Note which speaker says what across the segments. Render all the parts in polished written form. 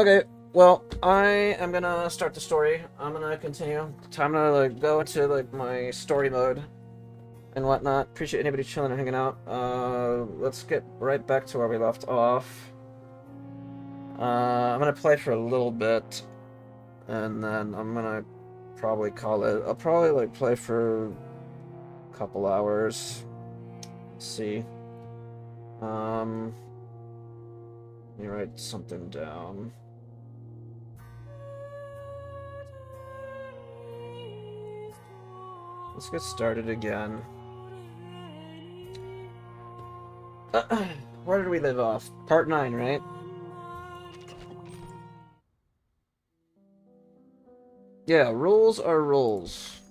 Speaker 1: Okay, well, I am gonna start the story. I'm gonna continue. Time to go into my story mode and whatnot. Appreciate anybody chilling and hanging out. Let's get right back to where we left off. I'm gonna play for a little bit, and then I'm gonna probably call it. I'll probably play for a couple hours. Let's see. Let me write something down. Let's get started again. Where did we live off? Part 9, right? Yeah, rules are rules.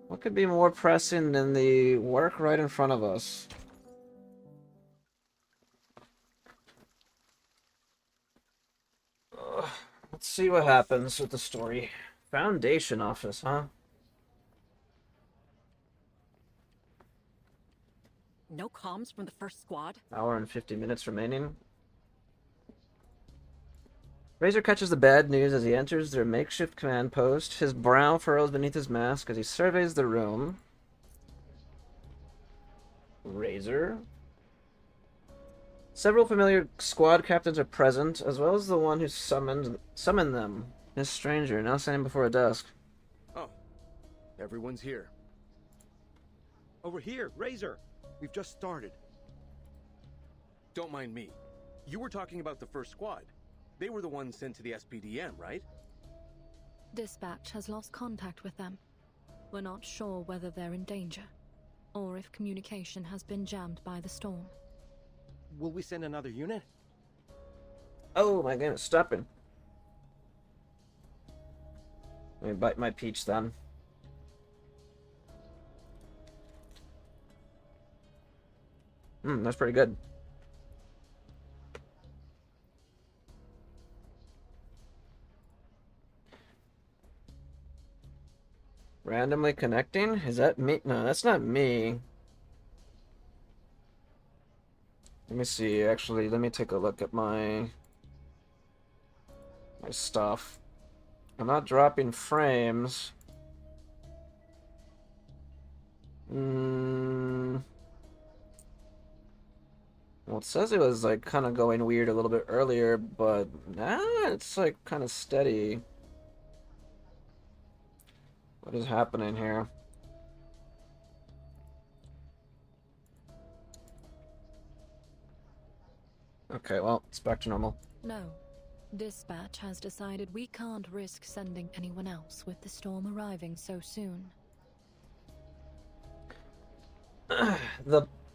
Speaker 1: What could be more pressing than the work right in front of us? Let's see what happens with the story. Foundation office, huh?
Speaker 2: No comms from the first squad?
Speaker 1: Hour and 50 minutes remaining. Razor catches the bad news as he enters their makeshift command post. His brow furrows beneath his mask as he surveys the room. Razor? Several familiar squad captains are present, as well as the one who summoned them. This stranger, now standing before a desk.
Speaker 3: Oh, everyone's here. Over here, Razor! We've just started. Don't mind me. You were talking about the first squad. They were the ones sent to the SPDM, right?
Speaker 2: Dispatch has lost contact with them. We're not sure whether they're in danger, or if communication has been jammed by the storm.
Speaker 3: Will we send another unit?
Speaker 1: Oh, my game is stopping. Let me bite my peach then. That's pretty good. Randomly connecting? Is that me? No, that's not me. Let me see. Actually, let me take a look at my stuff. I'm not dropping frames. Well, it says it was kind of going weird a little bit earlier, but now it's kind of steady. What is happening here? Okay, well, it's back to normal.
Speaker 2: No. Dispatch has decided we can't risk sending anyone else with the storm arriving so soon.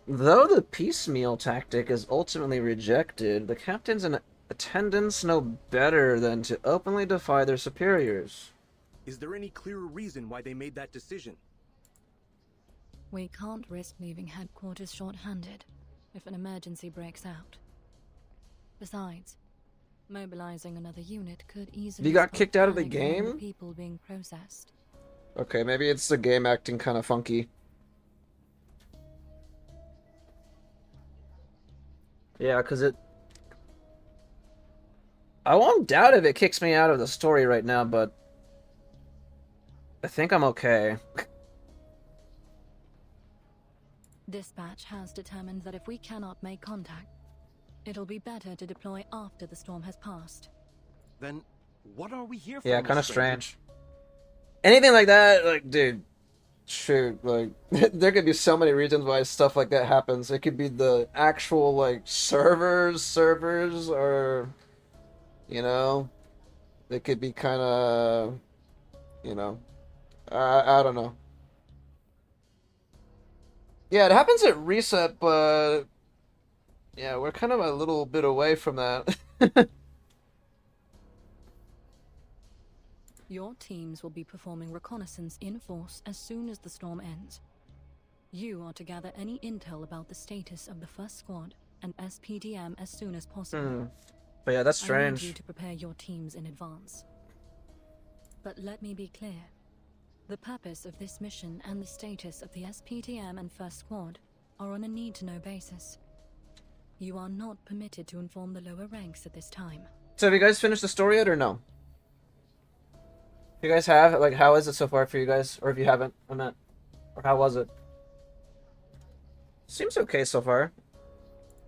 Speaker 1: Though the piecemeal tactic is ultimately rejected, the captains in attendance know better than to openly defy their superiors.
Speaker 3: Is there any clearer reason why they made that decision?
Speaker 2: We can't risk leaving headquarters short-handed if an emergency breaks out. Besides, mobilizing another unit could easily
Speaker 1: You got
Speaker 2: stop
Speaker 1: kicked out of the
Speaker 2: panic from
Speaker 1: game?
Speaker 2: the people being processed.
Speaker 1: Okay, maybe it's the game acting kind of funky. Yeah, because I won't doubt if it kicks me out of the story right now, but I think I'm okay.
Speaker 2: Dispatch has determined that if we cannot make contact, it'll be better to deploy after the storm has passed.
Speaker 3: Then, what are we here for?
Speaker 1: Yeah, kind of strange. Anything like that, dude, shoot, there could be so many reasons why stuff like that happens. It could be the actual, servers, or, it could be kind of, I don't know. Yeah, it happens at reset, but yeah, we're kind of a little bit away from that.
Speaker 2: Your teams will be performing reconnaissance in force as soon as the storm ends. You are to gather any intel about the status of the first squad and SPDM as soon as possible.
Speaker 1: But yeah, that's
Speaker 2: I
Speaker 1: strange.
Speaker 2: need you to prepare your teams in advance. But let me be clear. The purpose of this mission and the status of the SPDM and first squad are on a need-to-know basis. You are not permitted to inform the lower ranks at this time.
Speaker 1: So have you guys finished the story yet or no? If you guys have, like, how is it so far for you guys? Or if you haven't, I meant, or how was it? Seems okay so far.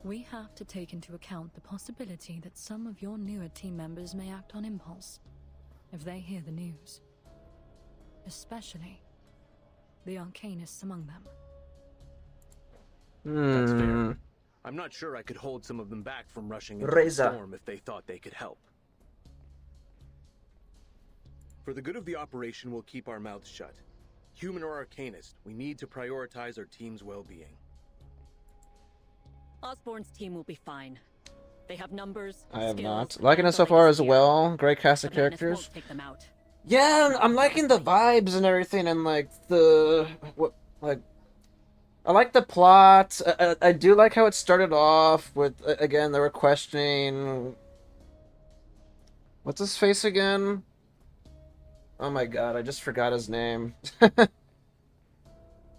Speaker 2: We have to take into account the possibility that some of your newer team members may act on impulse if they hear the news. Especially the arcanists among them.
Speaker 3: That's fair. I'm not sure I could hold some of them back from rushing into the
Speaker 1: Reza.
Speaker 3: storm if they thought they could help. For the good of the operation, we'll keep our mouths shut. Human or arcanist, we need to prioritize our team's well-being.
Speaker 4: Osborne's team will be fine. They have numbers.
Speaker 1: I have
Speaker 4: skills,
Speaker 1: not. Liking it so
Speaker 4: and
Speaker 1: far as
Speaker 4: fear.
Speaker 1: well. Great cast of
Speaker 4: The madness
Speaker 1: characters.
Speaker 4: won't take them out.
Speaker 1: Yeah, I'm liking the vibes and everything, and like I like the plot. I do like how it started off with, again, they were questioning, what's his face again? Oh my god, I just forgot his name. But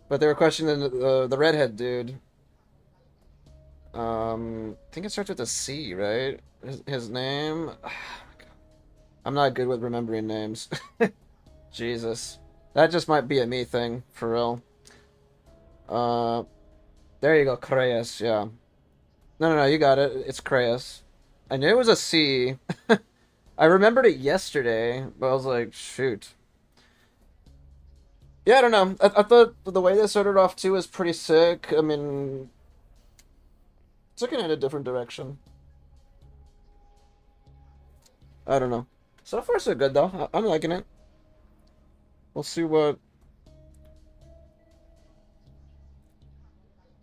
Speaker 1: they were questioning the redhead dude. I think it starts with a C, right? His name? I'm not good with remembering names. Jesus. That just might be a me thing, for real. There you go, Creyas, yeah. No, you got it. It's Creyas. I knew it was a C. I remembered it yesterday, but I was like, shoot. Yeah, I don't know. I thought the way they started off, too, was pretty sick. I mean, took it in a different direction. I don't know. So far, so good, though. I'm liking it. We'll see what...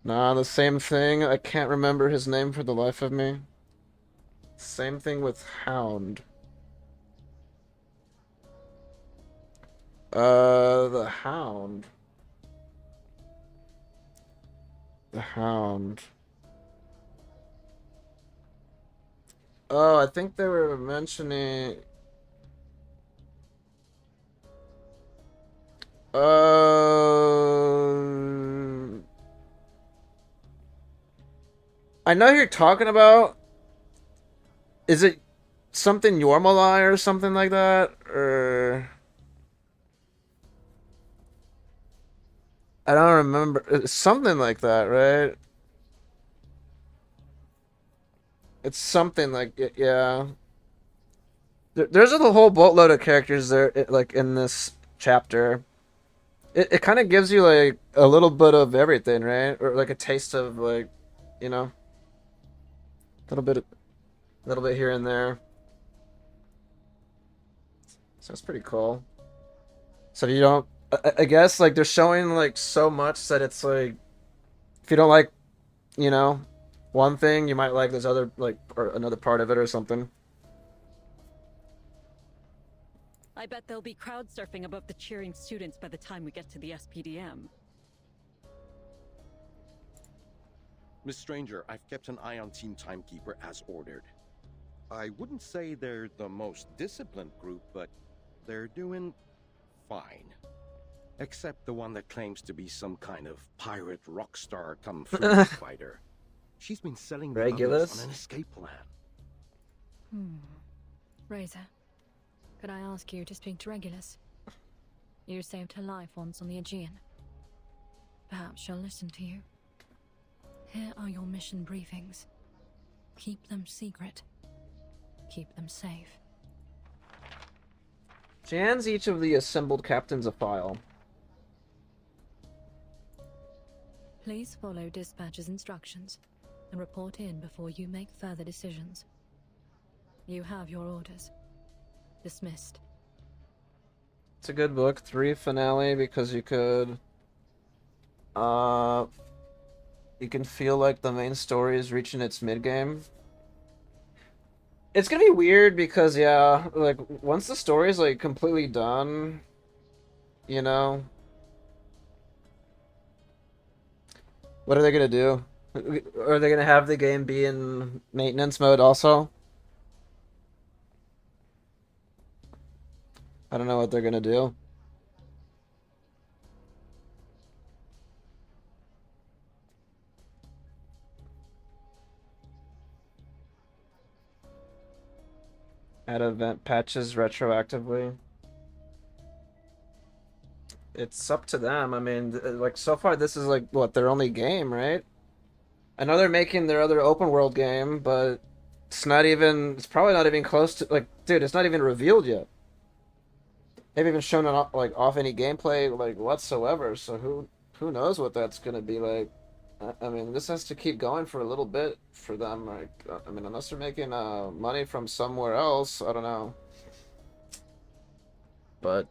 Speaker 1: Nah, the same thing. I can't remember his name for the life of me. Same thing with Hound. The Hound. The Hound. Oh, I think they were mentioning... I know who you're talking about. Is it something Yormalai or something like that? Or... I don't remember. It's something like that, right? It's something like it, yeah. There's a whole boatload of characters there, like in this chapter. It kind of gives you like a little bit of everything, right? Or like a taste of like, you know, a little bit here and there. So it's pretty cool. So you don't, I guess like they're showing like so much that it's like, if you don't like, you know, one thing, you might like this other, like, or another part of it or something.
Speaker 4: I bet there'll be crowd surfing above the cheering students by the time we get to the SPDM.
Speaker 5: Miss Stranger, I've kept an eye on Team Timekeeper as ordered. I wouldn't say they're the most disciplined group, but they're doing fine. Except the one that claims to be some kind of pirate rock star come freedom fighter. She's been selling the others
Speaker 1: Regulus?
Speaker 5: on an escape plan.
Speaker 2: Razor, could I ask you to speak to Regulus? You saved her life once on the Aegean. Perhaps she'll listen to you. Here are your mission briefings. Keep them secret. Keep them safe.
Speaker 1: She hands each of the assembled captains a file.
Speaker 2: Please follow dispatch's instructions and report in before you make further decisions. You have your orders. Dismissed.
Speaker 1: It's a good book. 3 finale because you could... You can feel like the main story is reaching its mid-game. It's gonna be weird because, yeah, like, once the story is, like, completely done, you know? What are they gonna do? Are they gonna have the game be in maintenance mode also? I don't know what they're gonna do. Add event patches retroactively. It's up to them. I mean, like, so far this is like what, their only game, right? I know they're making their other open world game, but it's not even. It's probably not even close to, like, dude. It's not even revealed yet. They haven't even shown it like off any gameplay like whatsoever. So who knows what that's gonna be like? I mean, this has to keep going for a little bit for them. Like, I mean, unless they're making money from somewhere else, I don't know. But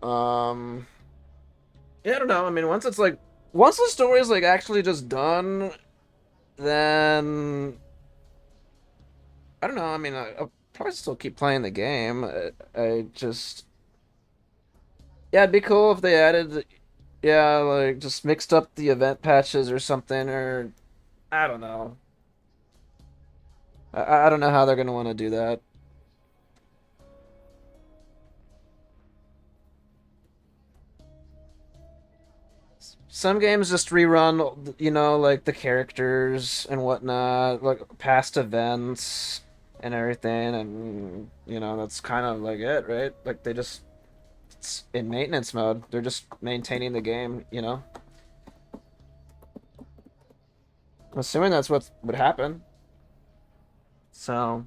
Speaker 1: yeah, I don't know. I mean, once the story is like actually just done, then I don't know. I mean, I'll probably still keep playing the game. I just, yeah, it'd be cool if they added, yeah, like just mixed up the event patches or something, or I don't know. I don't know how they're gonna want to do that. Some games just rerun, you know, like the characters and whatnot, like past events and everything, and you know that's kind of like it, right? Like they just, it's in maintenance mode. They're just maintaining the game, you know. I'm assuming that's what would happen. So,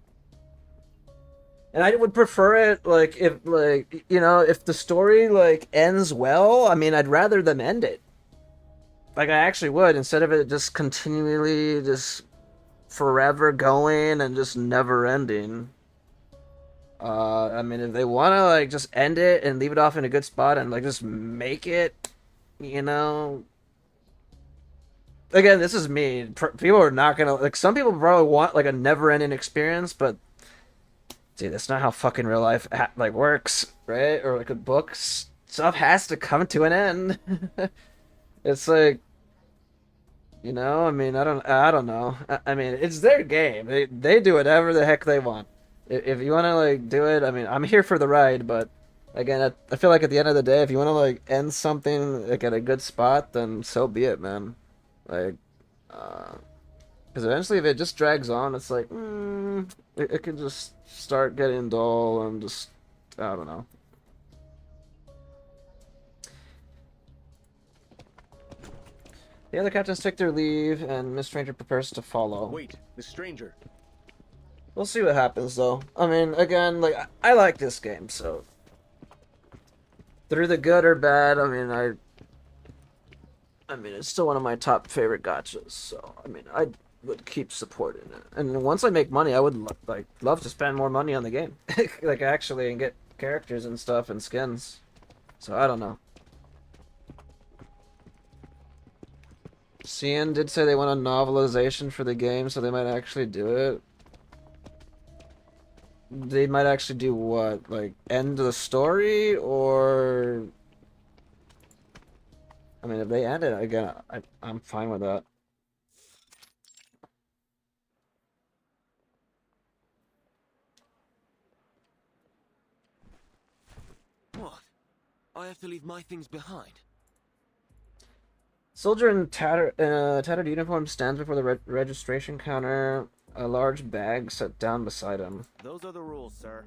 Speaker 1: and I would prefer it like if, like, you know, if the story like ends well. I mean, I'd rather them end it. Like I actually would, instead of it just continually just forever going and just never ending. I mean, if they want to like just end it and leave it off in a good spot and like just make it, you know. Again, this is me. People are not gonna like. Some people probably want like a never-ending experience, but dude, that's not how fucking real life like works, right? Or like a book, stuff has to come to an end. It's like, you know, I mean, I don't know. I mean, it's their game. They do whatever the heck they want. If you want to like do it, I mean, I'm here for the ride. But again, I feel like at the end of the day, if you want to like end something like at a good spot, then so be it, man. Like, because eventually, if it just drags on, it's like, it could just start getting dull and just, I don't know. The other captains take their leave, and Miss Stranger prepares to follow.
Speaker 3: Wait, Miss Stranger.
Speaker 1: We'll see what happens, though. I mean, again, like, I like this game, so through the good or bad, I mean, I mean, it's still one of my top favorite gachas. So, I mean, I would keep supporting it. And once I make money, I would love to spend more money on the game, like actually, and get characters and stuff and skins. So I don't know. Cian did say they want a novelization for the game, so they might actually do it. They might actually do what? Like, end the story, or... I mean, if they end it, again, I'm fine with that.
Speaker 6: What? I have to leave my things behind?
Speaker 1: Soldier in tattered uniform stands before the registration counter, a large bag set down beside him.
Speaker 7: Those are the rules, sir.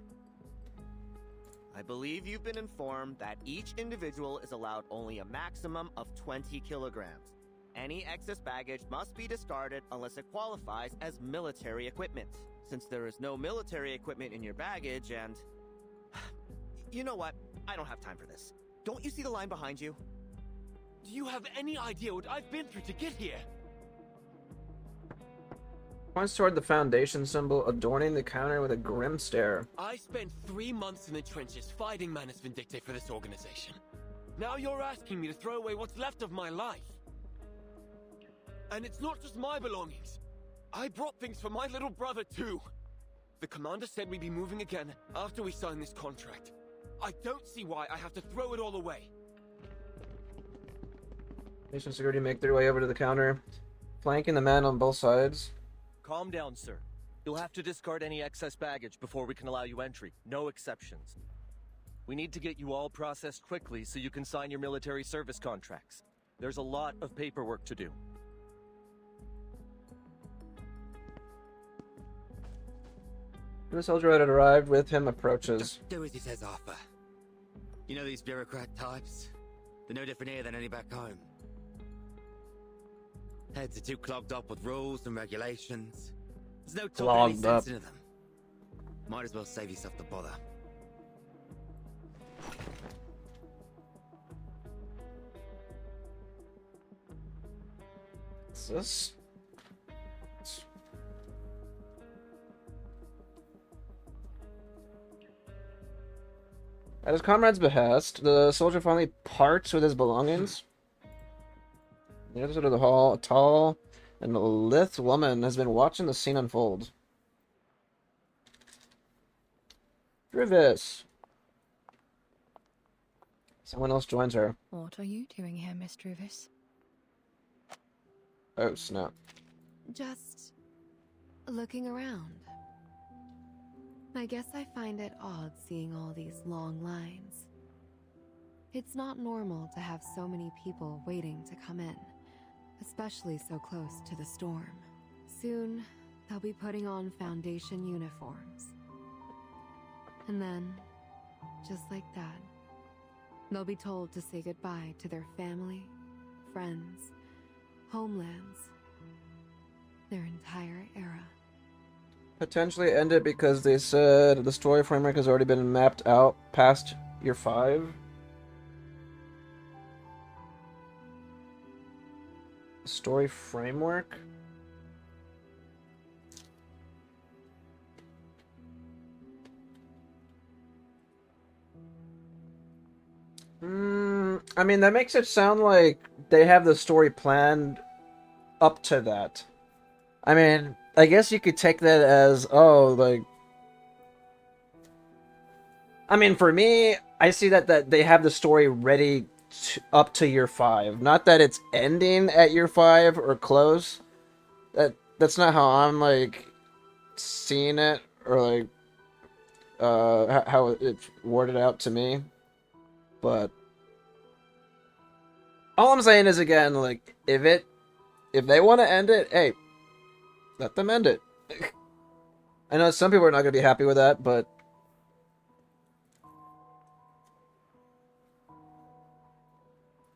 Speaker 7: I believe you've been informed that each individual is allowed only a maximum of 20 kilograms. Any excess baggage must be discarded unless it qualifies as military equipment. Since there is no military equipment in your baggage and... You know what? I don't have time for this. Don't you see the line behind you?
Speaker 6: Do you have any idea what I've been through to get here?
Speaker 1: Points toward the Foundation symbol, adorning the counter with a grim stare.
Speaker 6: I spent 3 months in the trenches fighting Manus Vindicte for this organization. Now you're asking me to throw away what's left of my life. And it's not just my belongings. I brought things for my little brother too. The commander said we'd be moving again after we sign this contract. I don't see why I have to throw it all away.
Speaker 1: Nation security make their way over to the counter, flanking the man on both sides.
Speaker 8: Calm down, sir. You'll have to discard any excess baggage before we can allow you entry. No exceptions. We need to get you all processed quickly so you can sign your military service contracts. There's a lot of paperwork to do.
Speaker 1: The soldier who had arrived with him approaches.
Speaker 9: Just do as he says, Arthur. You know these bureaucrat types? They're no different here than any back home. Heads are too clogged up with rules and regulations. There's no talking any sense into them. Might as well save yourself the bother.
Speaker 1: What's this? At his comrade's behest, the soldier finally parts with his belongings. The other side of the hall, a tall and lithe woman has been watching the scene unfold. Drivis! Someone else joins her.
Speaker 2: What are you doing here, Miss Druvis?
Speaker 1: Oh, snap.
Speaker 10: Just looking around. I guess I find it odd seeing all these long lines. It's not normal to have so many people waiting to come in, especially so close to the storm. Soon, they'll be putting on Foundation uniforms. And then, just like that, they'll be told to say goodbye to their family, friends, homelands, their entire era.
Speaker 1: Potentially end it because they said the story framework has already been mapped out past year 5. Story framework? I mean, that makes it sound like they have the story planned up to that. I mean, I guess you could take that as, oh, like... I mean, for me, I see that they have the story ready up to year 5. Not that it's ending at year 5 or close. That's not how I'm, like, seeing it, or, like, how it's worded out to me. But all I'm saying is, again, like, if they want to end it, hey, let them end it. I know some people are not going to be happy with that, but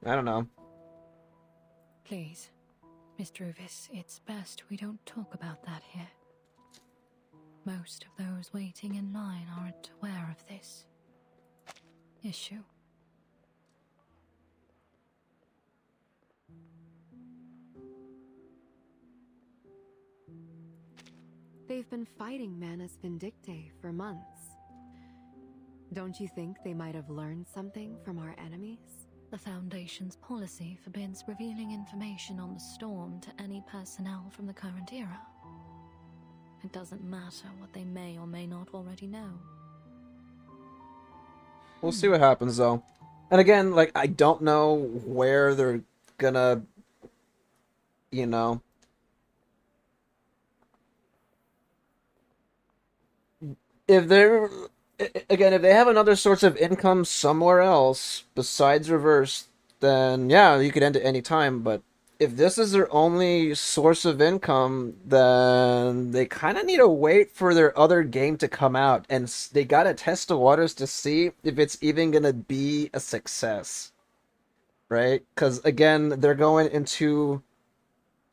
Speaker 1: I don't know.
Speaker 2: Please, Miss Druvis, it's best we don't talk about that here. Most of those waiting in line aren't aware of this issue.
Speaker 10: They've been fighting Manus Vindictae for months. Don't you think they might have learned something from our enemies?
Speaker 2: The Foundation's policy forbids revealing information on the storm to any personnel from the current era. It doesn't matter what they may or may not already know.
Speaker 1: We'll see what happens, though. And again, like, I don't know where they're gonna, you know... If they're... Again, if they have another source of income somewhere else besides Reverse, then yeah, you could end it any time. But if this is their only source of income, then they kind of need to wait for their other game to come out. And they got to test the waters to see if it's even going to be a success. Right? Because, again, they're going into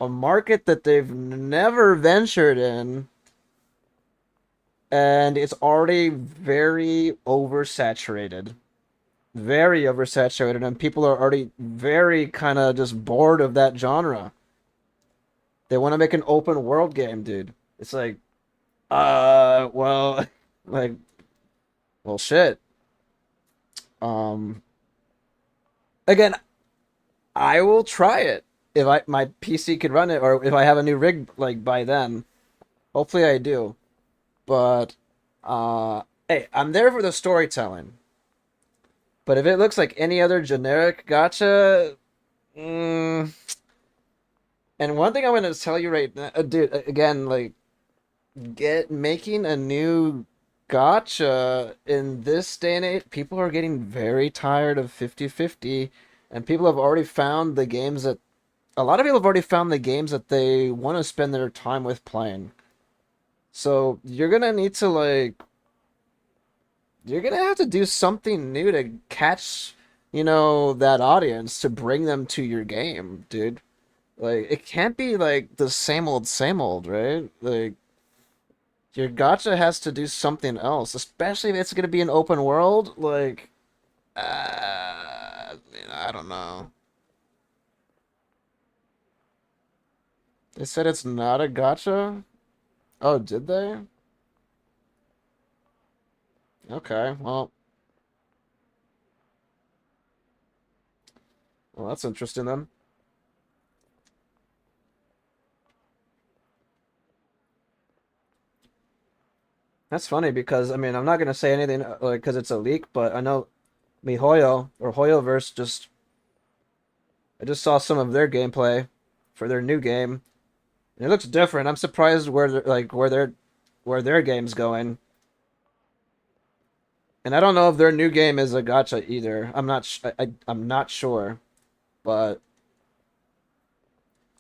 Speaker 1: a market that they've never ventured in. And it's already very oversaturated. Very oversaturated. And people are already very kind of just bored of that genre. They want to make an open world game, dude. It's like, well, like, well, shit. Again, I will try it. If my PC could run it, or if I have a new rig, like, by then. Hopefully I do. But, hey, I'm there for the storytelling. But if it looks like any other generic gacha, and one thing I'm going to tell you right now, dude, again, like, making a new gacha in this day and age, people are getting very tired of 50-50, and people have already found the games that, a lot of people have already found the games that they want to spend their time with playing. So you're gonna need to like, you're gonna have to do something new to catch, you know, that audience to bring them to your game, dude. Like it can't be like the same old, right? Like your gacha has to do something else, especially if it's gonna be an open world. Like, I don't know. They said it's not a gacha. Oh, did they? Okay, well, that's interesting then. That's funny because I mean I'm not gonna say anything like because it's a leak, but I know MiHoYo or HoYoverse just I just saw some of their gameplay for their new game. And it looks different. I'm surprised where like where their game's going. And I don't know if their new game is a gacha either. I'm not sure, but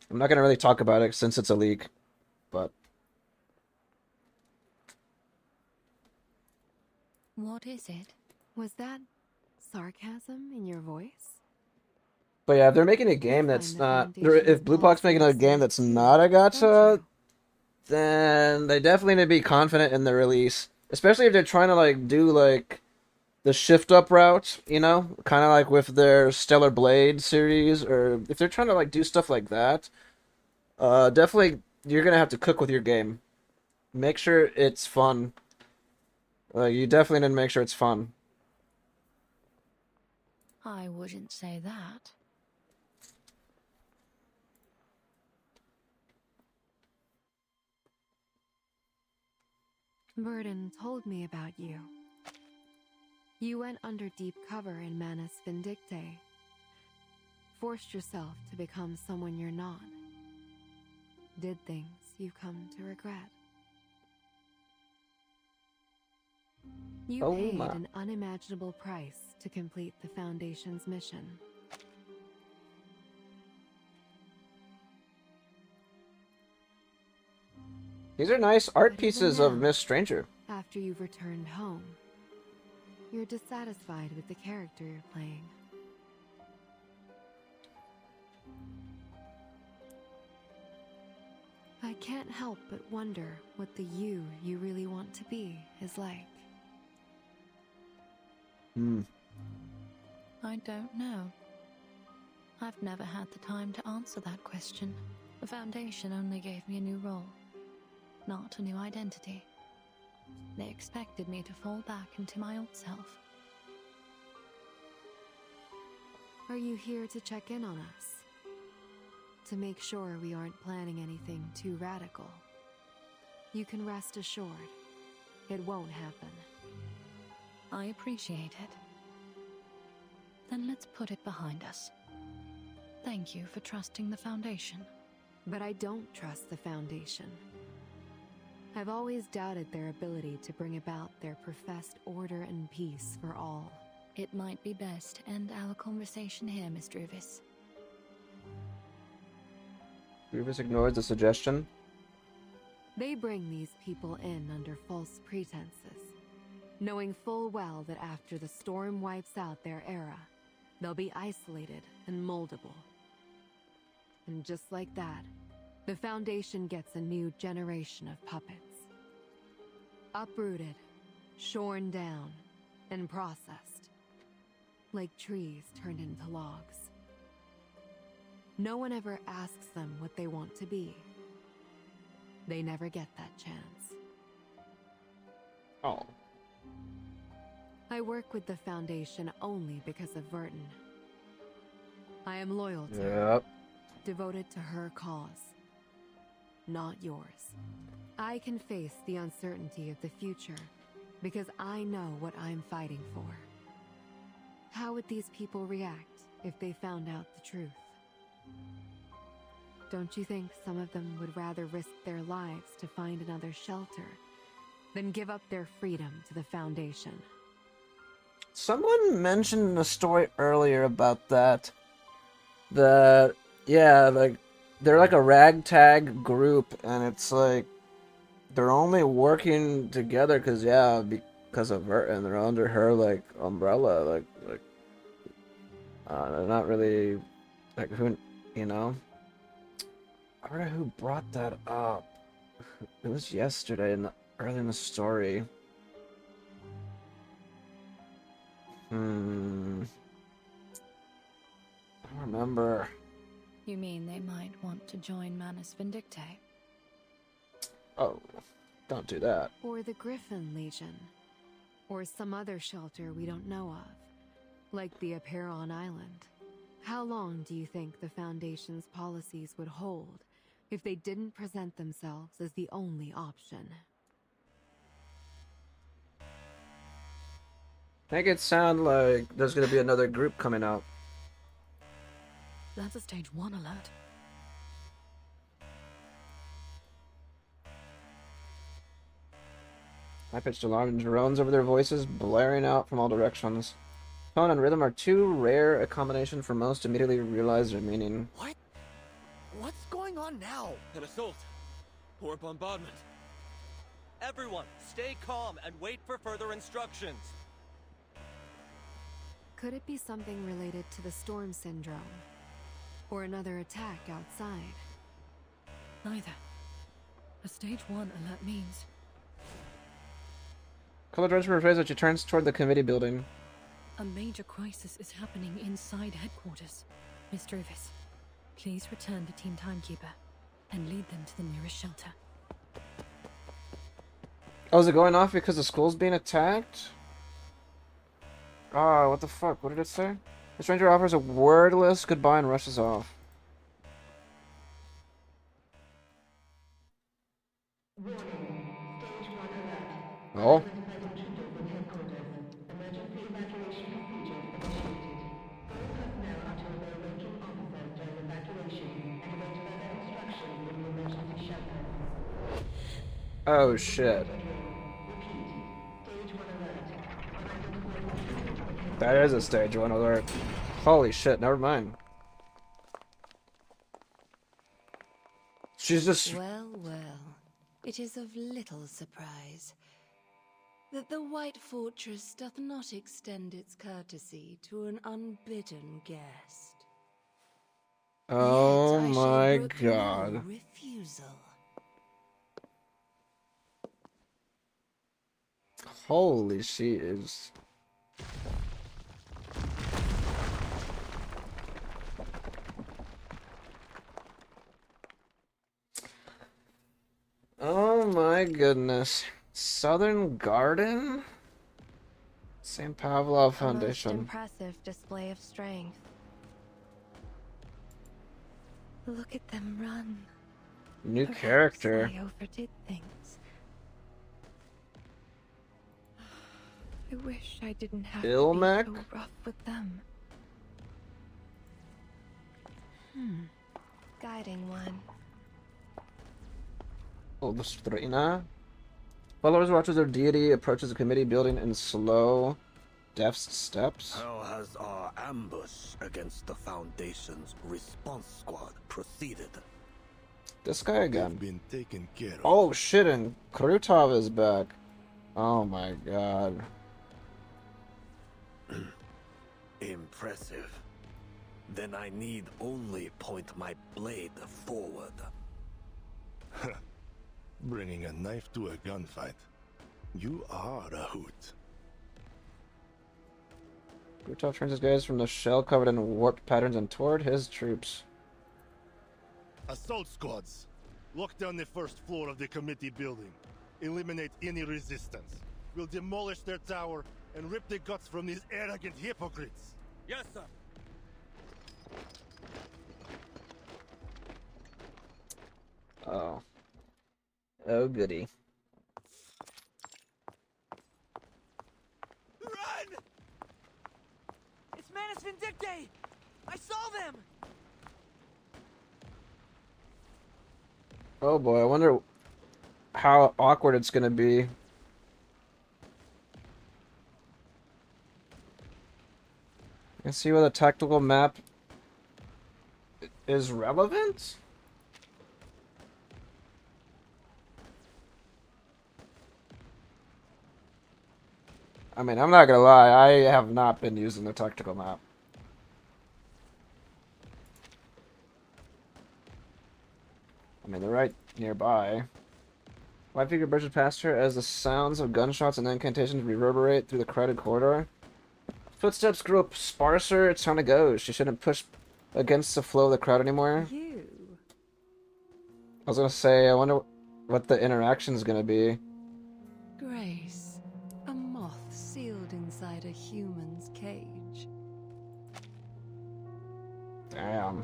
Speaker 1: I'm not gonna really talk about it since it's a leak. But
Speaker 2: What is it?
Speaker 10: Was that sarcasm in your voice?
Speaker 1: but yeah, if they're making a game that's not, if Blue Box making a game that's not a gacha, then they definitely need to be confident in the release. Especially if they're trying to like do like the shift up route, you know, kind of like with their Stellar Blade series, or if they're trying to like do stuff like that, definitely you're gonna have to cook with your game. Make sure it's fun. You definitely need to make sure it's fun.
Speaker 2: I wouldn't say that.
Speaker 10: Burden told me about you. You went under deep cover in Manus Vindicte. Forced yourself to become someone you're not. Did things you've come to regret. You paid an unimaginable price to complete the Foundation's mission.
Speaker 1: These are nice art
Speaker 10: But
Speaker 1: pieces
Speaker 10: even
Speaker 1: of
Speaker 10: now,
Speaker 1: Miss Stranger.
Speaker 10: After you've returned home, you're dissatisfied with the character you're playing. I can't help but wonder what the you really want to be is like.
Speaker 2: I don't know. I've never had the time to answer that question. The Foundation only gave me a new role, not a new identity. They expected me to fall back into my old self.
Speaker 10: Are you here to check in on us? To make sure we aren't planning anything too radical? You can rest assured, it won't happen.
Speaker 2: I appreciate it. Then let's put it behind us. Thank you for trusting the Foundation.
Speaker 10: But I don't trust the Foundation. I've always doubted their ability to bring about their professed order and peace for all.
Speaker 2: It might be best to end our conversation here, Mr. Uvis.
Speaker 1: Grievous ignores the suggestion.
Speaker 10: They bring these people in under false pretenses, knowing full well that after the storm wipes out their era, they'll be isolated and moldable. And just like that, the Foundation gets a new generation of puppets. Uprooted, shorn down, and processed, like trees turned into logs. No one ever asks them what they want to be. They never get that chance.
Speaker 1: Oh.
Speaker 10: I work with the Foundation only because of Verton. I am loyal to her, devoted to her cause, not yours. I can face the uncertainty of the future because I know what I'm fighting for. How would these people react if they found out the truth? Don't you think some of them would rather risk their lives to find another shelter than give up their freedom to the Foundation?
Speaker 1: Someone mentioned a story earlier about that. Yeah, like they're like a ragtag group, and it's like they're only working together because, yeah, because of her, and they're under her, like, umbrella, like, they're not really, like, who, you know? I forgot who brought that up. It was yesterday, early in the story. I don't remember.
Speaker 2: You mean they might want to join Manus Vindictae?
Speaker 1: Oh, don't do that.
Speaker 10: Or the Griffin Legion. Or some other shelter we don't know of. Like the Aperon Island. How long do you think the Foundation's policies would hold if they didn't present themselves as the only option?
Speaker 1: Make it sound like there's gonna be another group coming out.
Speaker 2: That's a stage 1 alert.
Speaker 1: High-pitched alarm drones over their voices, blaring out from all directions. Tone and rhythm are too rare a combination for most to immediately realize their meaning.
Speaker 6: What? What's going on now? An assault. Or a bombardment.
Speaker 8: Everyone, stay calm and wait for further instructions.
Speaker 10: Could it be something related to the storm syndrome? Or another attack outside?
Speaker 2: Neither. A stage 1 alert means...
Speaker 1: Color Dredge rephrase as she turns toward the committee building.
Speaker 2: a major crisis is happening inside headquarters. Miss Drovis, please return to Team Timekeeper and lead them to the nearest shelter.
Speaker 1: Oh, is it going off because the school's being attacked? Ah, what the fuck? What did it say? The stranger offers a wordless goodbye and rushes off. Oh. Oh shit. That is a stage 1 alert. Holy shit, never mind. She's just...
Speaker 11: Well, well. It is of little surprise that the White Fortress doth not extend its courtesy to an unbidden guest.
Speaker 1: Oh
Speaker 11: Yet I
Speaker 1: my
Speaker 11: shall brook no
Speaker 1: god.
Speaker 11: refusal.
Speaker 1: Holy, she is... Oh my goodness. Southern Garden? St. Pavlov
Speaker 10: A
Speaker 1: Foundation.
Speaker 10: most impressive display of strength. Look at them run.
Speaker 1: New
Speaker 10: Perhaps
Speaker 1: character.
Speaker 10: I overdid things. I wish I didn't have
Speaker 1: Ilmec?
Speaker 10: to be so rough with them. Guiding one.
Speaker 1: Olstrina. Followers watches their deity approaches the committee building in slow, deft steps.
Speaker 12: How has our ambush against the Foundation's response squad proceeded?
Speaker 1: This guy again.
Speaker 12: Been taken care of.
Speaker 1: Oh shit, and Krutov is back. Oh my god.
Speaker 12: Impressive. Then I need only point my blade forward. Bringing a knife to a gunfight. You are a hoot.
Speaker 1: Krutov turns his gaze from the shell covered in warped patterns and toward his troops.
Speaker 12: Assault squads. Lock down the first floor of the committee building. Eliminate any resistance. We'll demolish their tower and rip the guts from these arrogant hypocrites.
Speaker 8: Yes, sir.
Speaker 1: Oh. Oh goody.
Speaker 6: Run! It's Manus Vindictae! I saw them!
Speaker 1: Oh boy, I wonder how awkward it's gonna be. You see where the tactical map is relevant? I mean, I'm not gonna lie, I have not been using the tactical map. I mean, they're right nearby. White figure brushes past her as the sounds of gunshots and incantations reverberate through the crowded corridor. Footsteps grow sparser, it's time to go. She shouldn't push against the flow of the crowd anymore.
Speaker 11: You.
Speaker 1: I was gonna say, I wonder what the interaction's gonna be.
Speaker 11: Grace, a moth sealed inside a human's cage.
Speaker 1: Damn.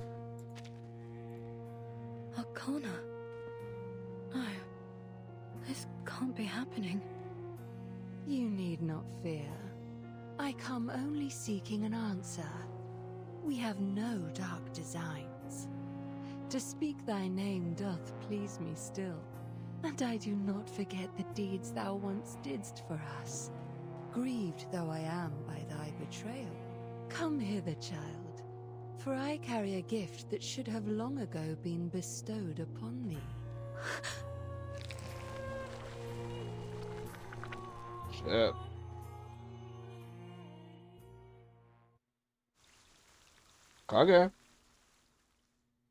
Speaker 2: Arcana. No. This can't be happening.
Speaker 11: You need not fear. I come only seeking an answer. We have no dark designs. To speak thy name doth please me still, and I do not forget the deeds thou once didst for us. Grieved though I am by thy betrayal, come hither, child, for I carry a gift that should have long ago been bestowed upon thee.
Speaker 1: Shit. Okay.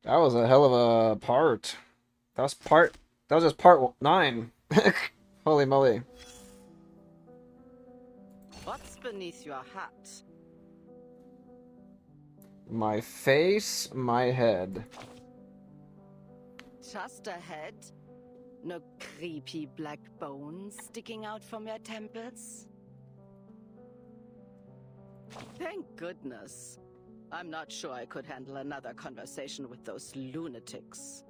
Speaker 1: That was a hell of a part. That was just part 9. Holy moly.
Speaker 13: What's beneath your hat?
Speaker 1: My face, my head.
Speaker 13: Just a head? No creepy black bones sticking out from your temples? Thank goodness. I'm not sure I could handle another conversation with those lunatics.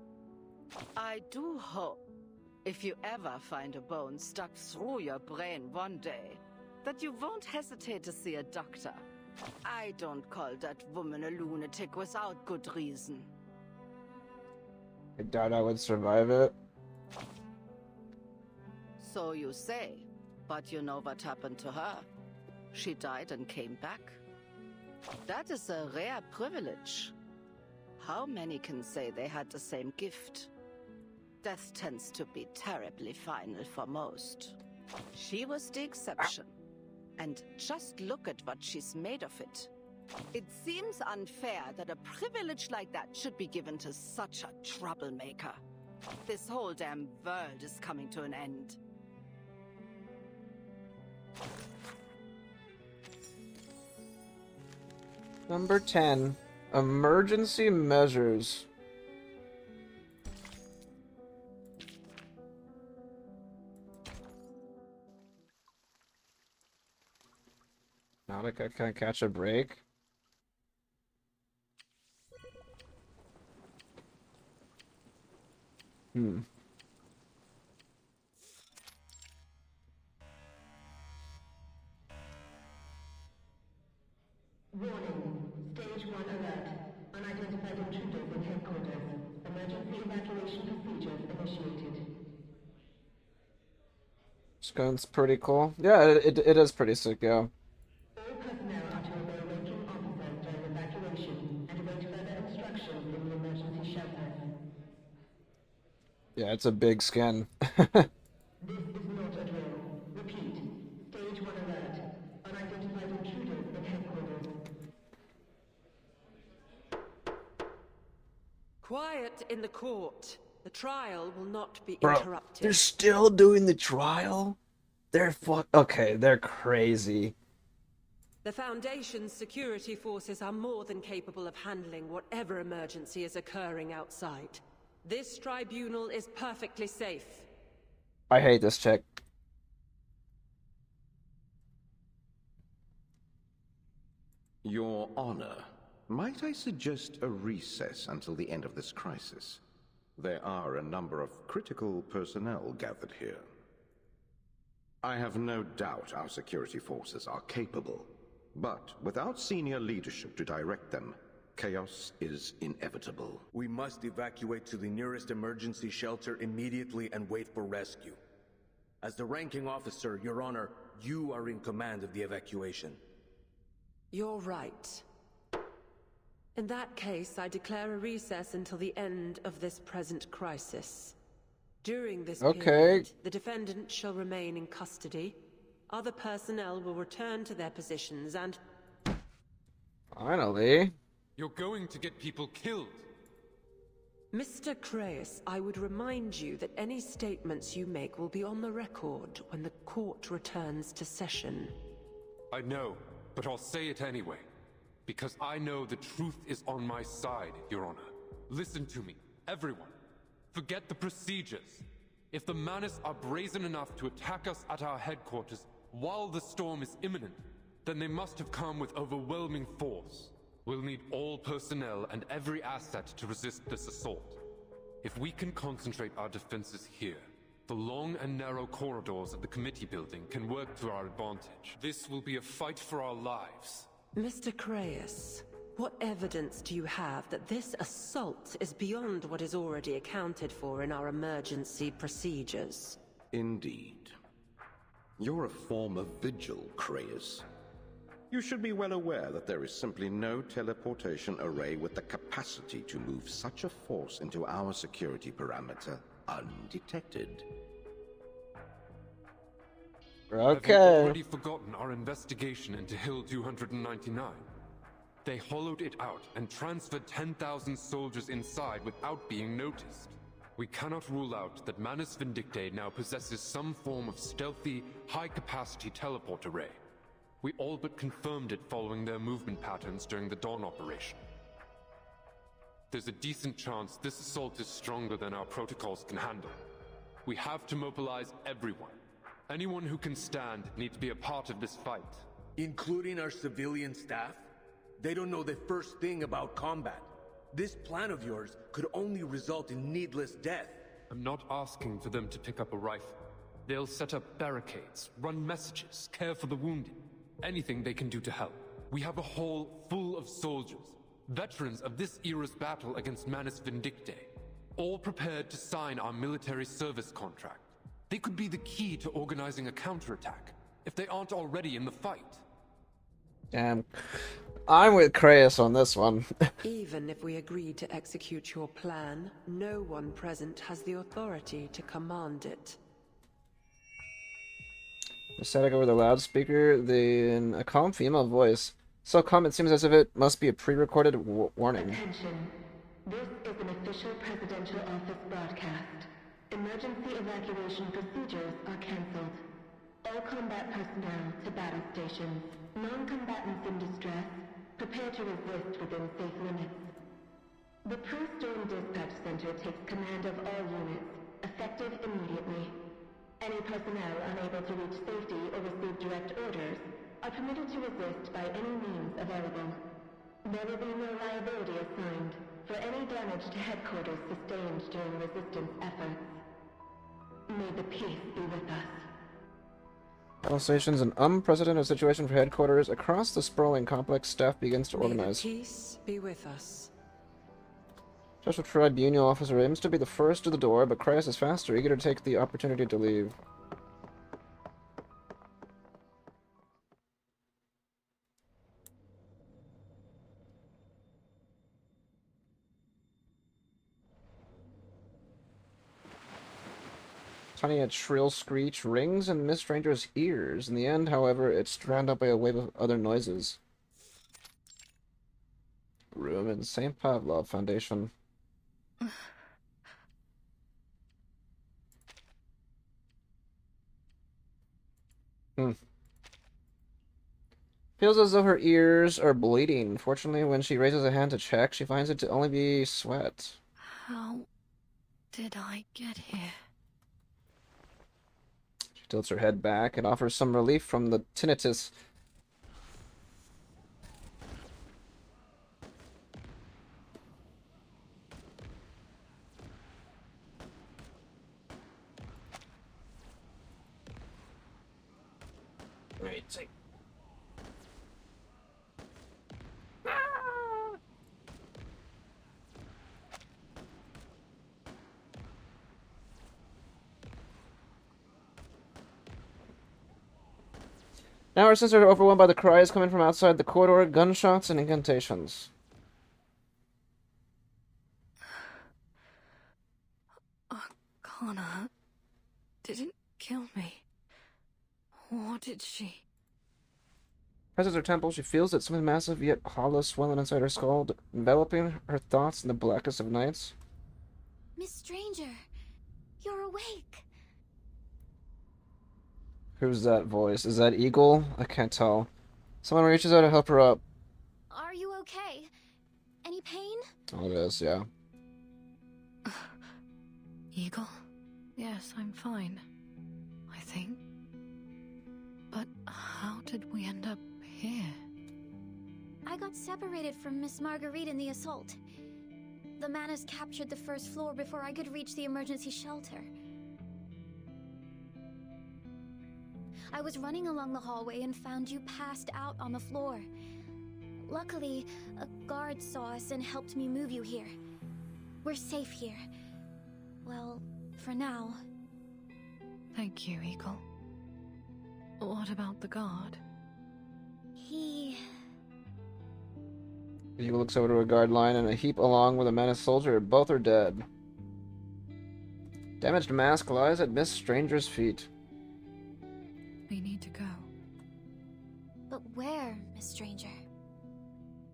Speaker 13: I do hope, if you ever find a bone stuck through your brain one day, that you won't hesitate to see a doctor. I don't call that woman a lunatic without good reason.
Speaker 1: I doubt I would survive it.
Speaker 13: So you say, but you know what happened to her. She died and came back. That is a rare privilege. How many can say they had the same gift? Death tends to be terribly final for most. She was the exception. And just look at what she's made of it. It seems unfair that a privilege like that should be given to such a troublemaker. This whole damn world is coming to an end.
Speaker 1: Number 10. Emergency measures. Not like I can catch a break.
Speaker 14: Warning. Stage 1 alert. Unidentified intruders in headquarters. Emergency evacuation procedures initiated.
Speaker 1: This gun's pretty cool. Yeah, it is pretty sick, yeah.
Speaker 14: All personnel are to obey ranking officers during evacuation and await further instructions in the emergency shelters.
Speaker 1: Yeah, it's a big skin.
Speaker 14: This is not a drill. Repeat. Stage 1 alert. Unidentified intruders in headquarters.
Speaker 15: Quiet in the court. The trial will not be
Speaker 1: Bro,
Speaker 15: interrupted.
Speaker 1: they're still doing the trial? They're okay, they're crazy.
Speaker 15: The Foundation's security forces are more than capable of handling whatever emergency is occurring outside. This tribunal is perfectly safe.
Speaker 1: I hate this chick.
Speaker 5: Your Honor, might I suggest a recess until the end of this crisis? There are a number of critical personnel gathered here. I have no doubt our security forces are capable, but without senior leadership to direct them, chaos is inevitable.
Speaker 3: We must evacuate to the nearest emergency shelter immediately and wait for rescue. As the ranking officer, Your Honor, you are in command of the evacuation.
Speaker 15: You're right. In that case, I declare a recess until the end of this present crisis. During this period, the defendant shall remain in custody. Other personnel will return to their positions and...
Speaker 1: Finally.
Speaker 16: You're going to get people killed.
Speaker 15: Mr. Creus, I would remind you that any statements you make will be on the record when the court returns to session.
Speaker 16: I know, but I'll say it anyway. Because I know the truth is on my side, Your Honor. Listen to me, everyone. Forget the procedures. If the Manus are brazen enough to attack us at our headquarters while the storm is imminent, then they must have come with overwhelming force. We'll need all personnel and every asset to resist this assault. If we can concentrate our defenses here, the long and narrow corridors of the committee building can work to our advantage. This will be a fight for our lives.
Speaker 15: Mr. Creus, what evidence do you have that this assault is beyond what is already accounted for in our emergency procedures?
Speaker 5: Indeed. You're a form of vigil, Creus. You should be well aware that there is simply no teleportation array with the capacity to move such a force into our security parameter undetected.
Speaker 1: Okay.
Speaker 16: Have you already forgotten our investigation into Hill 299? They hollowed it out and transferred 10,000 soldiers inside without being noticed. We cannot rule out that Manus Vindictae now possesses some form of stealthy, high-capacity teleport array. We all but confirmed it following their movement patterns during the Dawn operation. There's a decent chance this assault is stronger than our protocols can handle. We have to mobilize everyone. Anyone who can stand needs to be a part of this fight.
Speaker 3: Including our civilian staff? They don't know the first thing about combat. This plan of yours could only result in needless death.
Speaker 16: I'm not asking for them to pick up a rifle. They'll set up barricades, run messages, care for the wounded. Anything they can do to help. We have a hall full of soldiers, veterans of this era's battle against Manus Vindictae, all prepared to sign our military service contract. They could be the key to organizing a counterattack, if they aren't already in the fight.
Speaker 1: Damn. I'm with Creus on this one.
Speaker 15: Even if we agreed to execute your plan, no one present has the authority to command it.
Speaker 1: Static over the loudspeaker, then a calm female voice. So calm it seems as if it must be a pre-recorded warning.
Speaker 14: Attention. This is an official presidential office broadcast. Emergency evacuation procedures are cancelled. All combat personnel to battle stations. Non-combatants in distress, prepare to resist within safe limits. The Pre-Storm Dispatch Center takes command of all units, effective immediately. Any personnel unable to reach safety or receive direct orders are permitted to resist by any means available. There will be no liability assigned for any damage to headquarters sustained during resistance efforts. May the peace be with us.
Speaker 1: Battle stations, an unprecedented situation for headquarters. Across the sprawling complex, staff begins to organize.
Speaker 15: May the peace be with us.
Speaker 1: Special Tribunal officer aims to be the first to the door, but Creus is faster, eager to take the opportunity to leave. Tiny a shrill screech rings in Miss Stranger's ears. In the end, however, it's drowned out by a wave of other noises. Room in St. Pavlov Foundation. Feels as though her ears are bleeding. Fortunately, when she raises a hand to check, she finds it to only be sweat.
Speaker 2: How did I get here?
Speaker 1: She tilts her head back and offers some relief from the tinnitus. Right, take. Now our senses are overwhelmed by the cries coming from outside the corridor, gunshots and incantations.
Speaker 2: Connor didn't kill me. What did she?
Speaker 1: Presses her temple, she feels that something massive yet hollow swelling inside her skull, enveloping her thoughts in the blackest of nights.
Speaker 17: Miss Stranger, you're awake.
Speaker 1: Who's that voice? Is that Eagle? I can't tell. Someone reaches out to help her up.
Speaker 17: Are you okay? Any pain?
Speaker 1: Oh, it is, yeah.
Speaker 2: Eagle? Yes, I'm fine. I think. But how did we end up here?
Speaker 17: I got separated from Miss Marguerite in the assault. The Manus captured the first floor before I could reach the emergency shelter. I was running along the hallway and found you passed out on the floor. Luckily, a guard saw us and helped me move you here. We're safe here. Well, for now.
Speaker 2: Thank you, Eagle. What about the guard?
Speaker 1: Eagle looks over to a guard line and a heap along with a Manus soldier. Both are dead. Damaged mask lies at Miss Stranger's feet.
Speaker 2: We need to go.
Speaker 17: But where, Miss Stranger?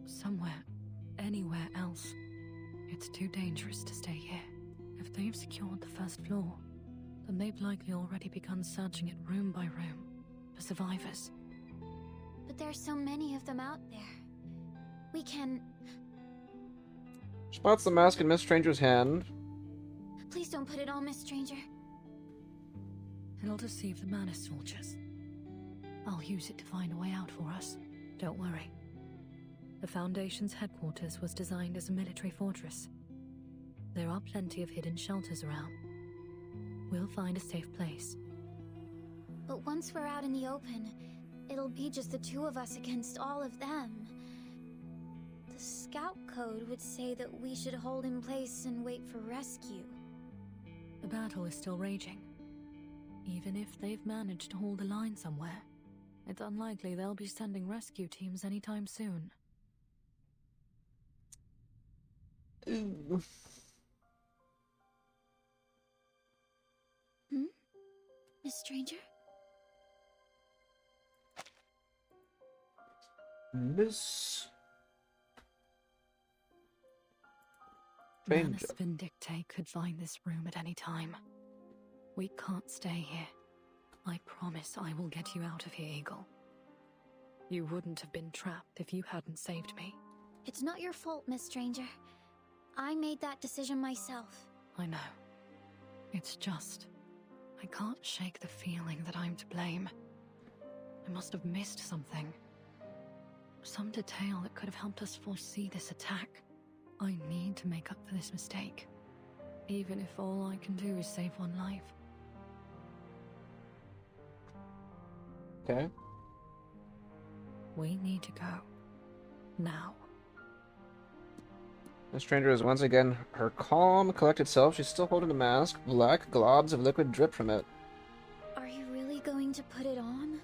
Speaker 2: Somewhere. Anywhere else. It's too dangerous to stay here. If they've secured the first floor, then they've likely already begun searching it room by room for survivors.
Speaker 17: But there's so many of them out there. We can...
Speaker 1: Spots the mask in Miss Stranger's hand.
Speaker 17: Please don't put it on, Miss Stranger.
Speaker 2: It'll deceive the Manus soldiers. I'll use it to find a way out for us. Don't worry. The Foundation's headquarters was designed as a military fortress. There are plenty of hidden shelters around. We'll find a safe place.
Speaker 17: But once we're out in the open, it'll be just the two of us against all of them. The Scout Code would say that we should hold in place and wait for rescue.
Speaker 2: The battle is still raging. Even if they've managed to hold the line somewhere, it's unlikely they'll be sending rescue teams anytime soon.
Speaker 17: Miss Stranger?
Speaker 1: Miss...
Speaker 2: Manus Vindicte could find this room at any time. We can't stay here. I promise I will get you out of here, Eagle. You wouldn't have been trapped if you hadn't saved me.
Speaker 17: It's not your fault, Miss Stranger. I made that decision myself.
Speaker 2: I know. It's just... I can't shake the feeling that I'm to blame. I must have missed something. Some detail that could have helped us foresee this attack. I need to make up for this mistake. Even if all I can do is save one life.
Speaker 1: Okay.
Speaker 2: We need to go. Now.
Speaker 1: The stranger is once again her calm, collected self. She's still holding the mask. Black globs of liquid drip from it.
Speaker 17: Are you really going to put it on?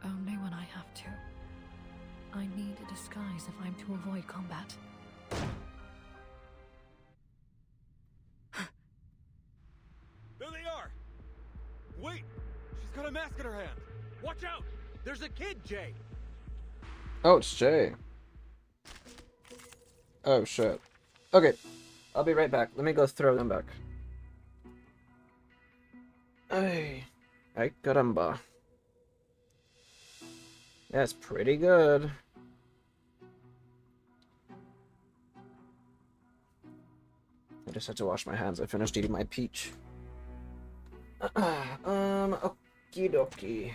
Speaker 2: Only when I have to. I need a disguise if I'm to avoid combat.
Speaker 3: There they are! Wait! She's got a mask in her hand! Watch out! There's a kid, Jay!
Speaker 1: Oh, it's Jay. Oh, shit. Okay. I'll be right back. Let me go throw them back. Ay caramba. That's pretty good. I just had to wash my hands. I finished eating my peach. Okie dokie.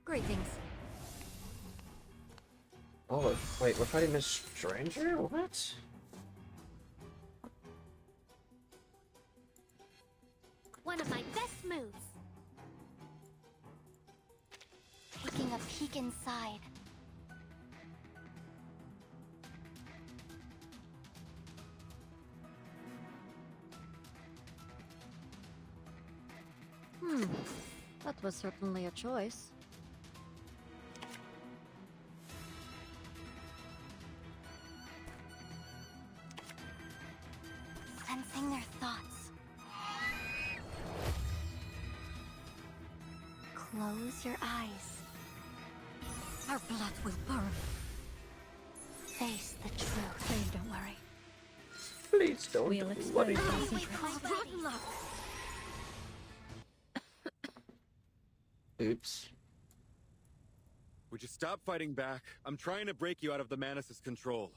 Speaker 17: Greetings.
Speaker 1: Oh, wait, we're fighting Miss Stranger? What?
Speaker 17: One of my best moves. Taking a peek inside.
Speaker 18: That was certainly a choice.
Speaker 17: Sensing their thoughts. Close your eyes.
Speaker 2: Our blood will burn.
Speaker 17: Face the truth.
Speaker 2: Please don't worry.
Speaker 1: Please don't
Speaker 2: We'll
Speaker 1: worry.
Speaker 2: expose our secrets.
Speaker 1: Oops.
Speaker 3: Would you stop fighting back? I'm trying to break you out of the Manus' control.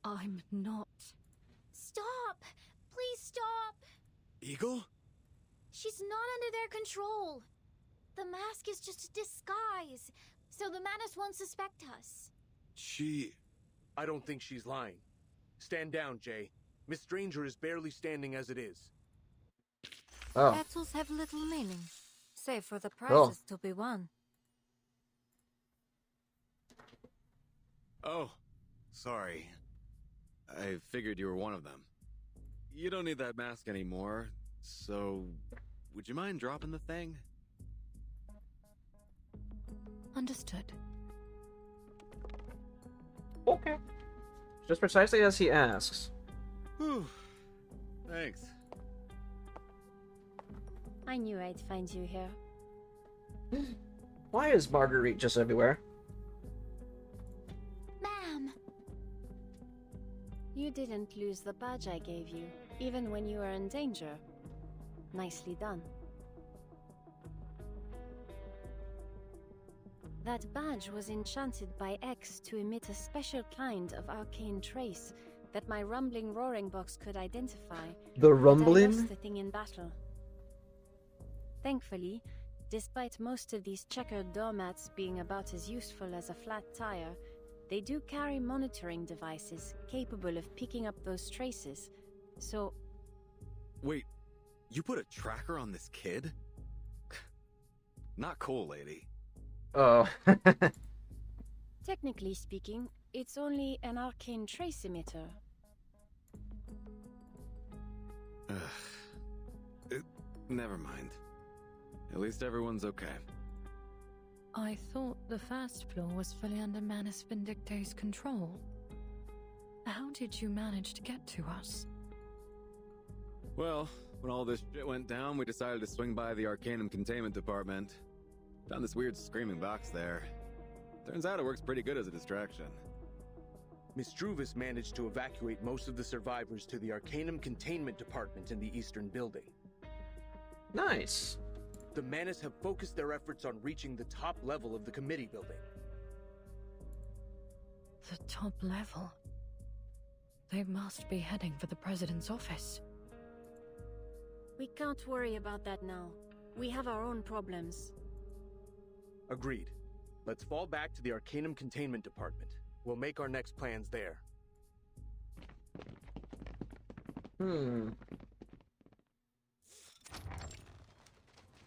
Speaker 2: I'm not.
Speaker 17: Stop! Please stop!
Speaker 3: Eagle?
Speaker 17: She's not under their control. The mask is just a disguise, so the Manus won't suspect us.
Speaker 3: I don't think she's lying. Stand down, Jay. Miss Stranger is barely standing as it is.
Speaker 1: Oh.
Speaker 18: Battles have little meaning, save for the prizes to be won.
Speaker 3: Oh, sorry. I figured you were one of them. You don't need that mask anymore, so would you mind dropping the thing?
Speaker 2: Understood.
Speaker 1: Okay. Just precisely as he asks.
Speaker 3: Whew. Thanks.
Speaker 19: I knew I'd find you here.
Speaker 1: Why is Marguerite just everywhere?
Speaker 17: Ma'am!
Speaker 19: You didn't lose the badge I gave you, even when you were in danger. Nicely done. That badge was enchanted by X to emit a special kind of arcane trace that my rumbling roaring box could identify.
Speaker 1: The
Speaker 19: but
Speaker 1: rumbling?
Speaker 19: I lost the thing in battle. Thankfully, despite most of these checkered doormats being about as useful as a flat tire, they do carry monitoring devices capable of picking up those traces. So...
Speaker 3: Wait, you put a tracker on this kid? Not cool, lady.
Speaker 1: Oh.
Speaker 19: technically speaking, it's only an arcane trace emitter.
Speaker 3: Never mind. At least everyone's okay.
Speaker 2: I thought the first floor was fully under Manus Vindicte's control. How did you manage to get to us?
Speaker 3: Well, when all this shit went down, we decided to swing by the Arcanum Containment Department. Found this weird screaming box there. Turns out it works pretty good as a distraction.
Speaker 20: Miss Struvis managed to evacuate most of the survivors to the Arcanum Containment Department in the Eastern Building.
Speaker 1: Nice.
Speaker 20: The Manus have focused their efforts on reaching the top level of the committee building.
Speaker 2: The top level? They must be heading for the president's office.
Speaker 19: We can't worry about that now. We have our own problems.
Speaker 20: Agreed. Let's fall back to the Arcanum Containment Department. We'll make our next plans there.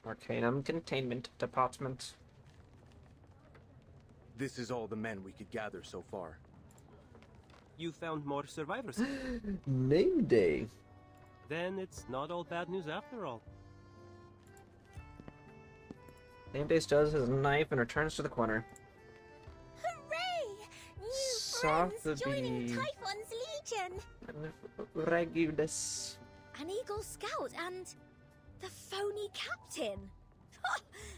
Speaker 1: Arcanum Containment Department.
Speaker 20: This is all the men we could gather so far.
Speaker 21: You found more survivors.
Speaker 1: Name day.
Speaker 21: Then it's not all bad news after all.
Speaker 1: Name day studs his knife and returns to the corner.
Speaker 17: Hooray! New friends joining Typhon's Legion!
Speaker 1: Regulus.
Speaker 17: An Eagle Scout and... the phony captain!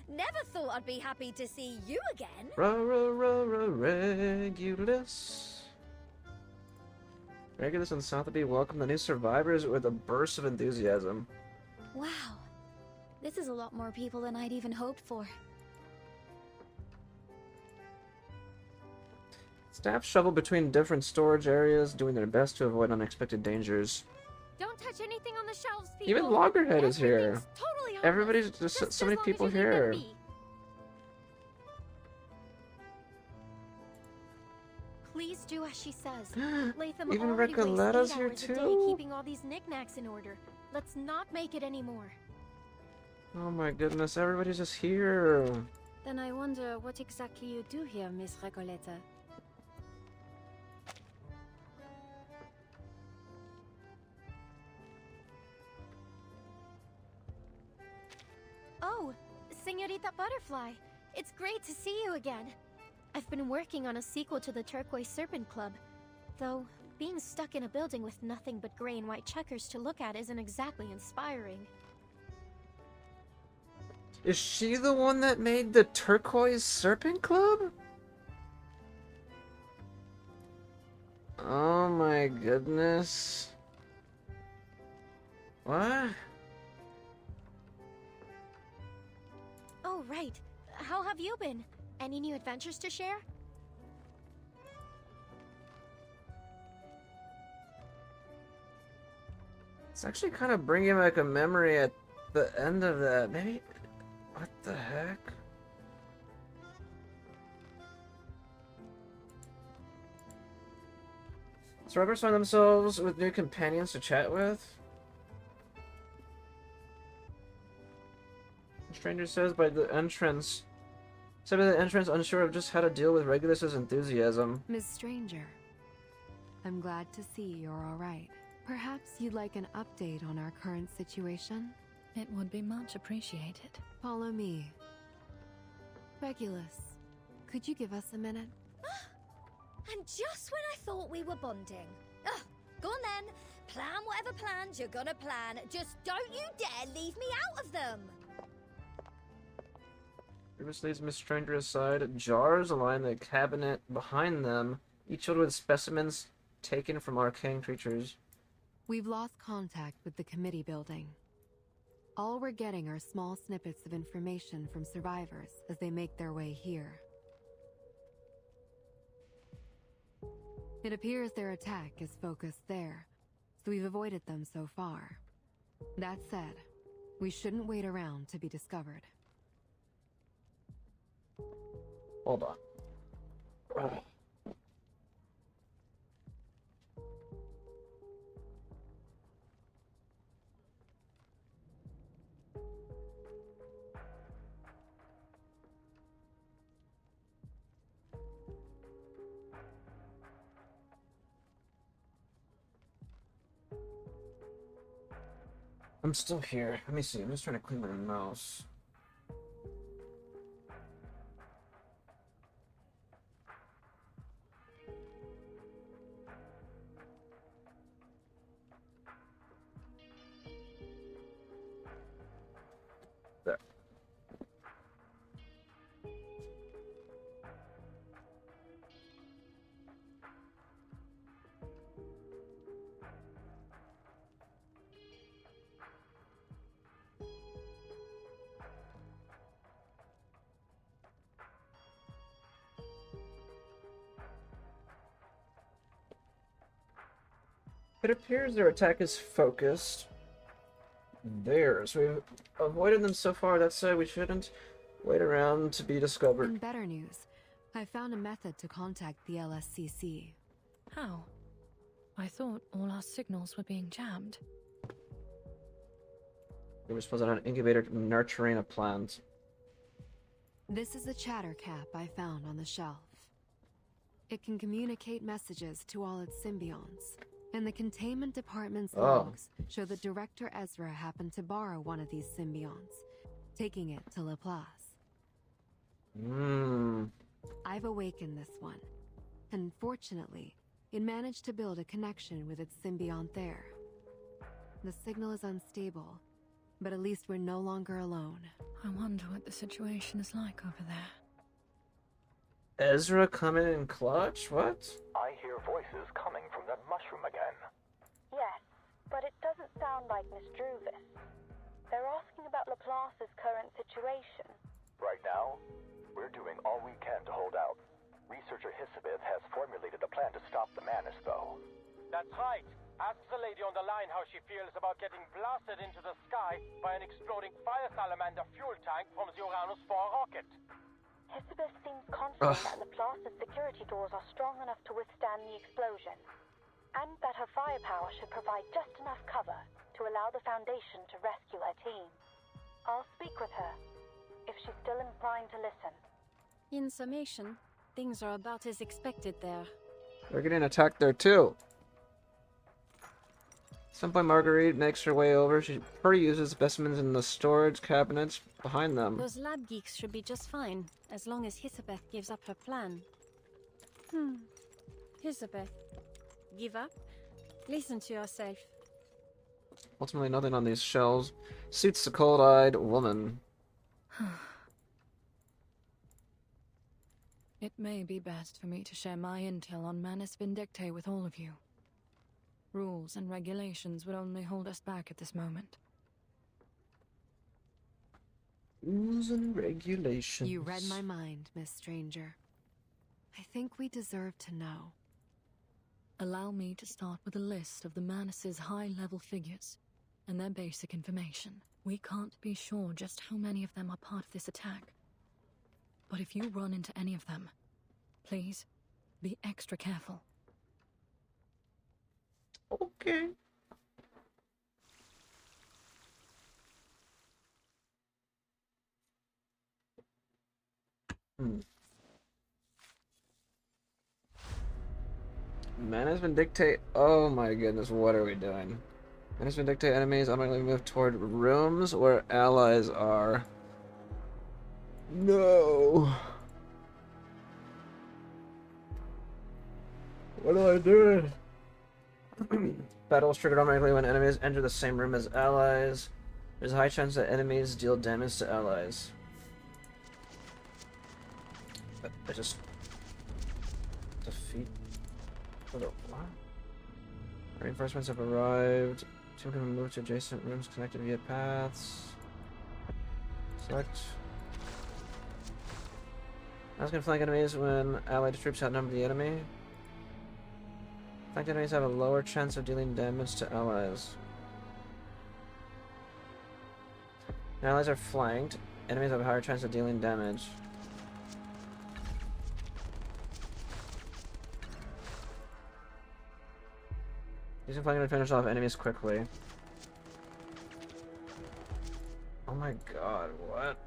Speaker 17: Never thought I'd be happy to see you again!
Speaker 1: Regulus. Regulus and Sotheby welcome the new survivors with a burst of enthusiasm.
Speaker 17: Wow. This is a lot more people than I'd even hoped for.
Speaker 1: Staff shovel between different storage areas, doing their best to avoid unexpected dangers.
Speaker 17: Don't touch anything on the shelves, people!
Speaker 1: Even Loggerhead is here.
Speaker 17: Totally
Speaker 1: Everybody's just so many people here.
Speaker 17: Please do as she says. Latham
Speaker 1: Even
Speaker 17: already wastes
Speaker 1: Recoletta's
Speaker 17: 8
Speaker 1: here
Speaker 17: hours a day
Speaker 1: too?
Speaker 17: keeping all these knickknacks in order. Let's not make it anymore.
Speaker 1: Oh my goodness, everybody's just here.
Speaker 19: Then I wonder what exactly you do here, Miss Recoleta.
Speaker 17: Oh, Señorita Butterfly. It's great to see you again. I've been working on a sequel to the Turquoise Serpent Club. Though, being stuck in a building with nothing but gray and white checkers to look at isn't exactly inspiring.
Speaker 1: Is she the one that made the turquoise serpent club? Oh my goodness. What?
Speaker 17: Oh, right. How have you been? Any new adventures to share?
Speaker 1: It's actually kind of bringing back a memory at the end of that. Maybe... What the heck? Survivors find themselves with new companions to chat with. The stranger says by the entrance... Said by the entrance, unsure of just how to deal with Regulus's enthusiasm.
Speaker 10: Miss Stranger, I'm glad to see you're alright. Perhaps you'd like an update on our current situation?
Speaker 2: It would be much appreciated.
Speaker 10: Follow me. Regulus, could you give us a minute?
Speaker 17: And just when I thought we were bonding. Ugh, go on then. Plan whatever plans you're gonna plan. Just don't you dare leave me out of them.
Speaker 1: Rufus leads Miss Stranger aside. Jars align the cabinet behind them, each filled with specimens taken from arcane creatures.
Speaker 10: We've lost contact with the committee building. All we're getting are small snippets of information from survivors as they make their way here. It appears their attack is focused there, so we've avoided them so far. That said, we shouldn't wait around to be discovered.
Speaker 1: Hold on. I'm still here. Let me see. I'm just trying to clean my mouse. There. It appears their attack is focused there, so we've avoided them so far. That said, we shouldn't wait around to be discovered.
Speaker 10: In better news, I found a method to contact the LSCC.
Speaker 2: How? I thought all our signals were being jammed.
Speaker 1: We were supposed to have an incubator nurturing a plant.
Speaker 10: This is a chatter cap I found on the shelf. It can communicate messages to all its symbionts. And the containment department's logs show that Director Ezra happened to borrow one of these symbionts, taking it to Laplace. I've awakened this one, and fortunately, it managed to build a connection with its symbiont there. The signal is unstable, but at least we're no longer alone.
Speaker 2: I wonder what the situation is like over there.
Speaker 1: Ezra coming in clutch? What?
Speaker 4: I hear voices coming from that mushroom again.
Speaker 22: Yes, but it doesn't sound like Miss Druvis. They're asking about Laplace's current situation.
Speaker 4: Right now, we're doing all we can to hold out. Researcher Hisabith has formulated a plan to stop the Manus, though.
Speaker 23: That's right. Ask the lady on the line how she feels about getting blasted into the sky by an exploding fire salamander fuel tank from the Uranus 4 rocket.
Speaker 22: Hisabith seems confident that Laplace's security doors are strong enough to withstand the explosion, and that her firepower should provide just enough cover to allow the Foundation to rescue her team. I'll speak with her, if she's still inclined to listen.
Speaker 19: In summation, things are about as expected there.
Speaker 1: They're getting attacked there too. At some point, Marguerite makes her way over. She uses specimens in the storage cabinets behind them.
Speaker 19: Those lab geeks should be just fine, as long as Hisabeth gives up her plan. Hisabeth, give up? Listen to yourself.
Speaker 1: Ultimately, nothing on these shells suits the cold-eyed woman.
Speaker 2: It may be best for me to share my intel on Manus Vindictae with all of you. Rules and regulations would only hold us back at this moment.
Speaker 1: Rules and regulations.
Speaker 10: You read my mind, Miss Stranger. I think we deserve to know.
Speaker 2: Allow me to start with a list of the Manus' high-level figures and their basic information. We can't be sure just how many of them are part of this attack. But if you run into any of them, please be extra careful.
Speaker 1: Okay. Manus Vindictae. Oh my goodness, what are we doing? Manus Vindictae enemies automatically move toward rooms where allies are. No. What am I doing? Battle is triggered automatically when enemies enter the same room as allies. There's a high chance that enemies deal damage to allies. I just defeat. What? Reinforcements have arrived. Team can move to adjacent rooms connected via paths. Select. I was gonna flank enemies when allied troops outnumber the enemy. Flanked enemies have a lower chance of dealing damage to allies. When allies are flanked, enemies have a higher chance of dealing damage. Using flanking to finish off enemies quickly. Oh my god, what?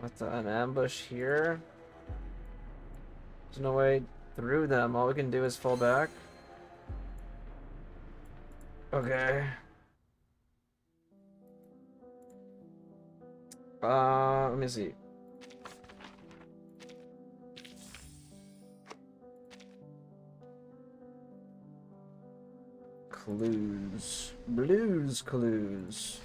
Speaker 1: What's an ambush here? There's no way through them. All we can do is fall back. Okay. Let me see. Clues. Blues clues.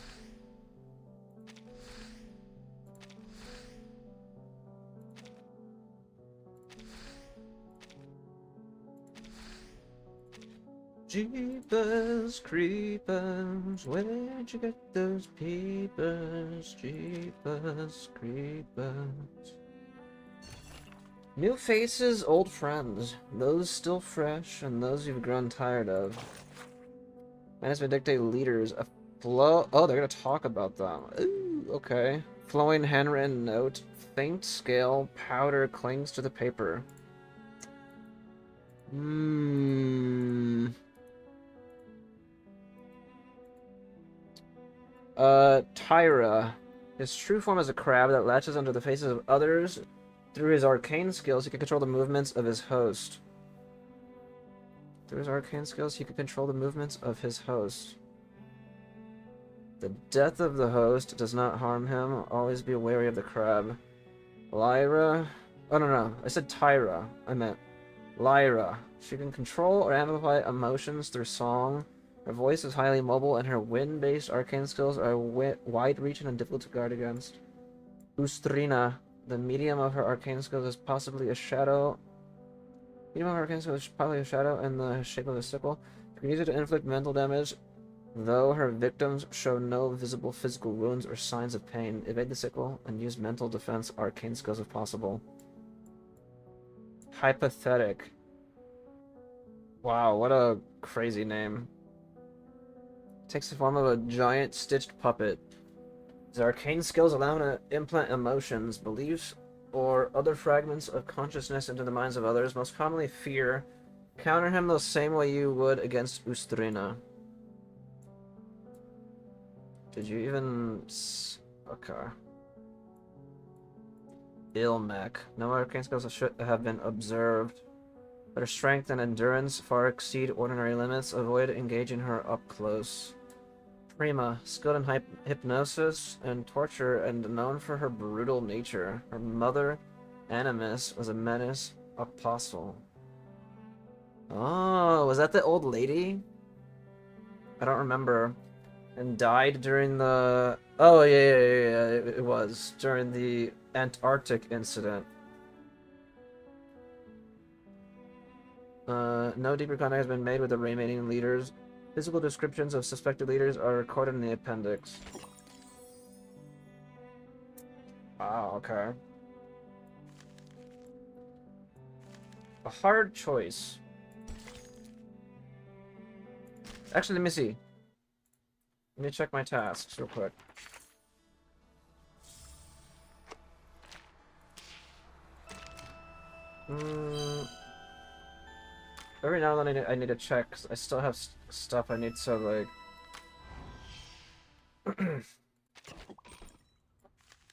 Speaker 1: Jeepers creepers, where'd you get those peepers? Jeepers creepers. New faces, old friends. Those still fresh, and those you've grown tired of. Manus Vindictae leaders. A flow. Oh, they're gonna talk about them. Ooh, okay. Flowing handwritten note. Faint scale powder clings to the paper. Tyra. His true form is a crab that latches onto the faces of others. Through his arcane skills, he can control the movements of his host. Through his arcane skills, he can control the movements of his host. The death of the host does not harm him. Always be wary of the crab. Lyra. Oh, no. I said Tyra. I meant Lyra. She can control or amplify emotions through song. Her voice is highly mobile, and her wind-based arcane skills are wide-reaching and difficult to guard against. Ustrina. The medium of her arcane skills is possibly a shadow. Medium of her arcane skills is probably a shadow in the shape of a sickle. You can use it to inflict mental damage, though her victims show no visible physical wounds or signs of pain. Evade the sickle and use mental defense arcane skills if possible. Hypothetic. Wow, what a crazy name. Takes the form of a giant stitched puppet. His arcane skills allow him to implant emotions, beliefs, or other fragments of consciousness into the minds of others, most commonly fear. Counter him the same way you would against Ustrina. Did you even... Okay. Ilmec. No arcane skills have been observed, but her strength and endurance far exceed ordinary limits. Avoid engaging her up close. Prima, skilled in hypnosis and torture and known for her brutal nature. Her mother, Animus, was a menace apostle. Oh, was that the old lady? I don't remember. And died during the... Oh, yeah, it was. During the Antarctic incident. No deeper contact has been made with the remaining leaders. Physical descriptions of suspected leaders are recorded in the appendix. Wow, okay. A hard choice. Actually, let me see. Let me check my tasks real quick. Every now and then I need to check, 'cause I still have stuff I need to, like... I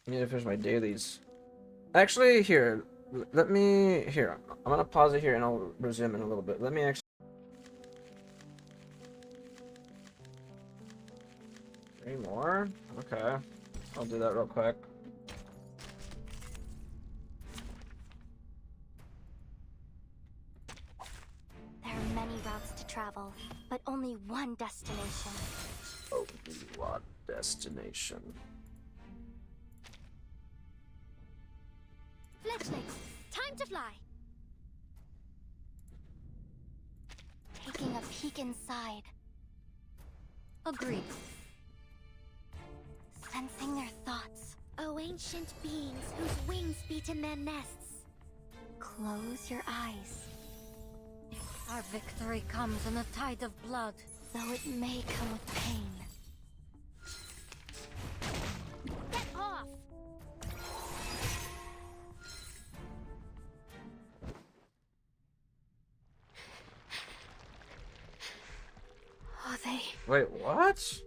Speaker 1: need to finish my dailies. Actually, here, let me... Here, I'm gonna pause it here and I'll resume in a little bit. Let me actually... 3 more? Okay. I'll do that real quick.
Speaker 17: There are many routes to travel, but only one destination.
Speaker 1: Only one destination.
Speaker 17: Fletchlings, time to fly! Taking a peek inside.
Speaker 2: Agreed.
Speaker 17: Sensing their thoughts. Oh, ancient beings whose wings beat in their nests. Close your eyes.
Speaker 2: Our victory comes in a tide of blood.
Speaker 17: Though it may come with pain. Get off! Are they
Speaker 1: Wait, what?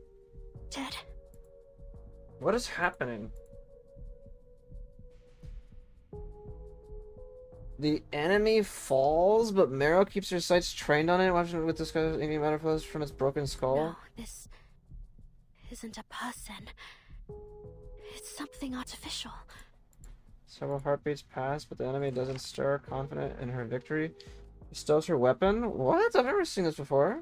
Speaker 17: dead?
Speaker 1: What is happening? The enemy falls, but Marrow keeps her sights trained on it, watching with this guy's aiming matter flows from its broken skull.
Speaker 17: No, this isn't a person. It's something artificial.
Speaker 1: Several heartbeats pass, but the enemy doesn't stir, confident in her victory. Bestows her weapon? What? I've never seen this before.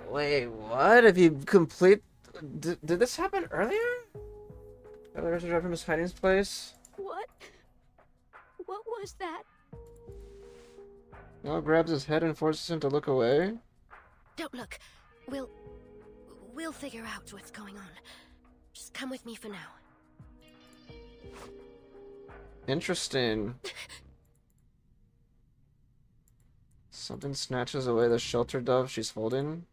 Speaker 1: Wait, what? If you complete... Did this happen earlier? There's a drive from his hiding place.
Speaker 17: What? What was that?
Speaker 1: Now grabs his head and forces him to look away.
Speaker 17: Don't look. We'll figure out what's going on. Just come with me for now.
Speaker 1: Interesting. Something snatches away the shelter dove she's holding.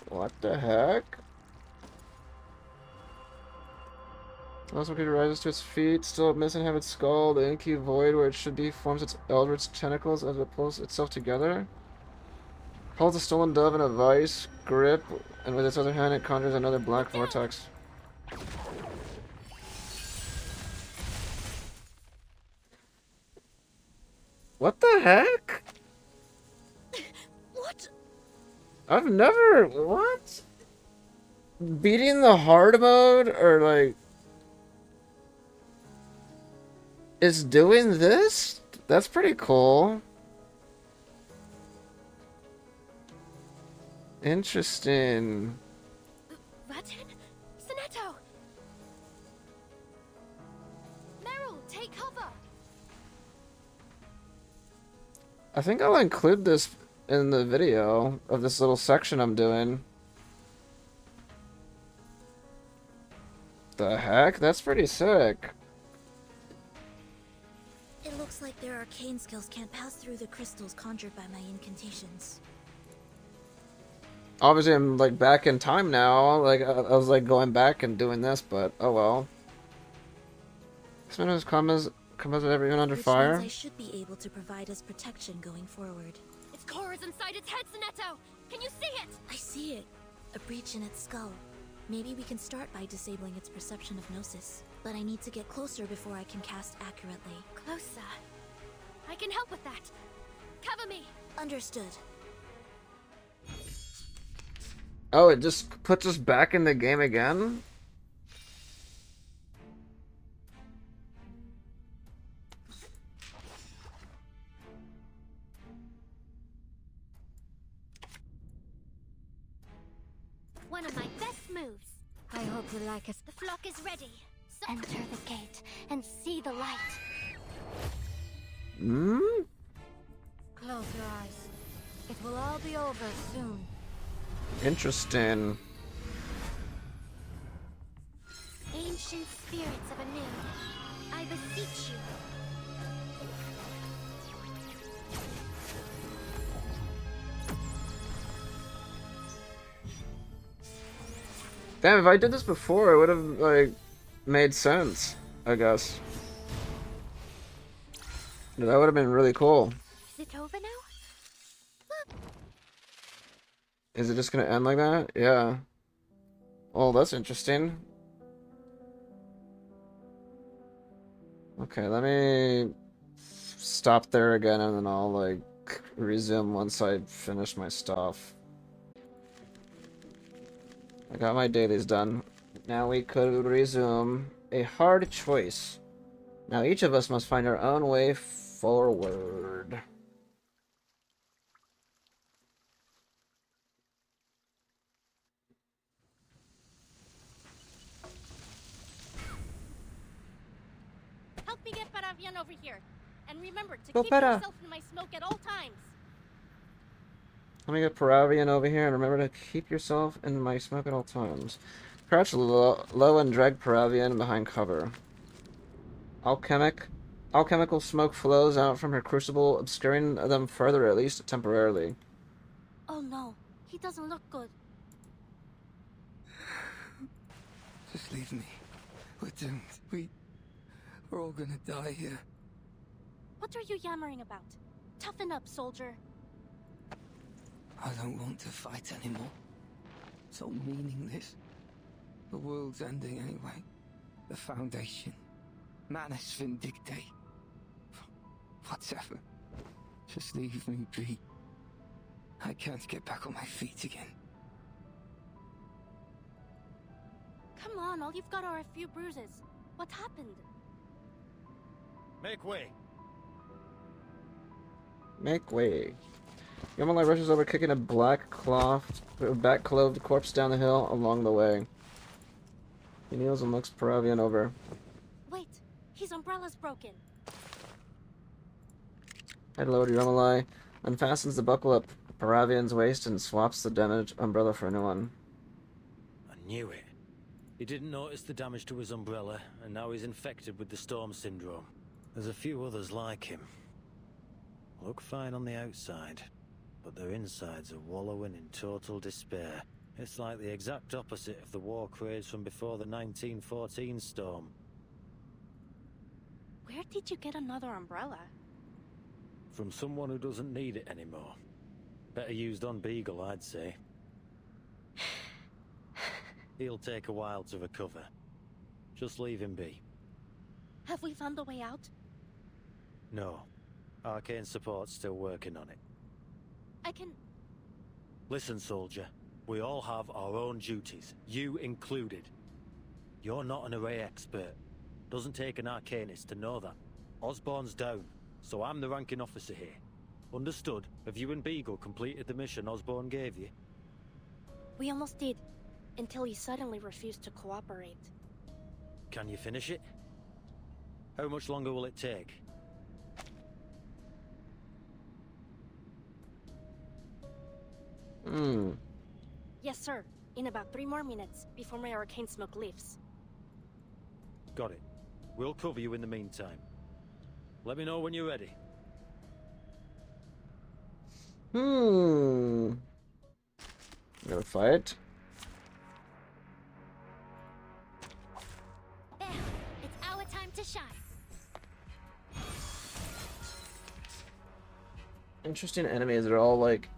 Speaker 1: What the heck? Also, it rises to its feet, still missing half its skull. The inky void where it should be forms its eldritch tentacles as it pulls itself together. Holds a stolen dove in a vice grip, and with its other hand it conjures another black vortex. What the heck?
Speaker 17: What?
Speaker 1: I've never... What? Beating the hard mode, or like... Is doing this? That's pretty cool. Interesting.
Speaker 17: Ratten? Sonetto! Meryl, take cover!
Speaker 1: I think I'll include this in the video of this little section I'm doing. The heck? That's pretty sick.
Speaker 17: It looks like their arcane skills can't pass through the crystals conjured by my incantations.
Speaker 1: Obviously, I'm like back in time now. Like I was like going back and doing this, but oh well. This man has combos with everyone under
Speaker 17: Which
Speaker 1: fire.
Speaker 17: means I should be able to provide us protection going forward. Its core is inside its head, Sonetto! Can you see it? I see it. A breach in its skull. Maybe we can start by disabling its perception of Gnosis. But I need to get closer before I can cast accurately. Closer? I can help with that. Cover me! Understood.
Speaker 1: Oh, it just puts us back in the game again?
Speaker 17: One of my best moves. I hope you like us. The flock is ready. So enter the gate and see the light.
Speaker 1: Hmm?
Speaker 18: Close your eyes. It will all be over soon.
Speaker 1: Interesting.
Speaker 17: Ancient spirits of anew, I beseech you.
Speaker 1: Damn, if I did this before, it would have, like, made sense, I guess. That would have been really cool.
Speaker 17: Is it over now?
Speaker 1: Is it just gonna end like that? Yeah. Oh, that's interesting. Okay, let me stop there again and then I'll, like, resume once I finish my stuff. I got my dailies done. Now we could resume a hard choice. Now each of us must find our own way forward.
Speaker 17: Help me get Paravian over here. And remember to
Speaker 1: Go
Speaker 17: keep
Speaker 1: Para.
Speaker 17: yourself in my smoke at all times.
Speaker 1: Let me get Paravian over here and remember to keep yourself in my smoke at all times. Crouch low and drag Paravian behind cover. Alchemical smoke flows out from her crucible, obscuring them further, at least temporarily.
Speaker 17: Oh no, he doesn't look good.
Speaker 7: Just leave me. We're doomed. We're all gonna die here.
Speaker 17: What are you yammering about? Toughen up, soldier.
Speaker 7: I don't want to fight anymore. It's all meaningless. The world's ending anyway. The Foundation. Manus Vindicte. Whatever. Just leave me be. I can't get back on my feet again.
Speaker 17: Come on, all you've got are a few bruises. What happened?
Speaker 8: Make way.
Speaker 1: Make way. Yomalai rushes over, kicking a back-clothed corpse down the hill along the way. He kneels and looks Paravian over.
Speaker 17: Wait, his umbrella's broken.
Speaker 1: Head lower to Yomalai, unfastens the buckle up Paravian's waist and swaps the damaged umbrella for a new one.
Speaker 9: I knew it. He didn't notice the damage to his umbrella, and now he's infected with the storm syndrome. There's a few others like him. Look fine on the outside, but their insides are wallowing in total despair. It's like the exact opposite of the war craze from before the 1914 storm.
Speaker 17: Where did you get another umbrella?
Speaker 9: From someone who doesn't need it anymore. Better used on Beagle, I'd say. He'll take a while to recover. Just leave him be.
Speaker 17: Have we found a way out?
Speaker 9: No. Arcane support's still working on it.
Speaker 17: I can...
Speaker 9: Listen, soldier. We all have our own duties, you included. You're not an array expert. Doesn't take an arcanist to know that. Osborne's down, so I'm the ranking officer here. Understood? Have you and Beagle completed the mission Osborne gave you?
Speaker 17: We almost did, until he suddenly refused to cooperate.
Speaker 9: Can you finish it? How much longer will it take?
Speaker 17: Yes, sir. In about 3 more minutes, before my arcane smoke lifts.
Speaker 9: Got it. We'll cover you in the meantime. Let me know when you're ready.
Speaker 1: Gonna fight?
Speaker 17: There! It's our time to shine!
Speaker 1: Interesting enemies. They're all like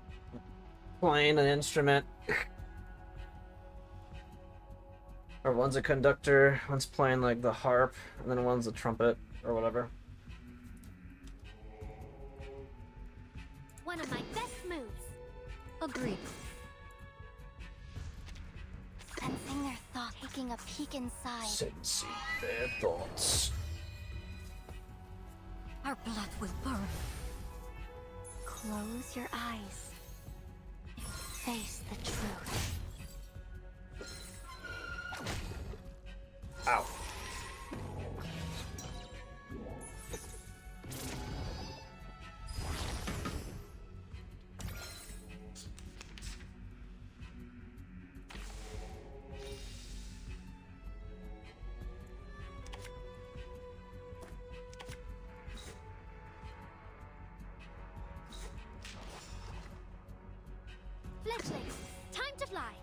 Speaker 1: playing an instrument. Or one's a conductor, one's playing like the harp, and then one's a trumpet, or whatever.
Speaker 17: One of my best moves.
Speaker 2: Agreed.
Speaker 17: Sensing their thoughts, taking a peek inside.
Speaker 1: Sensing their thoughts.
Speaker 2: Our blood will burn.
Speaker 17: Close your eyes. Face the truth.
Speaker 1: Ow.
Speaker 17: Fledglings, time to fly.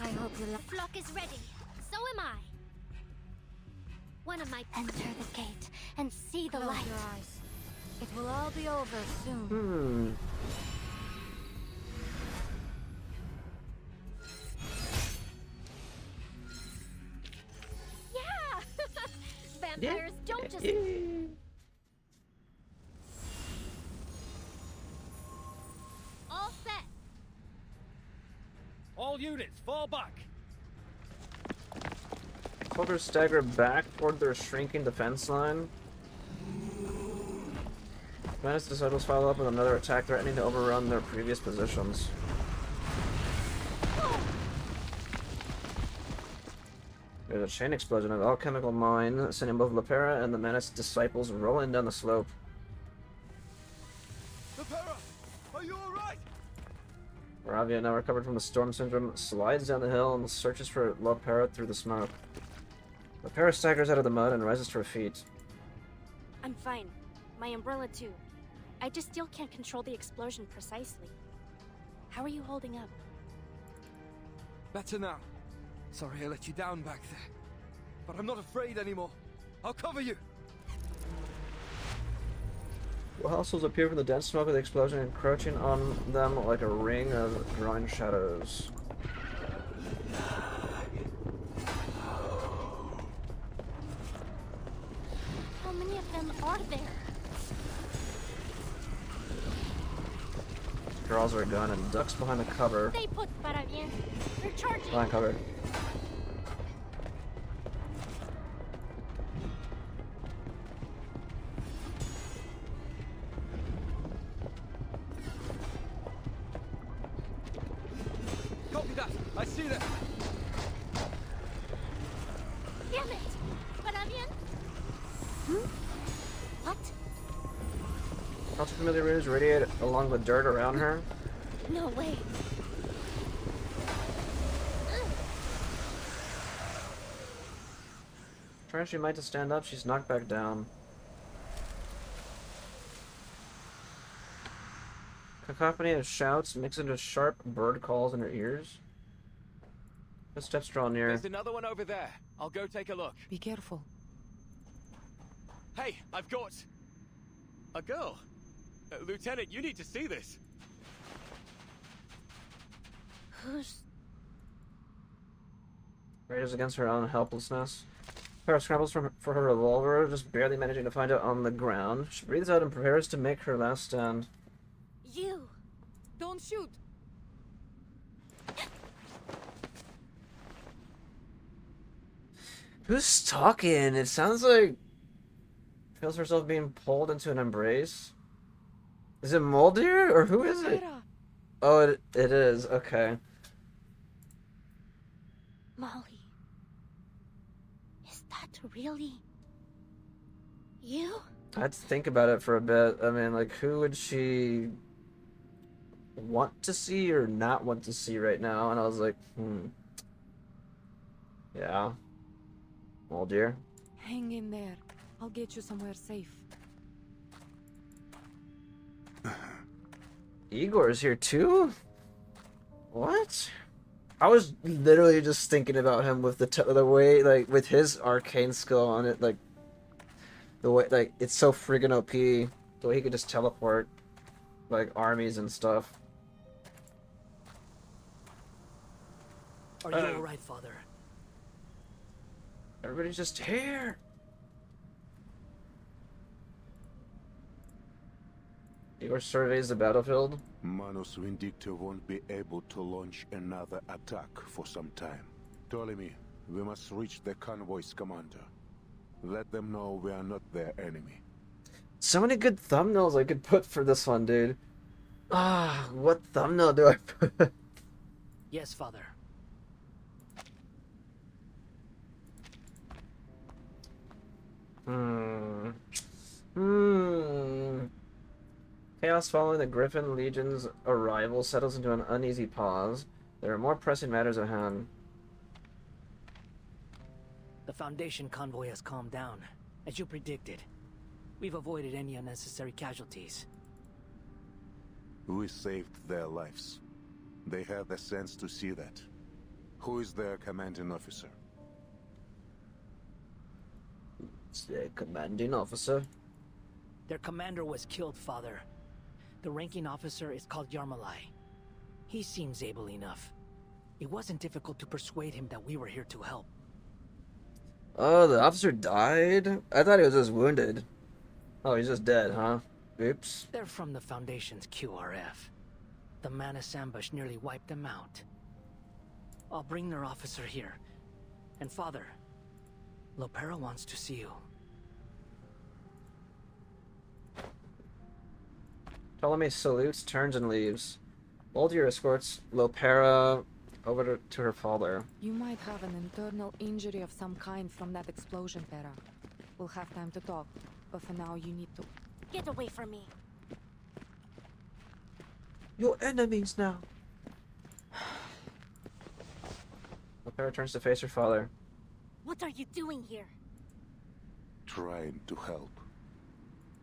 Speaker 2: I hope you
Speaker 17: The flock is ready. So am I. One of my enter the gate and see the
Speaker 18: Close
Speaker 17: light.
Speaker 18: your eyes. It will all be over soon.
Speaker 17: Yeah! Vampires don't just. All set.
Speaker 9: All units, fall back!
Speaker 1: Soldiers stagger back toward their shrinking defense line. Menace disciples follow up with another attack, threatening to overrun their previous positions. There's a chain explosion of alchemical mine, sending both Lepera and the Menace disciples rolling down the slope.
Speaker 3: Lepera, are you alright?
Speaker 1: Ravia, now recovered from the storm syndrome, slides down the hill and searches for Lepera through the smoke. Lepera staggers out of the mud and rises to her feet.
Speaker 6: I'm fine. My umbrella too. I just still can't control the explosion precisely. How are you holding up?
Speaker 7: Better now. Sorry I let you down back there. But I'm not afraid anymore. I'll cover you.
Speaker 1: Hostiles appear from the dense smoke of the explosion, encroaching on them like a ring of drawing shadows.
Speaker 17: How many of them are there?
Speaker 1: Draws her gun and ducks behind the cover.
Speaker 17: They put para bien. They're charging.
Speaker 1: Behind cover.
Speaker 7: Copy that. I see them.
Speaker 17: Damn it! Para bien. What?
Speaker 1: Lots of familiar runes radiate along the dirt around her.
Speaker 17: No way.
Speaker 1: Trying she might to stand up, she's knocked back down. Cacophony of shouts mixed into sharp bird calls in her ears. Footsteps draw near.
Speaker 3: There's another one over there. I'll go take a look.
Speaker 18: Be careful.
Speaker 3: Hey, I've got a girl. Lieutenant, you need to see this.
Speaker 17: Who's...
Speaker 1: Rages against her own helplessness. Farah scrambles for her revolver, just barely managing to find it on the ground. She breathes out and prepares to make her last stand.
Speaker 17: You!
Speaker 18: Don't shoot!
Speaker 1: Who's talking? It sounds like... Feels herself being pulled into an embrace. Is it Moldir? Or who is it? Oh, it is. Okay.
Speaker 17: Molly. Is that really... you?
Speaker 1: I had to think about it for a bit. I mean, like, who would she want to see or not want to see right now? And I was like, yeah. Moldir.
Speaker 18: Hang in there. I'll get you somewhere safe.
Speaker 1: Igor's here too? What? I was literally just thinking about him with the way, like, with his arcane skill on it, like, the way, like, it's so friggin' OP. The way he could just teleport, like, armies and stuff.
Speaker 11: Are you alright, Father?
Speaker 1: Everybody's just here! Igor surveys the battlefield.
Speaker 12: Manus Vindicta won't be able to launch another attack for some time. Ptolemy, we must reach the convoy's commander. Let them know we are not their enemy.
Speaker 1: So many good thumbnails I could put for this one, dude. Ah, what thumbnail do I put?
Speaker 11: Yes, Father.
Speaker 1: Chaos following the Griffin Legion's arrival settles into an uneasy pause. There are more pressing matters at hand.
Speaker 11: The Foundation convoy has calmed down, as you predicted. We've avoided any unnecessary casualties.
Speaker 12: We saved their lives. They have the sense to see that. Who is their commanding officer?
Speaker 1: It's the commanding officer.
Speaker 11: Their commander was killed, Father. The ranking officer is called Yarmalai. He seems able enough. It wasn't difficult to persuade him that we were here to help.
Speaker 1: Oh, the officer died? I thought he was just wounded. Oh, he's just dead, huh? Oops.
Speaker 11: They're from the Foundation's QRF. The Manus ambush nearly wiped them out. I'll bring their officer here. And Father, Lopera wants to see you.
Speaker 1: Ptolemy salutes, turns, and leaves. Voldier escorts Lopera over to her father.
Speaker 13: You might have an internal injury of some kind from that explosion, Pera. We'll have time to talk, but for now you need to...
Speaker 6: Get away from me.
Speaker 1: Your enemies now. Lopera turns to face her father.
Speaker 6: What are you doing here?
Speaker 12: Trying to help.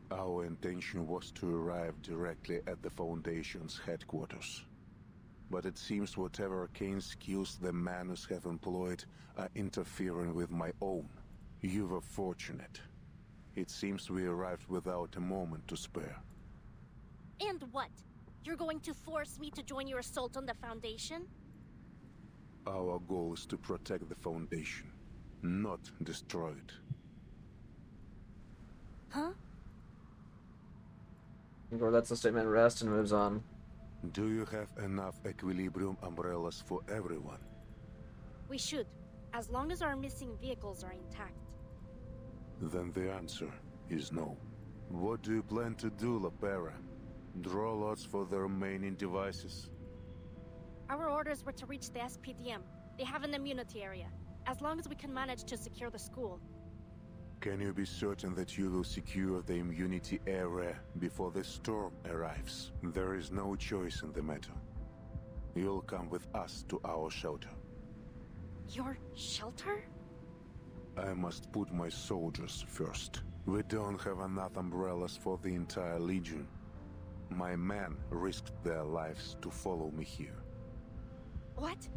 Speaker 12: Our intention was to arrive directly at the Foundation's headquarters. But it seems whatever arcane skills the Manus have employed are interfering with my own. You were fortunate. It seems we arrived without a moment to spare.
Speaker 6: And what? You're going to force me to join your assault on the Foundation?
Speaker 12: Our goal is to protect the Foundation, not destroy it.
Speaker 6: Huh?
Speaker 1: Igor lets the statement rest and moves on.
Speaker 12: Do you have enough equilibrium umbrellas for everyone?
Speaker 6: We should, as long as our missing vehicles are intact.
Speaker 12: Then the answer is no. What do you plan to do, Lopera? Draw lots for the remaining devices?
Speaker 6: Our orders were to reach the SPDM. They have an immunity area, as long as we can manage to secure the school.
Speaker 12: Can you be certain that you will secure the immunity area before the storm arrives? There is no choice in the matter. You'll come with us to our shelter.
Speaker 6: Your shelter?
Speaker 12: I must put my soldiers first. We don't have enough umbrellas for the entire Legion. My men risked their lives to follow me here.
Speaker 6: What?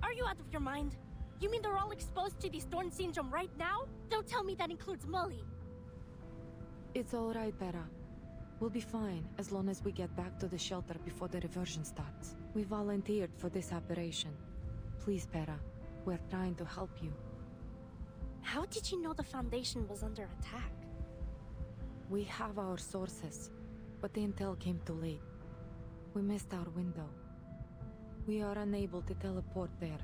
Speaker 6: Are you out of your mind? You mean they're all exposed to the Storm Syndrome right now? Don't tell me that includes Molly.
Speaker 13: It's alright, Pera. We'll be fine as long as we get back to the shelter before the reversion starts. We volunteered for this operation. Please, Pera, we're trying to help you.
Speaker 6: How did you know the Foundation was under attack?
Speaker 13: We have our sources, but the intel came too late. We missed our window. We are unable to teleport there,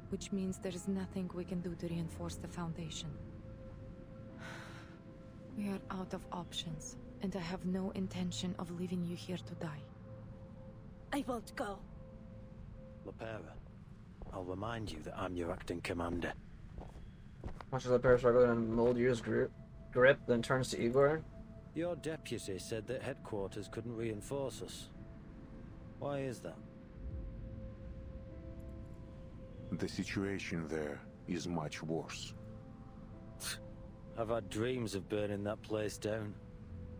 Speaker 13: which means there's nothing we can do to reinforce the Foundation. We are out of options, and I have no intention of leaving you here to die.
Speaker 6: I won't go.
Speaker 9: Lopera, I'll remind you that I'm your acting commander.
Speaker 1: Watches Lopera struggle and Moldier's grip, then turns to Igor.
Speaker 9: Your deputy said that headquarters couldn't reinforce us. Why is that?
Speaker 12: The situation there is much worse.
Speaker 9: I've had dreams of burning that place down,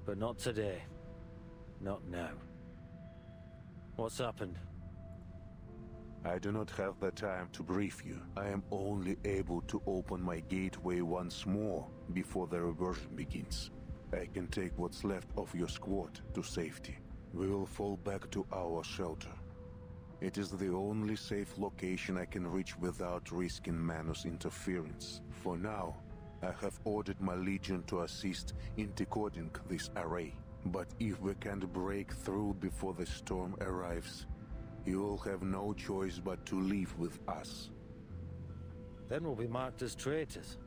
Speaker 9: but not today. Not now. What's happened?
Speaker 12: I do not have the time to brief you. I am only able to open my gateway once more before the reversion begins. I can take what's left of your squad to safety. We will fall back to our shelter. It is the only safe location I can reach without risking Manus' interference. For now, I have ordered my legion to assist in decoding this array. But if we can't break through before the storm arrives, you will have no choice but to leave with us.
Speaker 9: Then we'll be marked as traitors,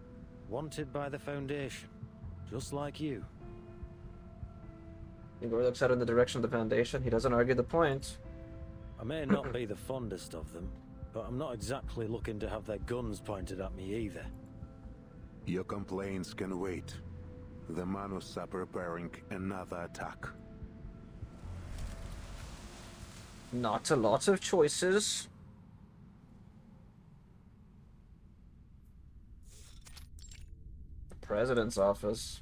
Speaker 9: wanted by the Foundation, just like you.
Speaker 1: Igor looks out in the direction of the Foundation. He doesn't argue the point.
Speaker 9: I may not be the fondest of them, but I'm not exactly looking to have their guns pointed at me either.
Speaker 12: Your complaints can wait. The Manus are preparing another attack.
Speaker 1: Not a lot of choices. The President's office.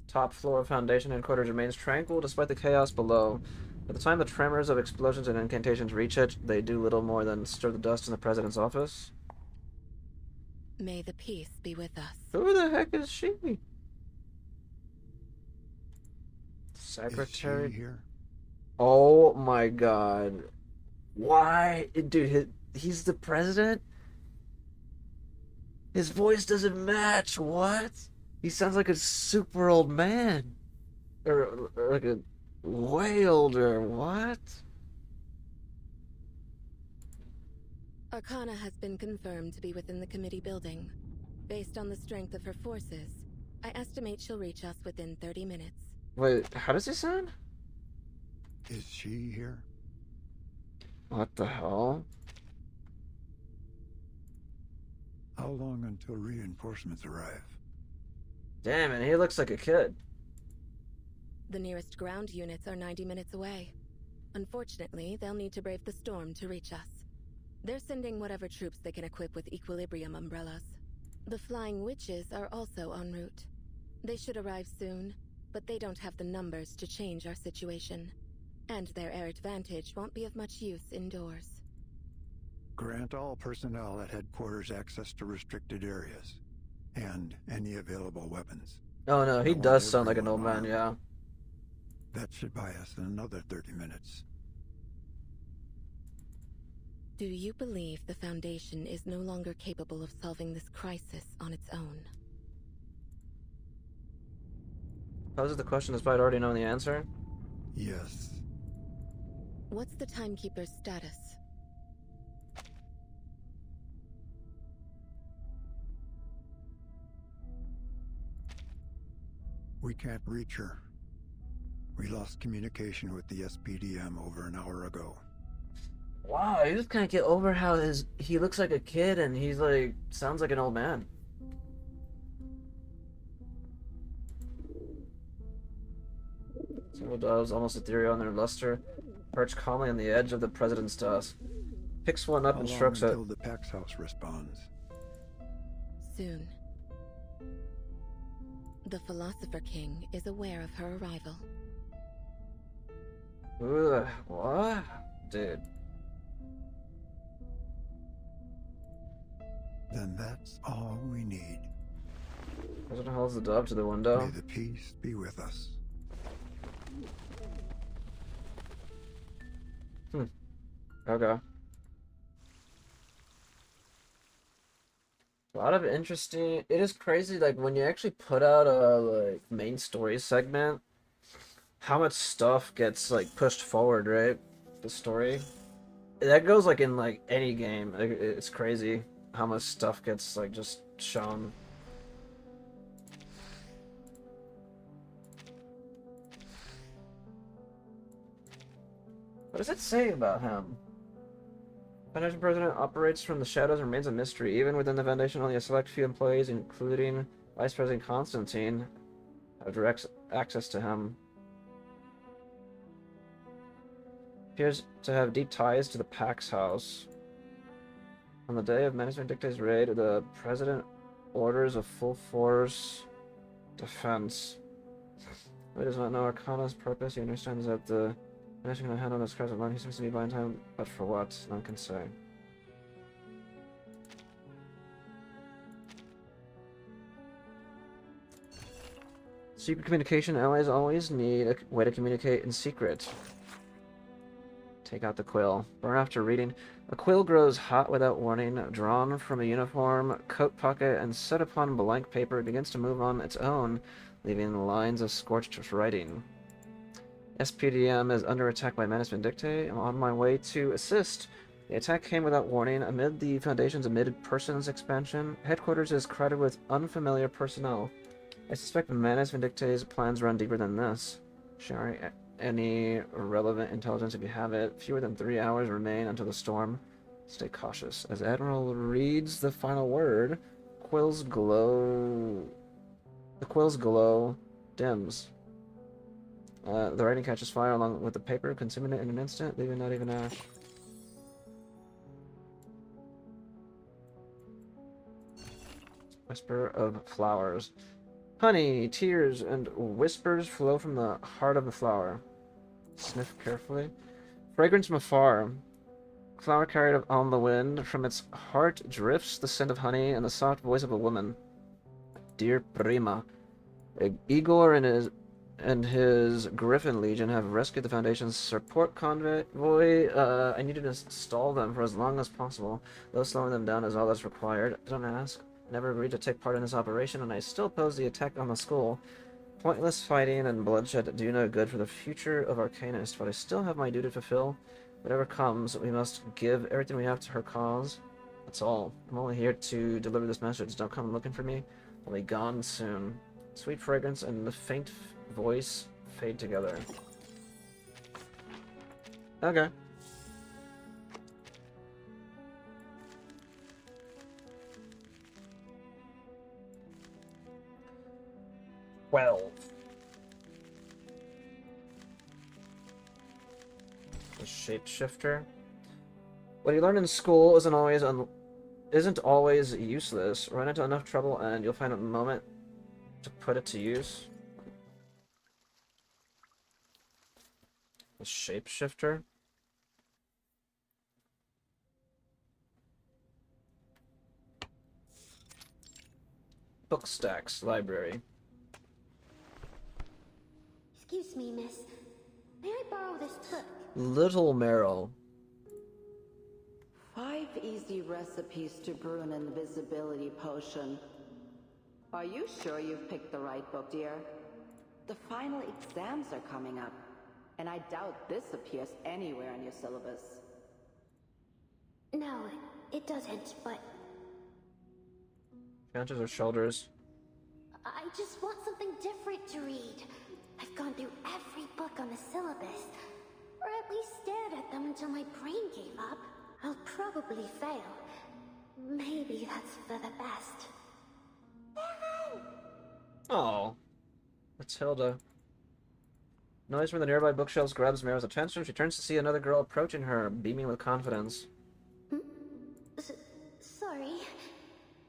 Speaker 1: Top floor of Foundation headquarters remains tranquil despite the chaos below. By the time the tremors of explosions and incantations reach it, they do little more than stir the dust in the President's office.
Speaker 10: May the peace be with us.
Speaker 1: Who the heck is she? Secretary?
Speaker 5: Is she here?
Speaker 1: Oh my god. Why? Dude, he's the president? His voice doesn't match. What? He sounds like a super old man. Or like a way older. What?
Speaker 10: Arcana has been confirmed to be within the committee building. Based on the strength of her forces, I estimate she'll reach us within 30 minutes.
Speaker 1: Wait, how does he sound?
Speaker 5: Is she here?
Speaker 1: What the hell?
Speaker 5: How long until reinforcements arrive?
Speaker 1: Damn it, he looks like a kid.
Speaker 10: The nearest ground units are 90 minutes away. Unfortunately, they'll need to brave the storm to reach us. They're sending whatever troops they can equip with equilibrium umbrellas. The Flying Witches are also en route. They should arrive soon, but they don't have the numbers to change our situation. And their air advantage won't be of much use indoors.
Speaker 5: Grant all personnel at headquarters access to restricted areas. And any available weapons.
Speaker 1: Oh no, he does sound like an old man, yeah.
Speaker 5: That should buy us another 30 minutes.
Speaker 10: Do you believe the Foundation is no longer capable of solving this crisis on its own?
Speaker 1: Poses the question despite already knowing the answer?
Speaker 5: Yes.
Speaker 10: What's the Timekeeper's status?
Speaker 5: We can't reach her. We lost communication with the SPDM over an hour ago.
Speaker 1: Wow, I just can't get over how he looks like a kid and he's like sounds like an old man. Several doves, almost ethereal in their luster, perch calmly on the edge of the president's desk. Picks one up and strokes it.
Speaker 5: Until the Pax House responds.
Speaker 10: Soon. The Philosopher King is aware of her arrival.
Speaker 1: Ugh, what? Dude.
Speaker 5: Then that's all we need.
Speaker 1: President holds the dove to the window.
Speaker 5: May the peace be with us.
Speaker 1: Okay. A lot of interesting. It is crazy, like when you actually put out a like main story segment, how much stuff gets like pushed forward, right? The story that goes like in like any game. It's crazy how much stuff gets like just shown. What does it say about him? Foundation President operates from the shadows and remains a mystery. Even within the Foundation, only a select few employees, including Vice President Constantine, have direct access to him. Appears to have deep ties to the Pax House. On the day of Management Dictate's raid, the President orders a full force defense. He does not know Arcana's purpose. He understands that the Managing to handle this crisis alone, he seems to be buying time, but for what? None can say. Secret communication. Allies always need a way to communicate in secret. Take out the quill. Burn after reading. A quill grows hot without warning, drawn from a uniform, coat pocket, and set upon blank paper. It begins to move on its own, leaving lines of scorched writing. SPDM is under attack by Manus Vindictae. I'm on my way to assist. The attack came without warning. Amid the Foundation's omitted persons expansion, headquarters is crowded with unfamiliar personnel. I suspect Manus Vindictae's plans run deeper than this. Sharing any relevant intelligence if you have it. Fewer than 3 hours remain until the storm. Stay cautious. As Admiral reads the final word, the quill's glow dims. The writing catches fire along with the paper, consuming it in an instant, leaving not even ash. Whisper of flowers. Honey, tears, and whispers flow from the heart of the flower. Sniff carefully. Fragrance from afar. Flower carried on the wind. From its heart drifts the scent of honey and the soft voice of a woman. Dear Prima, Igor and his Griffin Legion have rescued the Foundation's support convoy. I need to stall them for as long as possible, though slowing them down is all that's required. Don't ask. I never agreed to take part in this operation, and I still oppose the attack on the school. Pointless fighting and bloodshed do no good for the future of Arcanist, but I still have my duty to fulfill. Whatever comes, we must give everything we have to her cause. That's all. I'm only here to deliver this message. Don't come looking for me. I'll be gone soon. Sweet fragrance and the faint voice fade together. Okay. The Shapeshifter. What you learn in school isn't always useless. Run into enough trouble and you'll find a moment to put it to use. The Shapeshifter. Book stacks, library.
Speaker 17: Excuse me, miss. May I borrow this book?
Speaker 1: Little Merrill.
Speaker 14: 5 easy recipes to brew an invisibility potion. Are you sure you've picked the right book, dear? The final exams are coming up, and I doubt this appears anywhere in your syllabus.
Speaker 17: No, it doesn't, but
Speaker 1: Punches her shoulders.
Speaker 17: I just want something different to read. I've gone through every book on the syllabus, or at least stared at them until my brain gave up. I'll probably fail. Maybe that's for the best.
Speaker 1: Oh, Matilda. Noise from the nearby bookshelves grabs Mara's attention. She turns to see another girl approaching her, beaming with confidence.
Speaker 17: Sorry.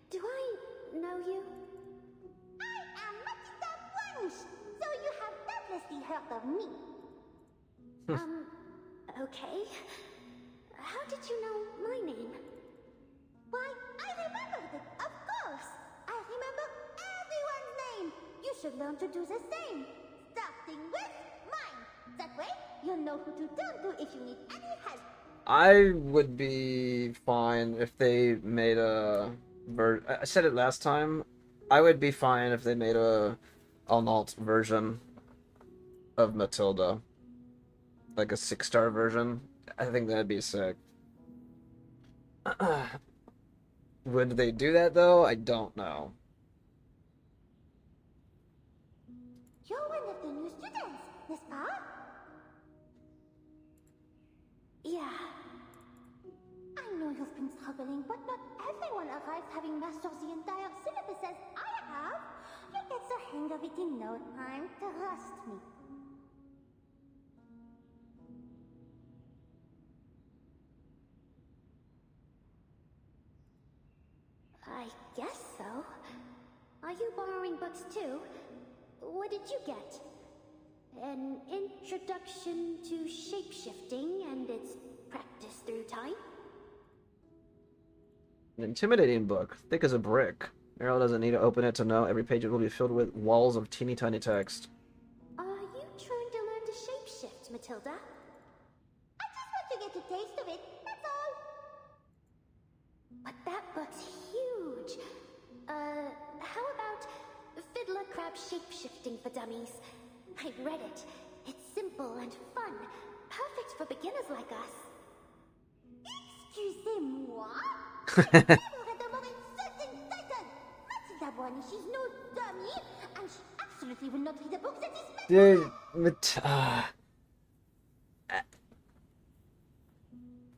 Speaker 17: Do I know you? I am Matilda Blanche, so you have doubtlessly heard of me. Okay. How did you know my name? Why, I remembered it, of course! I remember everyone's name! You should learn to do the same, starting with mine. That way, you'll know who to turn to if you need any help.
Speaker 1: I would be fine if they made a I said it last time. I would be fine if they made a Alnalt version of Matilda. Like a 6-star version. I think that'd be sick. Would they do that though? I don't know.
Speaker 17: You're one of the new students, n'est-ce pas? Yeah. I know you've been struggling, but not everyone arrives having mastered the entire syllabus as I have. You'll get the hang of it in no time, trust me. I guess so. Are you borrowing books too? What did you get? An introduction to shapeshifting and its practice through time?
Speaker 1: An intimidating book, thick as a brick. Meryl doesn't need to open it to know every page will be filled with walls of teeny tiny text.
Speaker 17: Are you trying to learn to shapeshift, Matilda? I just want to get a taste of it, that's all. But that book's huge. How about Fiddler Crab Shapeshifting for Dummies? I've read it. It's simple and fun. Perfect for beginners like us. Excusez-moi? I've never read a more insulting title! Matilda Boigny, she's no dummy, and she absolutely will not read a book that is meant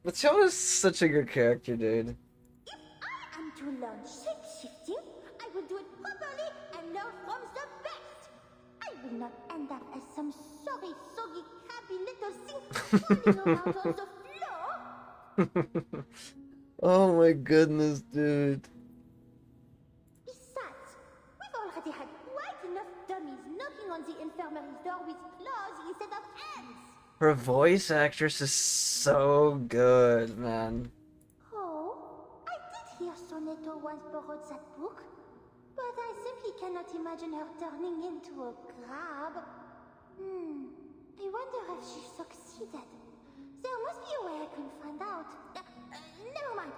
Speaker 1: Matilda's such a good character, dude.
Speaker 17: If I am to learn shapeshifting, I will do it properly and learn from the best. I will not end up as some sorry, soggy, crabby little thing falling around on the floor.
Speaker 1: Oh my goodness, dude.
Speaker 17: Besides, we've already had quite enough dummies knocking on the infirmary's door with claws instead of hands.
Speaker 1: Her voice actress is so good, man.
Speaker 17: Oh, I did hear Sonetto once borrowed that book, but I simply cannot imagine her turning into a crab. I wonder if she succeeded. There must be a way I can find out. Never mind.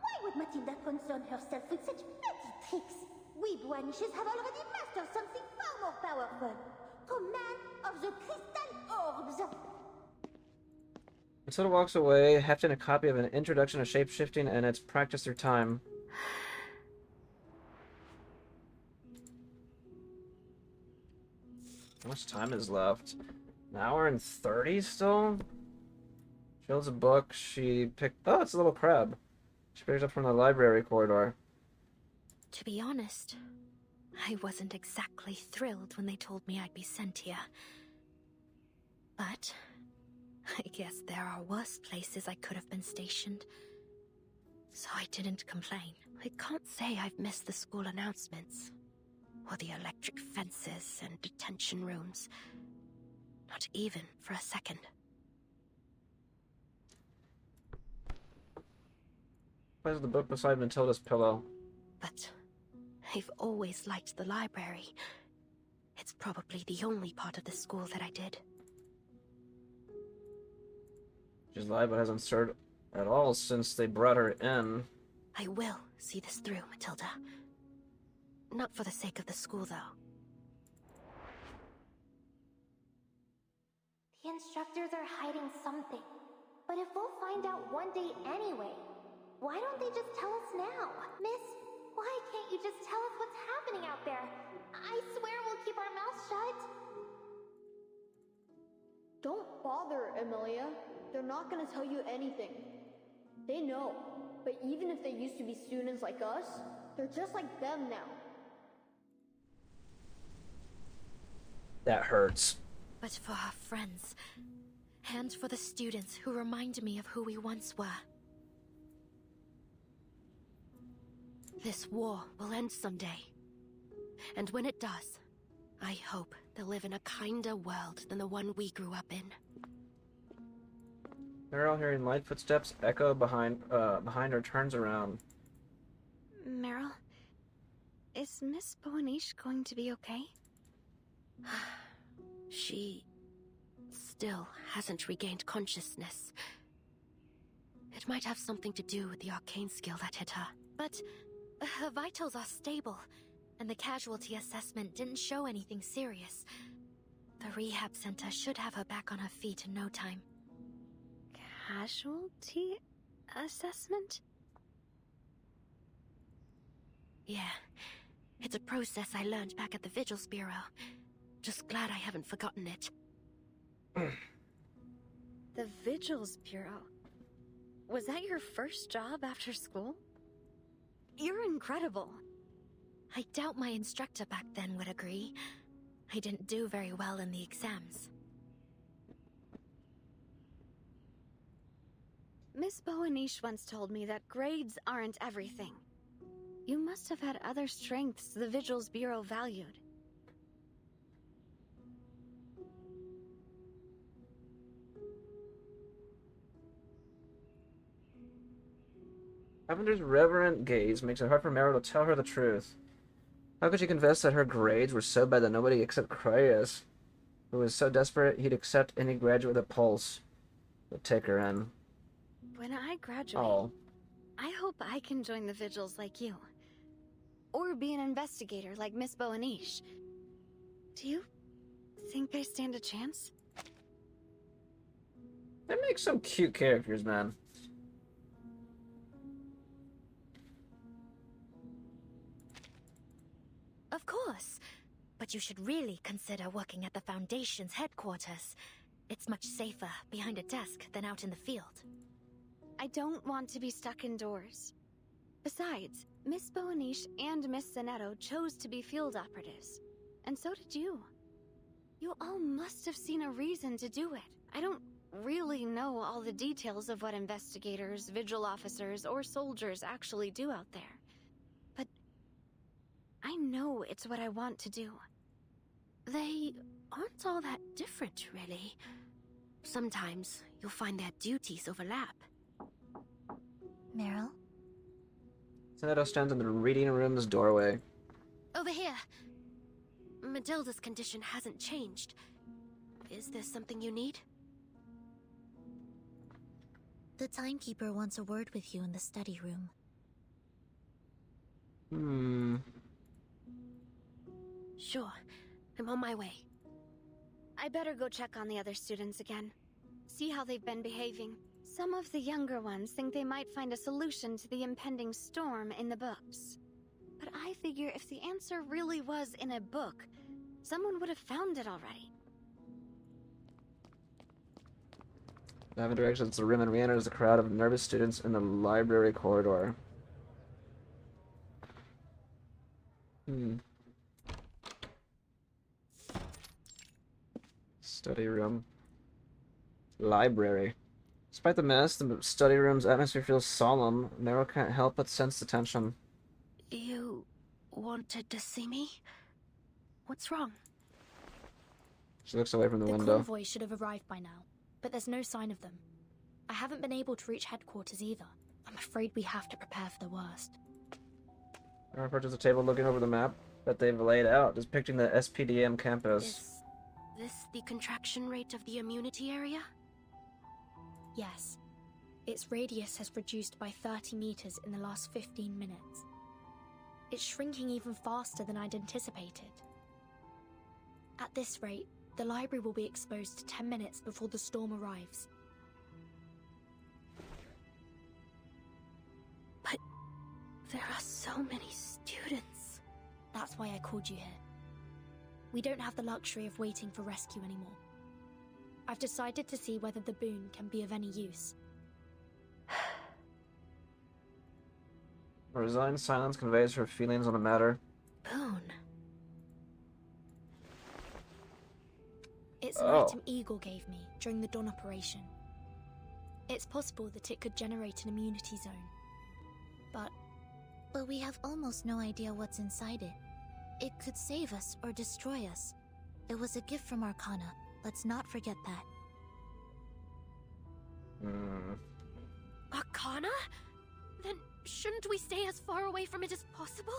Speaker 17: Why would Matilda concern herself with such petty tricks? We Boignishes have already mastered something far more powerful. Command of the crystal orbs.
Speaker 1: Matilda walks away, hefting a copy of an introduction to shapeshifting and its practice through time. How much time is left? An hour and 30 still? She holds a book. She picked... Oh, it's a little crab. She picked it up from the library corridor.
Speaker 2: To be honest, I wasn't exactly thrilled when they told me I'd be sent here. But I guess there are worse places I could have been stationed. So I didn't complain. I can't say I've missed the school announcements, or the electric fences and detention rooms. Not even for a second.
Speaker 1: Where's the book beside Matilda's pillow?
Speaker 2: But I've always liked the library. It's probably the only part of the school that I did.
Speaker 1: She's lied but hasn't stirred at all since they brought her in.
Speaker 2: I will see this through, Matilda. Not for the sake of the school, though.
Speaker 17: The instructors are hiding something. But if we'll find out one day anyway, why don't they just tell us now? Miss, why can't you just tell us what's happening out there? I swear we'll keep our mouths shut.
Speaker 15: Don't bother, Emilia. They're not gonna tell you anything. They know, but even if they used to be students like us, they're just like them now.
Speaker 1: That hurts.
Speaker 2: But for our friends, and for the students who remind me of who we once were. This war will end someday. And when it does, I hope they'll live in a kinder world than the one we grew up in.
Speaker 1: Meryl, hearing light footsteps echo behind her, turns around.
Speaker 2: Meryl, is Miss Boanish going to be okay? She still hasn't regained consciousness. It might have something to do with the arcane skill that hit her. But her vitals are stable, and the casualty assessment didn't show anything serious. The rehab center should have her back on her feet in no time. Casualty assessment? Yeah, it's a process I learned back at the Vigils Bureau. Just glad I haven't forgotten it.
Speaker 19: The Vigils Bureau? Was that your first job after school?
Speaker 2: You're incredible. I doubt my instructor back then would agree. I didn't do very well in the exams.
Speaker 19: Miss Boanish once told me that grades aren't everything. You must have had other strengths the Vigils Bureau valued.
Speaker 1: Lavender's reverent gaze makes it hard for Meryl to tell her the truth. How could she confess that her grades were so bad that nobody except Creyas, who was so desperate he'd accept any graduate with a pulse, would take her in?
Speaker 2: When I graduate,
Speaker 1: Oh.
Speaker 2: I hope I can join the vigils like you. Or be an investigator like Miss Boanish. Do you think I stand a chance?
Speaker 1: They make some cute characters, man.
Speaker 17: Of course. But you should really consider working at the Foundation's headquarters. It's much safer behind a desk than out in the field.
Speaker 2: I don't want to be stuck indoors. Besides, Miss Boanish and Miss Zanetto chose to be field operatives. And so did you. You all must have seen a reason to do it. I don't really know all the details of what investigators, vigil officers, or soldiers actually do out there. But I know it's what I want to do. They aren't all that different, really. Sometimes you'll find their duties overlap.
Speaker 17: Meryl?
Speaker 1: Zanetto stands in the reading room's doorway.
Speaker 17: Over here. Matilda's condition hasn't changed. Is there something you need? The timekeeper wants a word with you in the study room. Sure. I'm on my way.
Speaker 2: I better go check on the other students again. See how they've been behaving. Some of the younger ones think they might find a solution to the impending storm in the books. But I figure if the answer really was in a book, someone would have found it already.
Speaker 1: Lavender exits the room and re-enters the crowd of nervous students in the library corridor. Study room. Library. Despite the mess, the study room's atmosphere feels solemn. Meryl can't help but sense the tension.
Speaker 17: You wanted to see me? What's wrong?
Speaker 1: She looks away from the
Speaker 16: The
Speaker 1: window.
Speaker 16: convoy should have arrived by now, but there's no sign of them. I haven't been able to reach headquarters either. I'm afraid we have to prepare for the worst.
Speaker 1: Meryl approaches the table looking over the map that they've laid out, depicting the SPDM campus.
Speaker 17: Is this the contraction rate of the immunity area?
Speaker 16: Yes. Its radius has reduced by 30 meters in the last 15 minutes. It's shrinking even faster than I'd anticipated. At this rate, the library will be exposed to 10 minutes before the storm arrives.
Speaker 17: But there are so many students.
Speaker 16: That's why I called you here. We don't have the luxury of waiting for rescue anymore. I've decided to see whether the boon can be of any use.
Speaker 1: A resigned silence conveys her feelings on the matter.
Speaker 17: Boon.
Speaker 16: It's an item Eagle gave me during the Dawn operation. It's possible that it could generate an immunity zone.
Speaker 17: But we have almost no idea what's inside it. It could save us or destroy us. It was a gift from Arcana. Let's not forget that.
Speaker 2: Arcana? Then shouldn't we stay as far away from it as possible?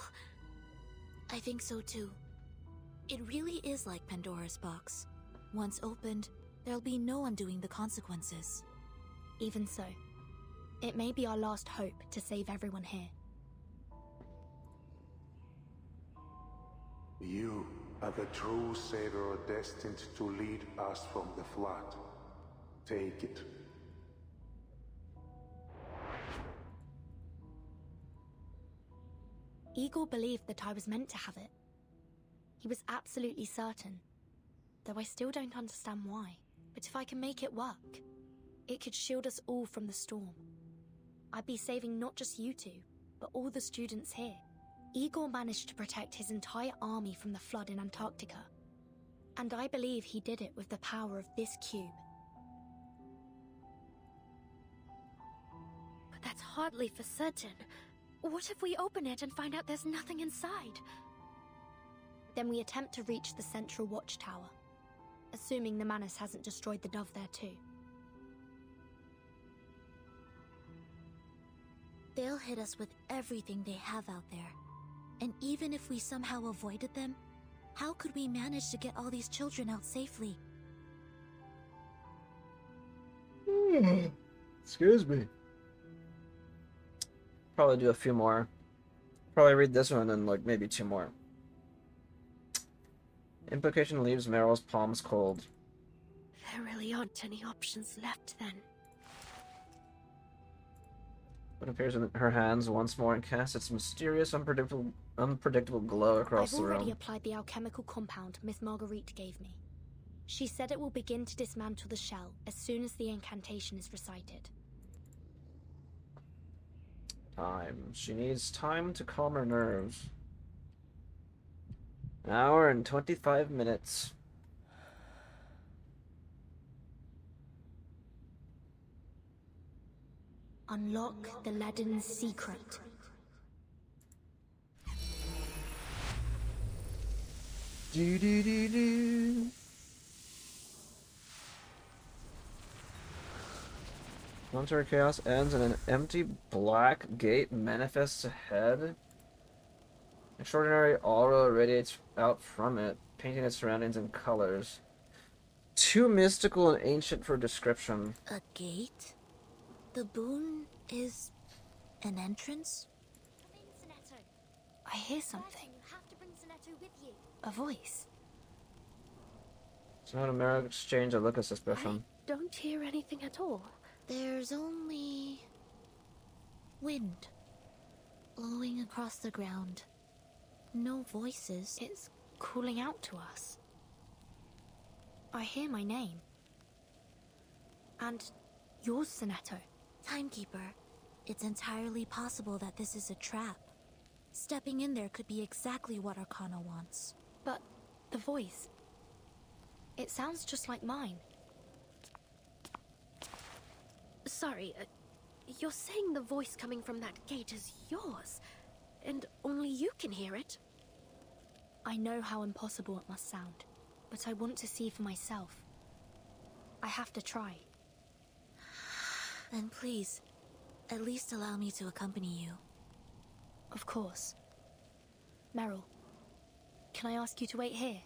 Speaker 17: I think so too. It really is like Pandora's box. Once opened, there'll be no undoing the consequences.
Speaker 16: Even so, it may be our last hope to save everyone here.
Speaker 12: You are the true savior destined to lead us from the flood. Take it.
Speaker 16: Eagle believed that I was meant to have it. He was absolutely certain, though I still don't understand why. But if I can make it work, it could shield us all from the storm. I'd be saving not just you two, but all the students here. Igor managed to protect his entire army from the flood in Antarctica, and I believe he did it with the power of this cube.
Speaker 2: But that's hardly for certain. What if we open it and find out there's nothing inside?
Speaker 16: Then we attempt to reach the central watchtower, assuming the Manus hasn't destroyed the dove there too.
Speaker 17: They'll hit us with everything they have out there. And even if we somehow avoided them, how could we manage to get all these children out safely?
Speaker 1: Excuse me. Probably do a few more. Probably read this one and like maybe 2 more. Implication leaves Meryl's palms cold.
Speaker 6: There really aren't any options left then.
Speaker 1: It appears in her hands once more and casts its mysterious, unpredictable glow across
Speaker 6: I've
Speaker 1: the room.
Speaker 6: already applied the alchemical compound Miss Marguerite gave me. She said it will begin to dismantle the shell as soon as the incantation is recited.
Speaker 1: Time. She needs time to calm her nerves. 1 hour and 25 minutes.
Speaker 6: Unlock the leaden secret.
Speaker 1: Do do do do. Monetary chaos ends and an empty black gate manifests ahead. Extraordinary aura radiates out from it, painting its surroundings in colors. Too mystical and ancient for description.
Speaker 17: A gate? The boon is an entrance?
Speaker 6: I hear something. A voice.
Speaker 1: It's not a mere exchange of look of suspicion.
Speaker 6: Don't hear anything at all.
Speaker 17: There's only wind blowing across the ground. No voices.
Speaker 6: It's calling out to us. I hear my name. And yours, Sonetto.
Speaker 17: Timekeeper, it's entirely possible that this is a trap. Stepping in there could be exactly what Arcana wants.
Speaker 6: But the voice, it sounds just like mine. Sorry, you're saying the voice coming from that gate is yours, and only you can hear it? I know how impossible it must sound, but I want to see for myself. I have to try.
Speaker 17: Then please, at least allow me to accompany you.
Speaker 6: Of course. Meryl, can I ask you to wait here?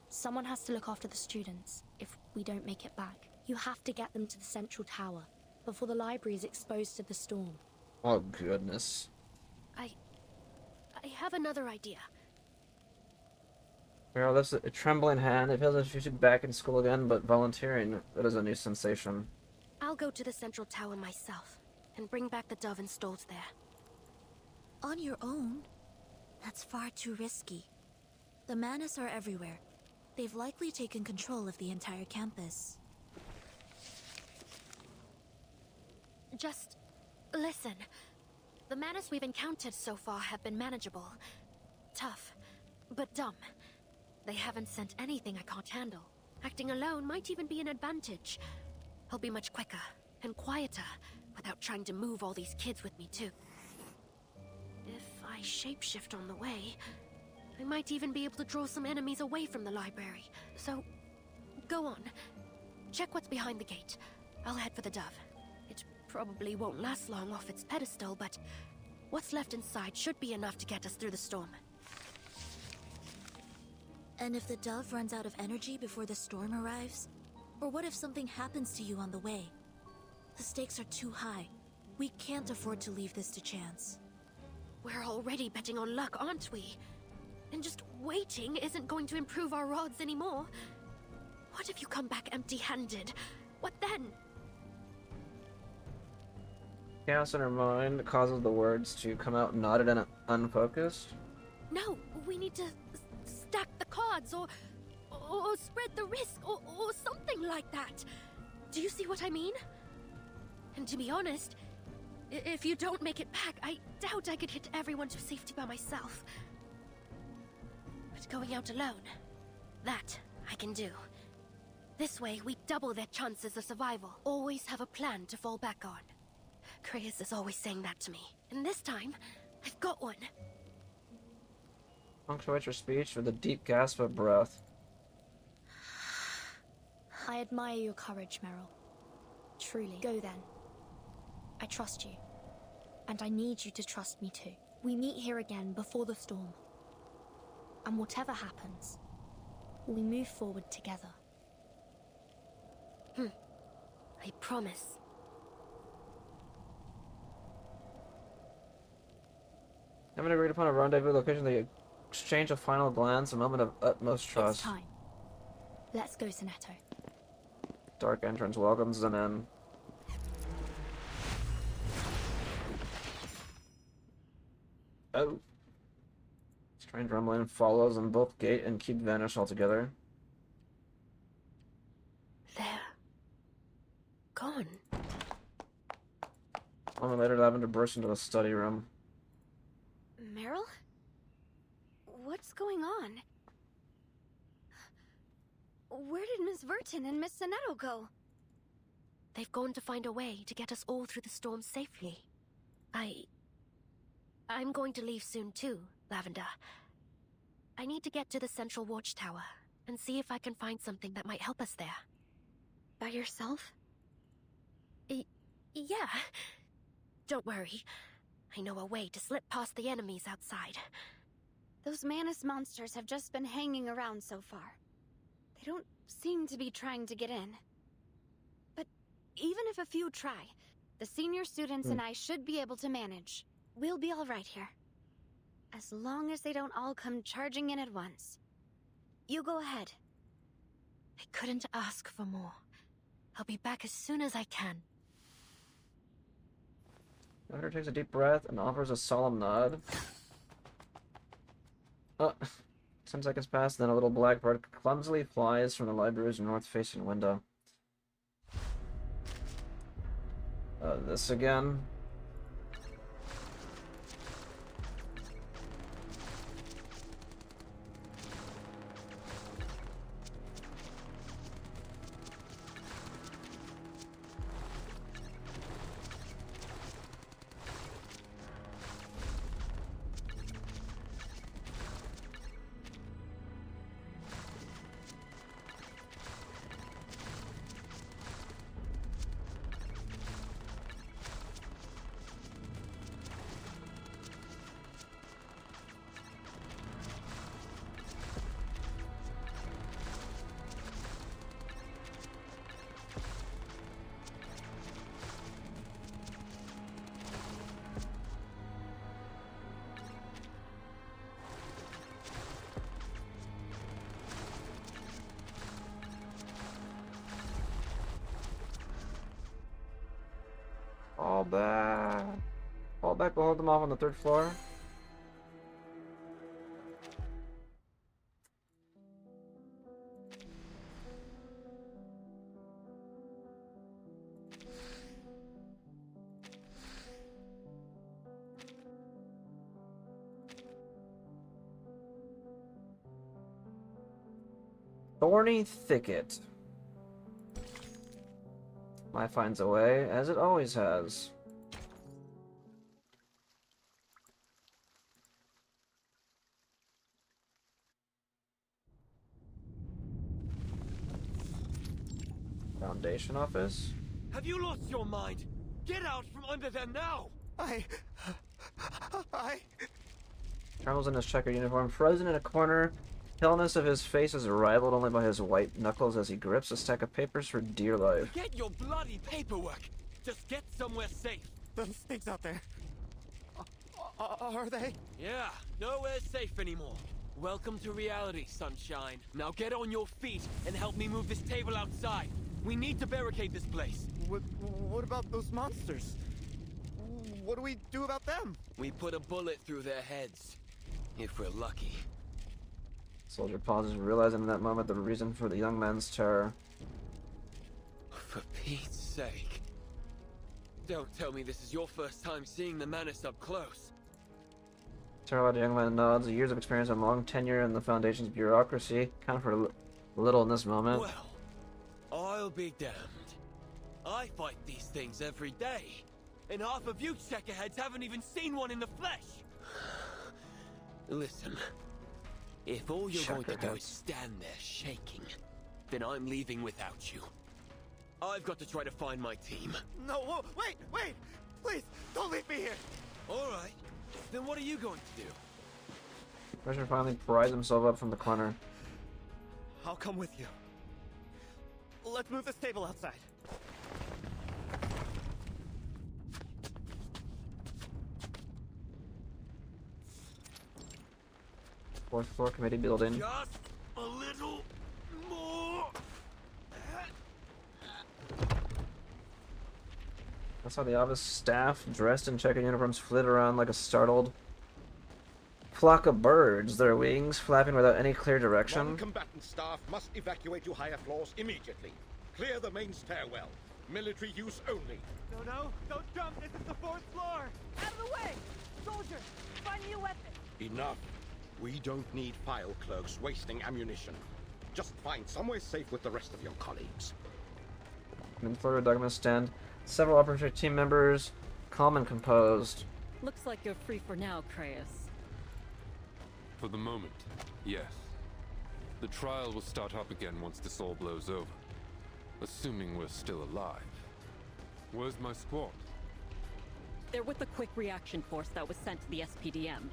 Speaker 6: Someone has to look after the students if we don't make it back. You have to get them to the central tower before the library is exposed to the storm.
Speaker 1: Oh goodness.
Speaker 6: I have another idea.
Speaker 1: Meryl lifts a trembling hand. It feels as if she should be back in school again, but volunteering, that is a new sensation.
Speaker 6: I'll go to the central tower myself and bring back the dove installed there.
Speaker 17: On your own? That's far too risky. The Manus are everywhere. They've likely taken control of the entire campus.
Speaker 6: Just listen. The Manus we've encountered so far have been manageable. Tough, but dumb. They haven't sent anything I can't handle. Acting alone might even be an advantage. I'll be much quicker and quieter without trying to move all these kids with me too. If I shapeshift on the way, I might even be able to draw some enemies away from the library. So, go on. Check what's behind the gate. I'll head for the dove. It probably won't last long off its pedestal, but what's left inside should be enough to get us through the storm.
Speaker 17: And if the dove runs out of energy before the storm arrives? Or what if something happens to you on the way? The stakes are too high. We can't afford to leave this to chance.
Speaker 6: We're already betting on luck, aren't we? And just waiting isn't going to improve our odds anymore. What if you come back empty-handed? What then?
Speaker 1: Chaos in her mind causes the words to come out knotted and unfocused.
Speaker 6: No, we need to stack the cards or spread the risk or something like that. Do you see what I mean? And to be honest, if you don't make it back, I doubt I could hit everyone to safety by myself. But going out alone, that I can do. This way, we double their chances of survival. Always have a plan to fall back on. Chris is always saying that to me. And this time, I've got one.
Speaker 1: Punctuates her speech with a deep gasp of breath.
Speaker 6: I admire your courage, Meryl. Truly. Go then. I trust you.
Speaker 16: And I need you to trust me too. We meet here again before the storm. And whatever happens, we move forward together. I promise.
Speaker 1: Having agreed upon a rendezvous location, they exchange a final glance, a moment of utmost trust.
Speaker 16: It's time. Let's go, Sonetto.
Speaker 1: Dark entrance welcomes them in. Oh. Strange rumbling follows them. Both gate and keep vanish altogether.
Speaker 16: They're gone.
Speaker 1: A moment later, Lavender bursts into the study room.
Speaker 17: Meryl? What's going on? Where did Miss Verton and Miss Sonetto go?
Speaker 16: They've gone to find a way to get us all through the storm safely. I'm going to leave soon too, Lavender. I need to get to the central watchtower and see if I can find something that might help us there.
Speaker 17: By yourself?
Speaker 16: Yeah. Don't worry. I know a way to slip past the enemies outside.
Speaker 17: Those Manus monsters have just been hanging around so far. They don't seem to be trying to get in. But even if a few try, the senior students and I should be able to manage. We'll be all right here. As long as they don't all come charging in at once. You go ahead.
Speaker 16: I couldn't ask for more. I'll be back as soon as I can.
Speaker 1: Lavender takes a deep breath and offers a solemn nod. 10 seconds pass, then a little black bird clumsily flies from the library's north-facing window. This again. Fall back, we'll hold them off on the 3rd floor. Thorny Thicket. Life finds a way, as it always has. Foundation office?
Speaker 3: Have you lost your mind? Get out from under them now! I...
Speaker 1: Trembles in his checkered uniform, frozen in a corner. Paleness of his face is rivaled only by his white knuckles as he grips a stack of papers for dear life.
Speaker 3: Get your bloody paperwork! Just get somewhere safe!
Speaker 4: Those things out there... are they?
Speaker 3: Yeah, nowhere safe anymore. Welcome to reality, sunshine. Now get on your feet and help me move this table outside. We need to barricade this place.
Speaker 4: What about those monsters? What do we do about them?
Speaker 3: We put a bullet through their heads. If we're lucky.
Speaker 1: Soldier pauses, realizing in that moment the reason for the young man's terror.
Speaker 3: For Pete's sake. Don't tell me this is your first time seeing the Manus up close.
Speaker 1: Terrified young man nods. Years of experience and long tenure in the Foundation's bureaucracy count for little in this moment.
Speaker 3: Well, I'll be damned. I fight these things every day. And half of you checkerheads haven't even seen one in the flesh. Listen. If all you're going to do is stand there shaking, then I'm leaving without you. I've got to try to find my team.
Speaker 4: No, wait! Please, don't leave me here!
Speaker 3: Alright. Then what are you going to do?
Speaker 1: Treasure finally pries himself up from the corner.
Speaker 4: I'll come with you. Let's move this table outside.
Speaker 1: Fourth floor committee building.
Speaker 3: Just a little more.
Speaker 1: That's how the office staff, dressed in checkered uniforms, flit around like a startled flock of birds, their wings flapping without any clear direction.
Speaker 20: Non-combatant staff must evacuate to higher floors immediately. Clear the main stairwell. Military use only.
Speaker 4: No, don't jump! This is the 4th floor!
Speaker 11: Out of the way! Soldier, find me a weapon!
Speaker 20: Enough. We don't need file clerks wasting ammunition. Just find somewhere safe with the rest of your colleagues.
Speaker 1: In Florida Dogma stand, several operative team members, calm and composed.
Speaker 21: Looks like you're free for now, Creius.
Speaker 23: For the moment, yes. The trial will start up again once this all blows over. Assuming we're still alive. Where's my squad?
Speaker 21: They're with the quick reaction force that was sent to the SPDM.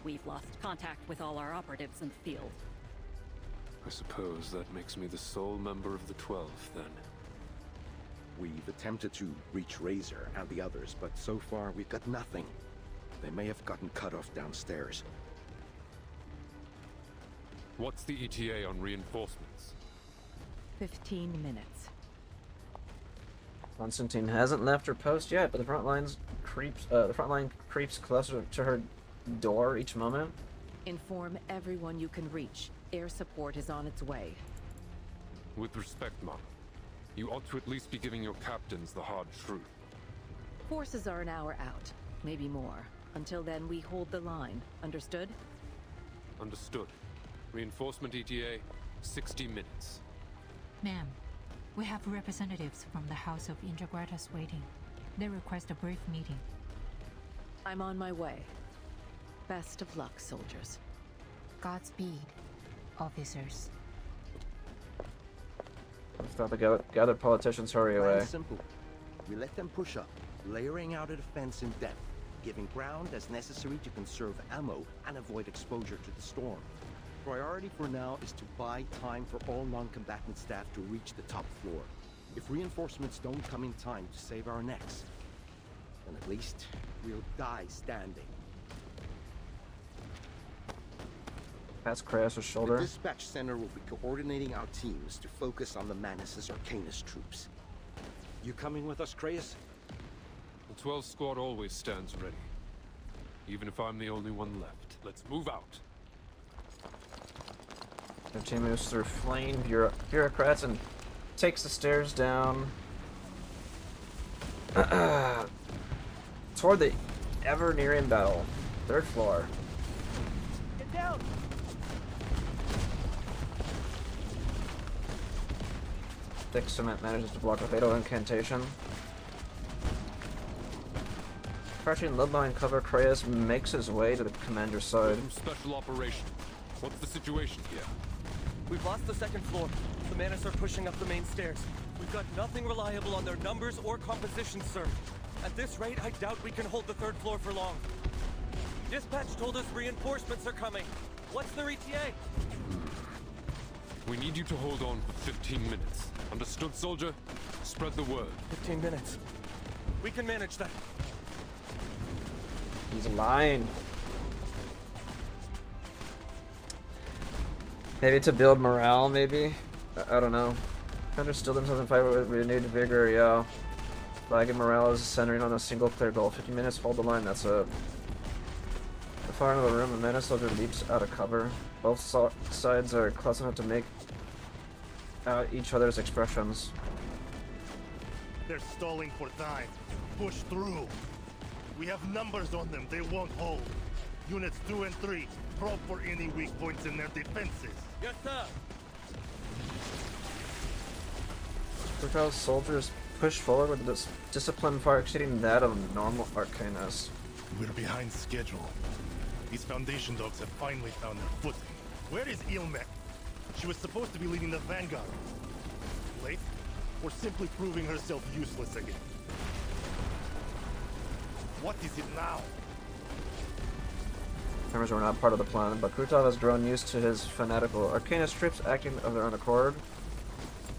Speaker 21: We've lost contact with all our operatives in the field.
Speaker 23: I suppose that makes me the sole member of the 12, then.
Speaker 20: We've attempted to reach Razor and the others, but so far we've got nothing. They may have gotten cut off downstairs.
Speaker 23: What's the ETA on reinforcements?
Speaker 24: 15 minutes.
Speaker 1: Constantine hasn't left her post yet, but the front line creeps closer to her door each moment.
Speaker 24: Inform everyone you can reach. Air support is on its way.
Speaker 23: With respect, Mom, you ought to at least be giving your captains the hard truth.
Speaker 24: Forces are an hour out, maybe more. Until then, we hold the line. Understood?
Speaker 23: Understood. Reinforcement ETA, 60 minutes.
Speaker 25: Ma'am, we have representatives from the House of Indragratas waiting. They request a brief meeting.
Speaker 24: I'm on my way. Best of luck, soldiers.
Speaker 25: Godspeed, officers.
Speaker 1: I thought the gathered politicians hurry away.
Speaker 26: Plan's simple. We let them push up, layering out a defense in depth, giving ground as necessary to conserve ammo and avoid exposure to the storm. Priority for now is to buy time for all non-combatant staff to reach the top floor. If reinforcements don't come in time to save our necks, then at least we'll die standing.
Speaker 1: Pats Creius' shoulder.
Speaker 26: The dispatch center will be coordinating our teams to focus on the Manus' Arcanus troops. You coming with us, Creius?
Speaker 23: The 12th squad always stands ready. Even if I'm the only one left. Let's move out.
Speaker 1: The team moves through flaying bureaucrats and takes the stairs down toward the ever-nearing battle. 3rd floor.
Speaker 11: Get down!
Speaker 1: Thick cement manages to block a fatal incantation. Crouching low behind cover, Creius makes his way to the commander's side.
Speaker 23: From special operation. What's the situation here?
Speaker 8: We've lost the 2nd floor. The Manus are pushing up the main stairs. We've got nothing reliable on their numbers or composition, sir. At this rate, I doubt we can hold the 3rd floor for long. Dispatch told us reinforcements are coming. What's their ETA?
Speaker 23: We need you to hold on for 15 minutes. Understood, soldier? Spread the word.
Speaker 8: 15 minutes. We can manage that.
Speaker 1: He's lying. Maybe to build morale, maybe? I don't know. Commander still themselves in fight with renewed vigor, yeah. Flag and morale is centering on a single clear goal. 50 minutes, hold the line, that's it. The far end of the room, a Manus soldier leaps out of cover. Both sides are close enough to make out each other's expressions.
Speaker 27: They're stalling for time. Push through. We have numbers on them, they won't hold. Units 2 and 3, probe for any weak points in their defenses.
Speaker 8: Yes, sir.
Speaker 1: Look how soldiers push forward with this discipline far exceeding that of normal Arcanus.
Speaker 27: We're behind schedule. These Foundation dogs have finally found their footing. Where is Ilmek? She was supposed to be leading the vanguard. Late? Or simply proving herself useless again? What is it now?
Speaker 1: Tremors were not part of the plan, but Krutov has grown used to his fanatical arcanist troops acting of their own accord.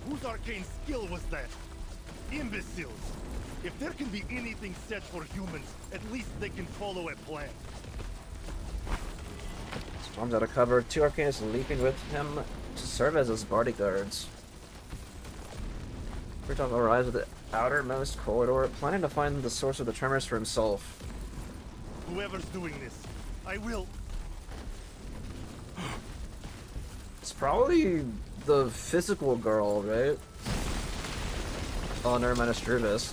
Speaker 27: Whose arcane skill was that? Imbeciles! If there can be anything set for humans, at least they can follow a plan.
Speaker 1: Storms out of cover, 2 arcanists leaping with him to serve as his bodyguards. Krutov arrives at the outermost corridor, planning to find the source of the tremors for himself.
Speaker 27: Whoever's doing this, I will...
Speaker 1: It's probably the physical girl, right? Oh, never mind, Astruvis.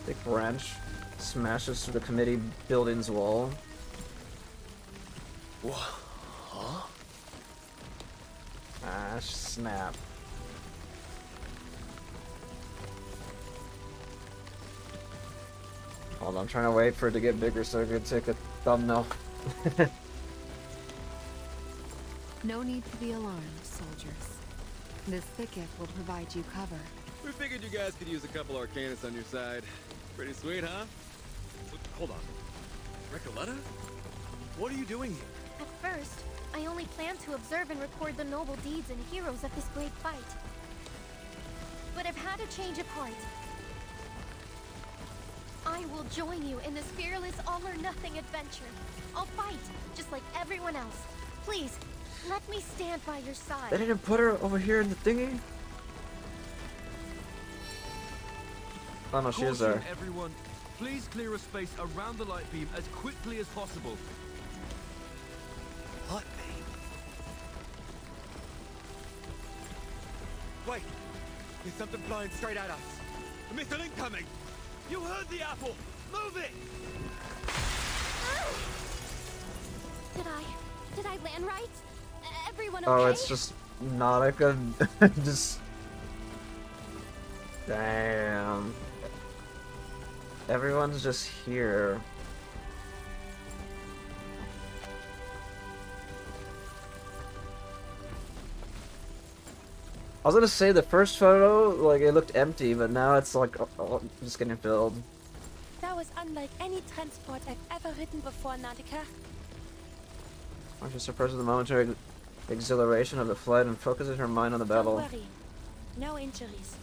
Speaker 1: Big branch smashes through the committee building's wall.
Speaker 8: What? Huh?
Speaker 1: Ah, snap. Hold on, I'm trying to wait for it to get bigger so I can take a thumbnail.
Speaker 5: No need to be alarmed, soldiers. This thicket will provide you cover.
Speaker 7: We figured you guys could use a couple Arcanists on your side. Pretty sweet, huh? Hold on. Recoletta? What are you doing here?
Speaker 17: At first, I only planned to observe and record the noble deeds and heroes of this great fight. But I've had a change of heart. I will join you in this fearless all-or-nothing adventure. I'll fight, just like everyone else. Please, let me stand by your side.
Speaker 1: They didn't put her over here in the thingy? Oh no, she is there.
Speaker 9: Caution, everyone. Please clear a space around the light beam as quickly as possible.
Speaker 7: What? Wait! There's something flying straight at us. A missile incoming! You heard the apple! Move it!
Speaker 17: Did I land right? Everyone okay?
Speaker 1: Oh, it's just Nautica. Just... Damn. Everyone's just here. I was gonna say the first photo, like, it looked empty, but now it's like just getting filled.
Speaker 10: That was unlike any transport I've ever ridden before, Nautica.
Speaker 1: She suppresses the momentary exhilaration of the flight and focuses her mind on the battle.
Speaker 10: Don't worry. No injuries.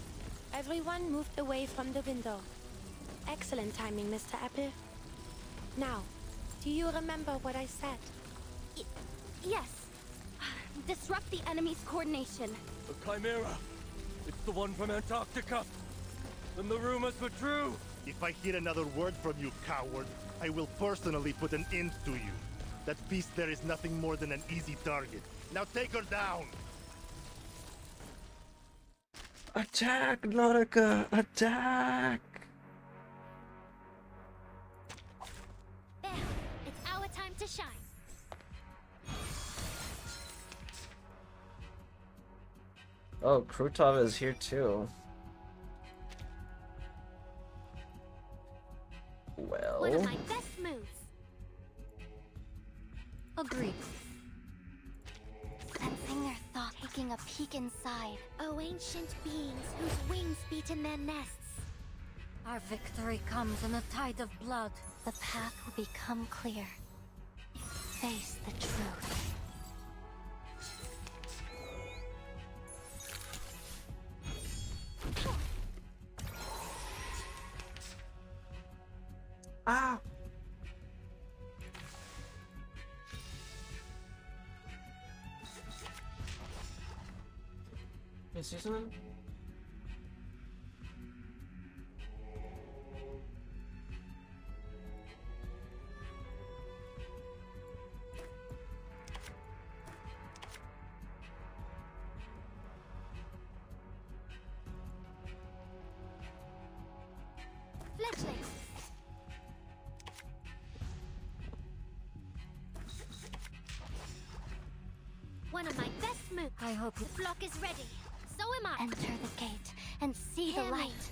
Speaker 10: Everyone moved away from the window. Excellent timing, Mr. Apple. Now, do you remember what I said?
Speaker 17: Yes. Disrupt the enemy's coordination.
Speaker 7: The Chimera! It's the one from Antarctica! Then the rumors were true!
Speaker 27: If I hear another word from you, coward, I will personally put an end to you. That beast there is nothing more than an easy target. Now take her down!
Speaker 1: Attack, Nautica! Attack!
Speaker 17: There! It's our time to shine!
Speaker 1: Oh, Krutov is here too. Well...
Speaker 17: One of my best moves!
Speaker 2: Agreed.
Speaker 17: Sensing their thought, taking a peek inside. Oh, ancient beings whose wings beat in their nests.
Speaker 2: Our victory comes in a tide of blood.
Speaker 17: The path will become clear. Face the truth.
Speaker 1: Ah! You see something?
Speaker 17: Fledglings! One of my best moves.
Speaker 2: I hope
Speaker 17: the flock is ready. So am I. Enter the gate and see
Speaker 2: Hear
Speaker 17: the
Speaker 2: me.
Speaker 17: light.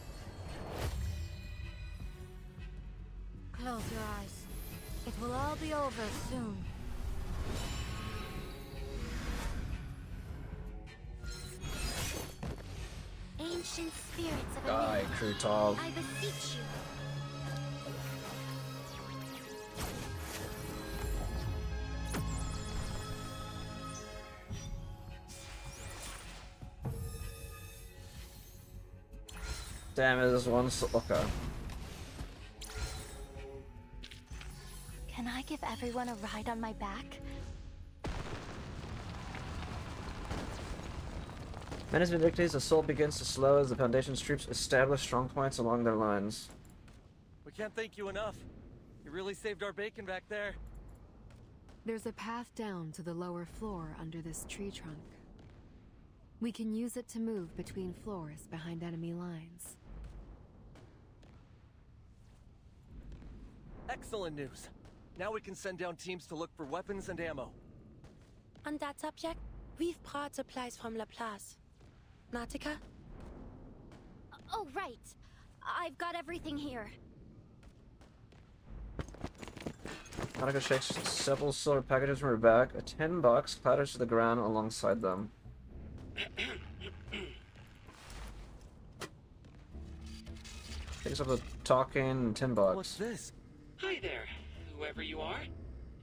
Speaker 2: Close your eyes. It will all be over soon.
Speaker 6: ancient spirits of
Speaker 1: Guy
Speaker 6: Olympus,
Speaker 1: Krutov.
Speaker 6: I beseech you.
Speaker 1: Damn it, this one. Okay.
Speaker 16: Can I give everyone a ride on my back?
Speaker 1: Menace Vindicti's assault begins to slow as the Foundation's troops establish strong points along their lines.
Speaker 8: We can't thank you enough. You really saved our bacon back there.
Speaker 5: There's a path down to the lower floor under this tree trunk. We can use it to move between floors behind enemy lines.
Speaker 8: Excellent news. Now we can send down teams to look for weapons and ammo.
Speaker 10: On that subject, we've brought supplies from La Place. Nautica?
Speaker 17: Oh, right. I've got everything here.
Speaker 1: Monica shakes several silver packages from her back. A $10 clatters to the ground alongside them. Picks up the talking and $10.
Speaker 8: What's this?
Speaker 12: Hi there, whoever you are.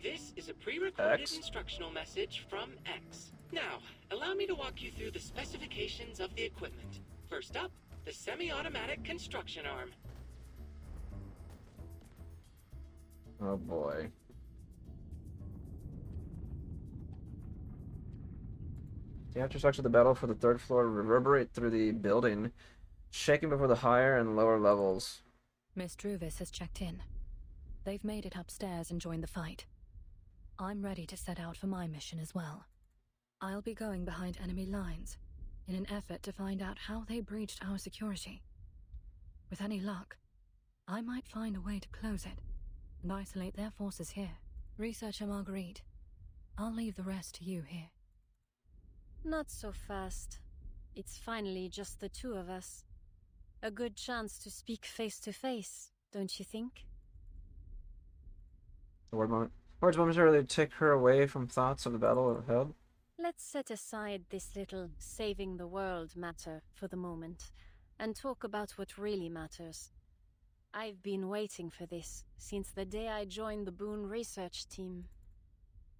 Speaker 12: This is a pre-recorded
Speaker 1: X.
Speaker 12: instructional message from X. Now, allow me to walk you through the specifications of the equipment. First up, the semi-automatic construction arm.
Speaker 1: Oh boy. The aftershocks of the battle for the third floor reverberate through the building, shaking before the higher and lower levels.
Speaker 2: Miss Druvis has checked in. They've made it upstairs and joined the fight. I'm ready to set out for my mission as well. I'll be going behind enemy lines in an effort to find out how they breached our security. With any luck, I might find a way to close it and isolate their forces here. Researcher Marguerite, I'll leave the rest to you here.
Speaker 13: Not so fast. It's finally just the two of us. A good chance to speak face to face, don't you think?
Speaker 1: Words momentarily take her away from thoughts of the battle ahead.
Speaker 13: Let's set aside this little saving the world matter for the moment and talk about what really matters. I've been waiting for this since the day I joined the Boone research team.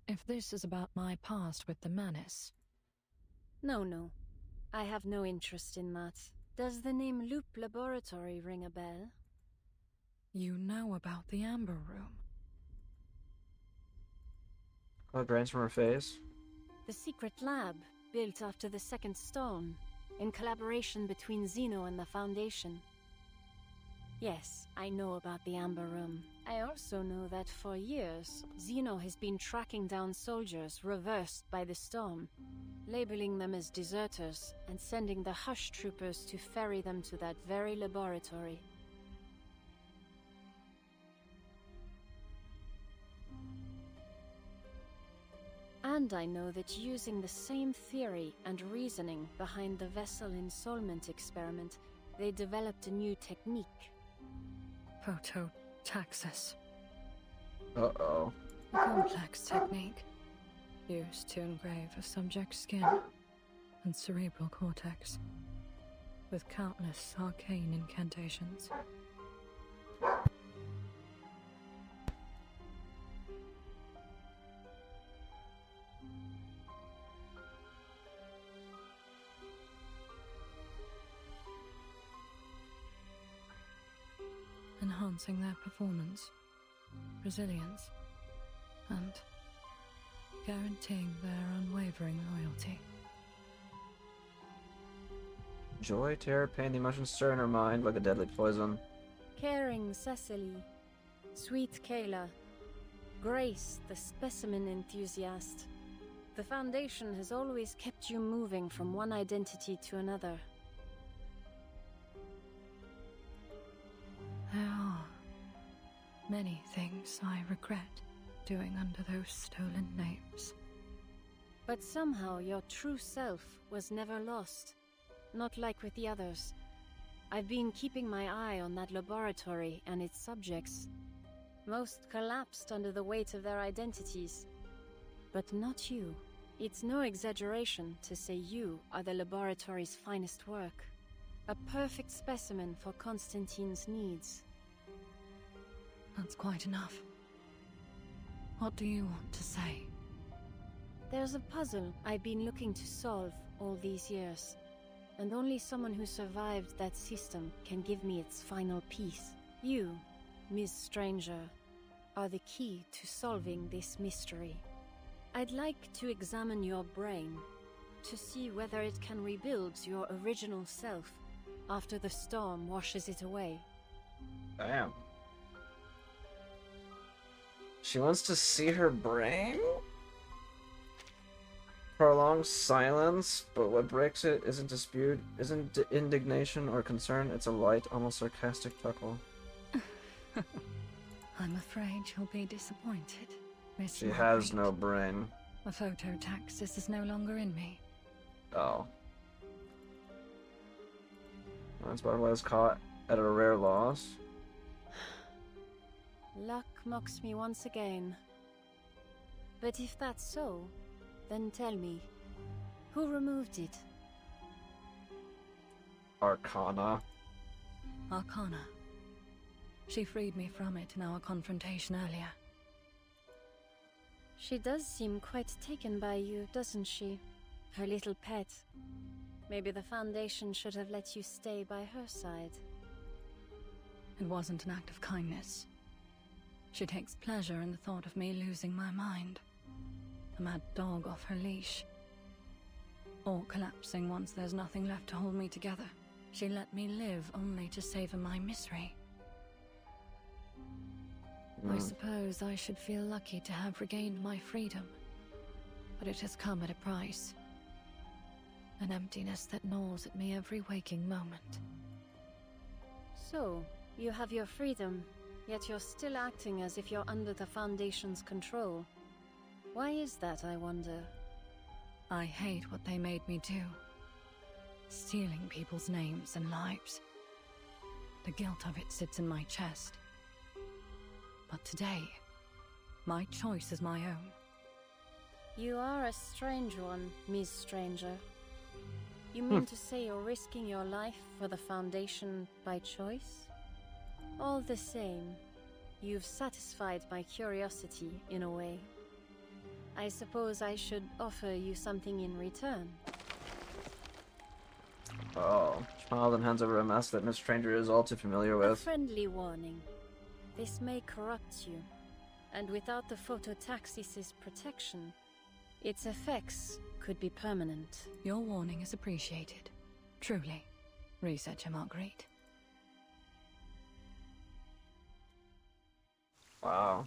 Speaker 2: If this is about my past with the Manus...
Speaker 13: No. I have no interest in that. Does the name Loop Laboratory ring a bell?
Speaker 2: You know about the Amber Room.
Speaker 1: Blood drains from her face.
Speaker 13: The secret lab, built after the Second Storm, in collaboration between Xeno and the Foundation. Yes, I know about the Amber Room. I also know that for years, Xeno has been tracking down soldiers reversed by the storm, labeling them as deserters and sending the Hush troopers to ferry them to that very laboratory. And I know that using the same theory and reasoning behind the vessel ensoulment experiment, they developed a new technique.
Speaker 2: Phototaxis.
Speaker 1: Uh-oh.
Speaker 2: A complex technique used to engrave a subject's skin and cerebral cortex with countless arcane incantations. Enhancing their performance, resilience, and guaranteeing their unwavering loyalty.
Speaker 1: Joy, terror, pain, the emotions stir in her mind like a deadly poison.
Speaker 13: Caring Cecily, sweet Kayla, Grace, the specimen enthusiast. The Foundation has always kept you moving from one identity to another.
Speaker 2: There are many things I regret doing under those stolen names.
Speaker 13: But somehow your true self was never lost. Not like with the others. I've been keeping my eye on that laboratory and its subjects. Most collapsed under the weight of their identities. But not you. It's no exaggeration to say you are the laboratory's finest work. A perfect specimen for Constantine's needs.
Speaker 2: That's quite enough. What do you want to say?
Speaker 13: There's a puzzle I've been looking to solve all these years, and only someone who survived that system can give me its final piece. You, Miss Stranger, are the key to solving this mystery. I'd like to examine your brain to see whether it can rebuild your original self after the storm washes it away.
Speaker 1: Damn. She wants to see her brain? Prolonged silence, but what breaks it isn't dispute, isn't indignation or concern, it's a light, almost sarcastic chuckle.
Speaker 2: I'm afraid you'll be disappointed, Miss
Speaker 1: She has no brain.
Speaker 2: The phototaxis is no longer in me.
Speaker 1: Oh. That's why I was caught at a rare loss.
Speaker 13: Luck mocks me once again. But if that's so, then tell me, who removed it?
Speaker 1: Arcana.
Speaker 2: Arcana. She freed me from it in our confrontation earlier.
Speaker 13: She does seem quite taken by you, doesn't she? Her little pet. Maybe the Foundation should have let you stay by her side.
Speaker 2: It wasn't an act of kindness. She takes pleasure in the thought of me losing my mind. A mad dog off her leash. Or collapsing once there's nothing left to hold me together. She let me live only to savor my misery. I suppose I should feel lucky to have regained my freedom. But it has come at a price. An emptiness that gnaws at me every waking moment.
Speaker 13: So, you have your freedom, yet you're still acting as if you're under the Foundation's control. Why is that, I wonder?
Speaker 2: I hate what they made me do. Stealing people's names and lives. The guilt of it sits in my chest. But today, my choice is my own.
Speaker 13: You are a strange one, Miss Stranger. You mean to say you're risking your life for the Foundation by choice? All the same, you've satisfied my curiosity in a way. I suppose I should offer you something in return.
Speaker 1: Oh, smiled and hands over a mask that Miss Stranger is all too familiar
Speaker 13: A
Speaker 1: with.
Speaker 13: friendly warning. This may corrupt you, and without the phototaxis's protection, its effects could be permanent.
Speaker 2: Your warning is appreciated. Truly, Researcher Marguerite.
Speaker 1: Wow.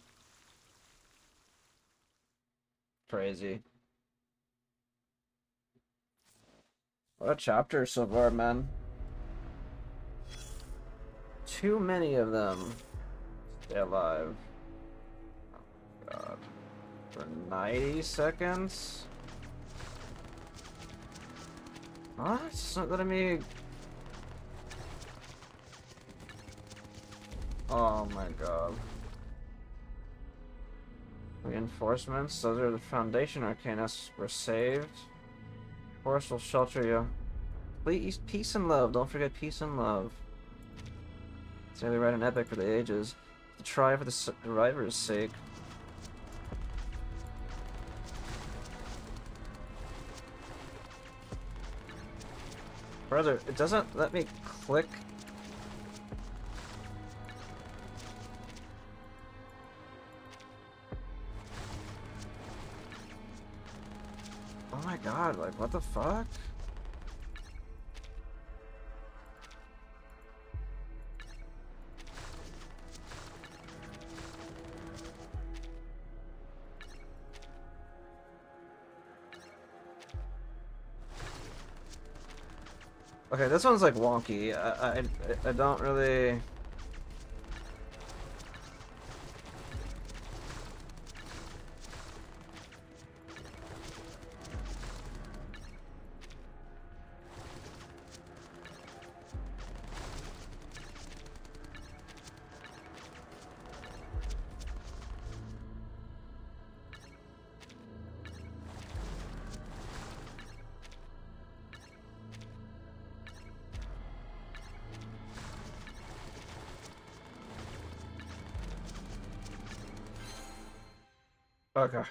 Speaker 1: Crazy. What a chapter so far, man. Too many of them. Stay alive. Oh, God. For 90 seconds? What? It's not letting me... Oh my god. Reinforcements? Those are the Foundation Arcanists were saved. Force will shelter you. Please, peace and love. Don't forget peace and love. Say they write an epic for the ages. To try for the survivor's sake. Brother, it doesn't let me click. Oh my god, like what the fuck? Okay, this one's like wonky. I don't really... Okay.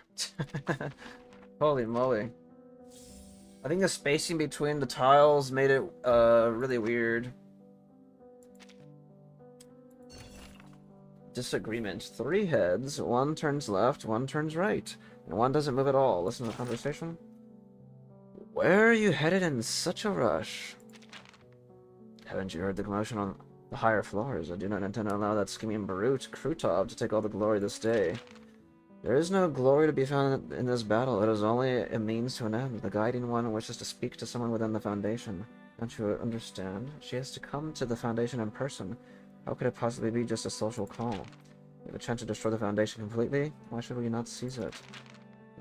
Speaker 1: Holy moly. I think the spacing between the tiles made it really weird. Disagreement. 3 heads, 1 turns left, 1 turns right, and 1 doesn't move at all. Listen to the conversation. Where are you headed in such a rush? Haven't you heard the commotion on the higher floors? I do not intend to allow that scheming brute, Krutov, to take all the glory this day. There is no glory to be found in this battle. It is only a means to an end. The guiding one wishes to speak to someone within the Foundation. Don't you understand? She has to come to the Foundation in person. How could it possibly be just a social call? We have a chance to destroy the Foundation completely. Why should we not seize it?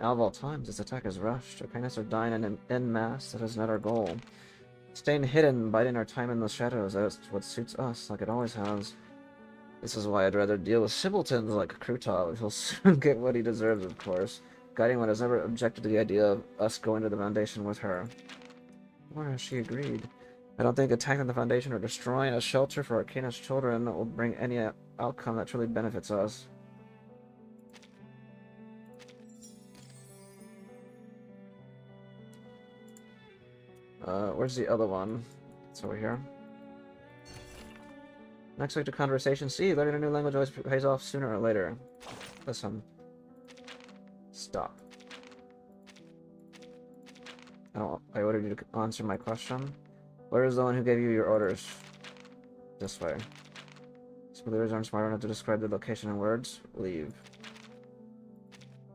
Speaker 1: Now of all times, this attack is rushed. Our kindness are dying en masse. That is not our goal. Staying hidden, biding our time in the shadows, that's what suits us, like it always has. This is why I'd rather deal with simpletons like Krutov. He'll soon get what he deserves, of course. Guiding One has never objected to the idea of us going to the Foundation with her. Why has she agreed? I don't think attacking the Foundation or destroying a shelter for Arcanus children will bring any outcome that truly benefits us. Where's the other one? It's over here. Next week to conversation. See, learning a new language always pays off sooner or later. Listen. Stop. I ordered you to answer my question. Where is the one who gave you your orders? This way. Smoothers aren't smart enough to describe the location in words. Leave.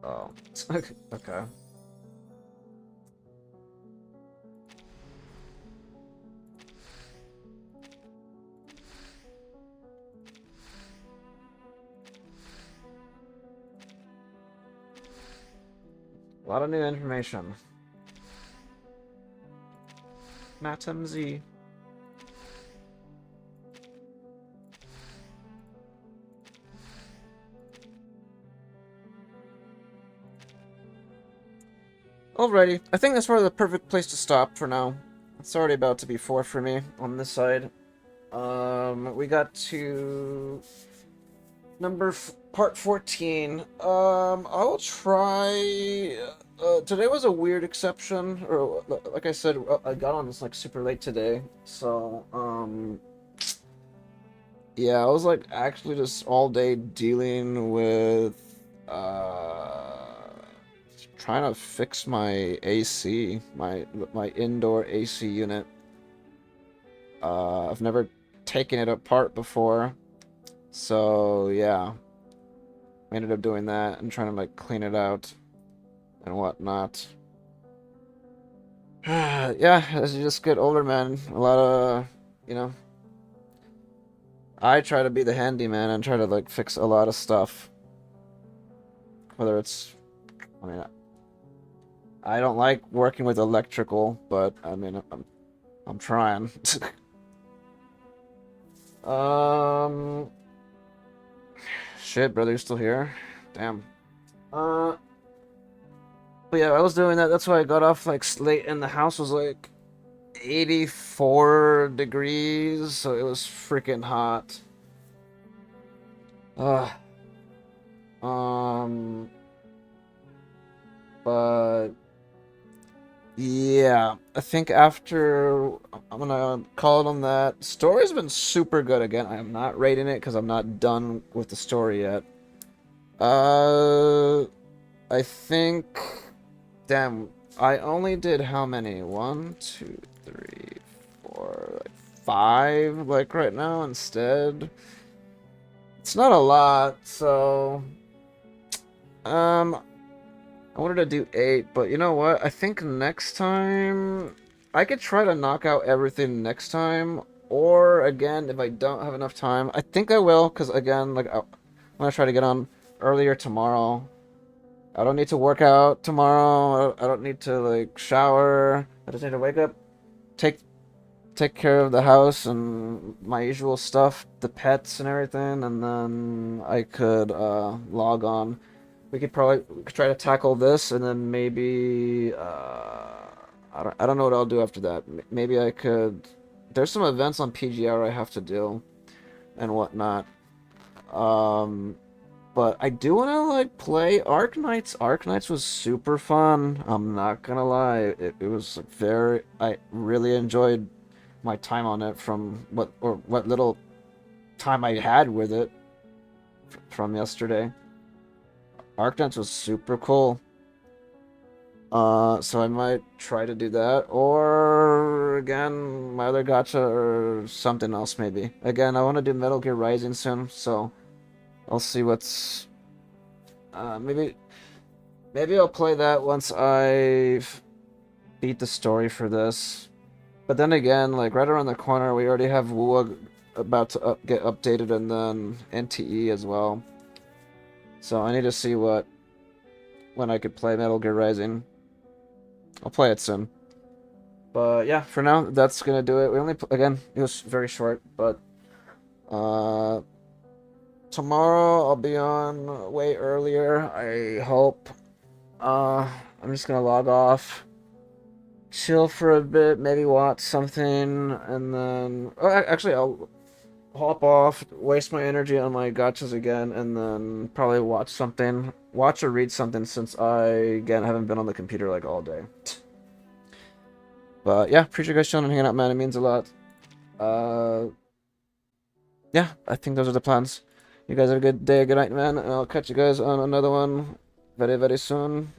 Speaker 1: Oh. Okay. A lot of new information. Matam Z. Alrighty, I think that's probably the perfect place to stop for now. It's already about to be 4 for me on this side. We got to part 14. I will try. Today was a weird exception, or like I said, I got on this like super late today, so yeah, I was like actually just all day dealing with trying to fix my AC, my indoor AC unit. I've never taken it apart before, so yeah, I ended up doing that and trying to like clean it out and whatnot. Yeah, as you just get older, man, a lot of, you know, I try to be the handyman and try to like fix a lot of stuff. Whether it's, I mean, I don't like working with electrical, but I mean, I'm trying. Shit, brother, you're still here? Damn. But yeah, I was doing that. That's why I got off like late, and the house was like 84 degrees, so it was freaking hot. But yeah, I think after I'm gonna call it on that. Story's been super good again. I am not rating it because I'm not done with the story yet. I think, damn, I only did how many? 1, 2, 3, 4, like 5, like right now instead. It's not a lot, so I wanted to do 8, but you know what? I think next time I could try to knock out everything next time, or again, if I don't have enough time, I think I will, because again, like I'm gonna try to get on earlier tomorrow. I don't need to work out tomorrow. I don't need to like shower. I just need to wake up, take care of the house and my usual stuff, the pets and everything, and then I could log on. We could try to tackle this, and then maybe I don't know what I'll do after that. Maybe I could. There's some events on PGR I have to do, and whatnot. But I do want to, like, play Arknights. Arknights was super fun. I'm not gonna lie. It was very... I really enjoyed my time on it from what little time I had with it from yesterday. Arknights was super cool. So I might try to do that, or again, my other gacha or something else maybe. Again, I want to do Metal Gear Rising soon, so I'll see what's... maybe I'll play that once I've beat the story for this. But then again, like right around the corner, we already have WUA about to get updated, and then NTE as well. So I need to see when I could play Metal Gear Rising. I'll play it soon. But yeah, for now, that's gonna do it. We only, again, it was very short, but tomorrow I'll be on way earlier, I hope. I'm just gonna log off, chill for a bit, maybe watch something, and then... Oh, actually, I'll hop off, waste my energy on my gachas again, and then probably watch or read something, since I, again, haven't been on the computer, like, all day. But yeah, appreciate you guys chilling and hanging out, man. It means a lot. Yeah, I think those are the plans. You guys have a good day, good night, man, and I'll catch you guys on another one very, very soon.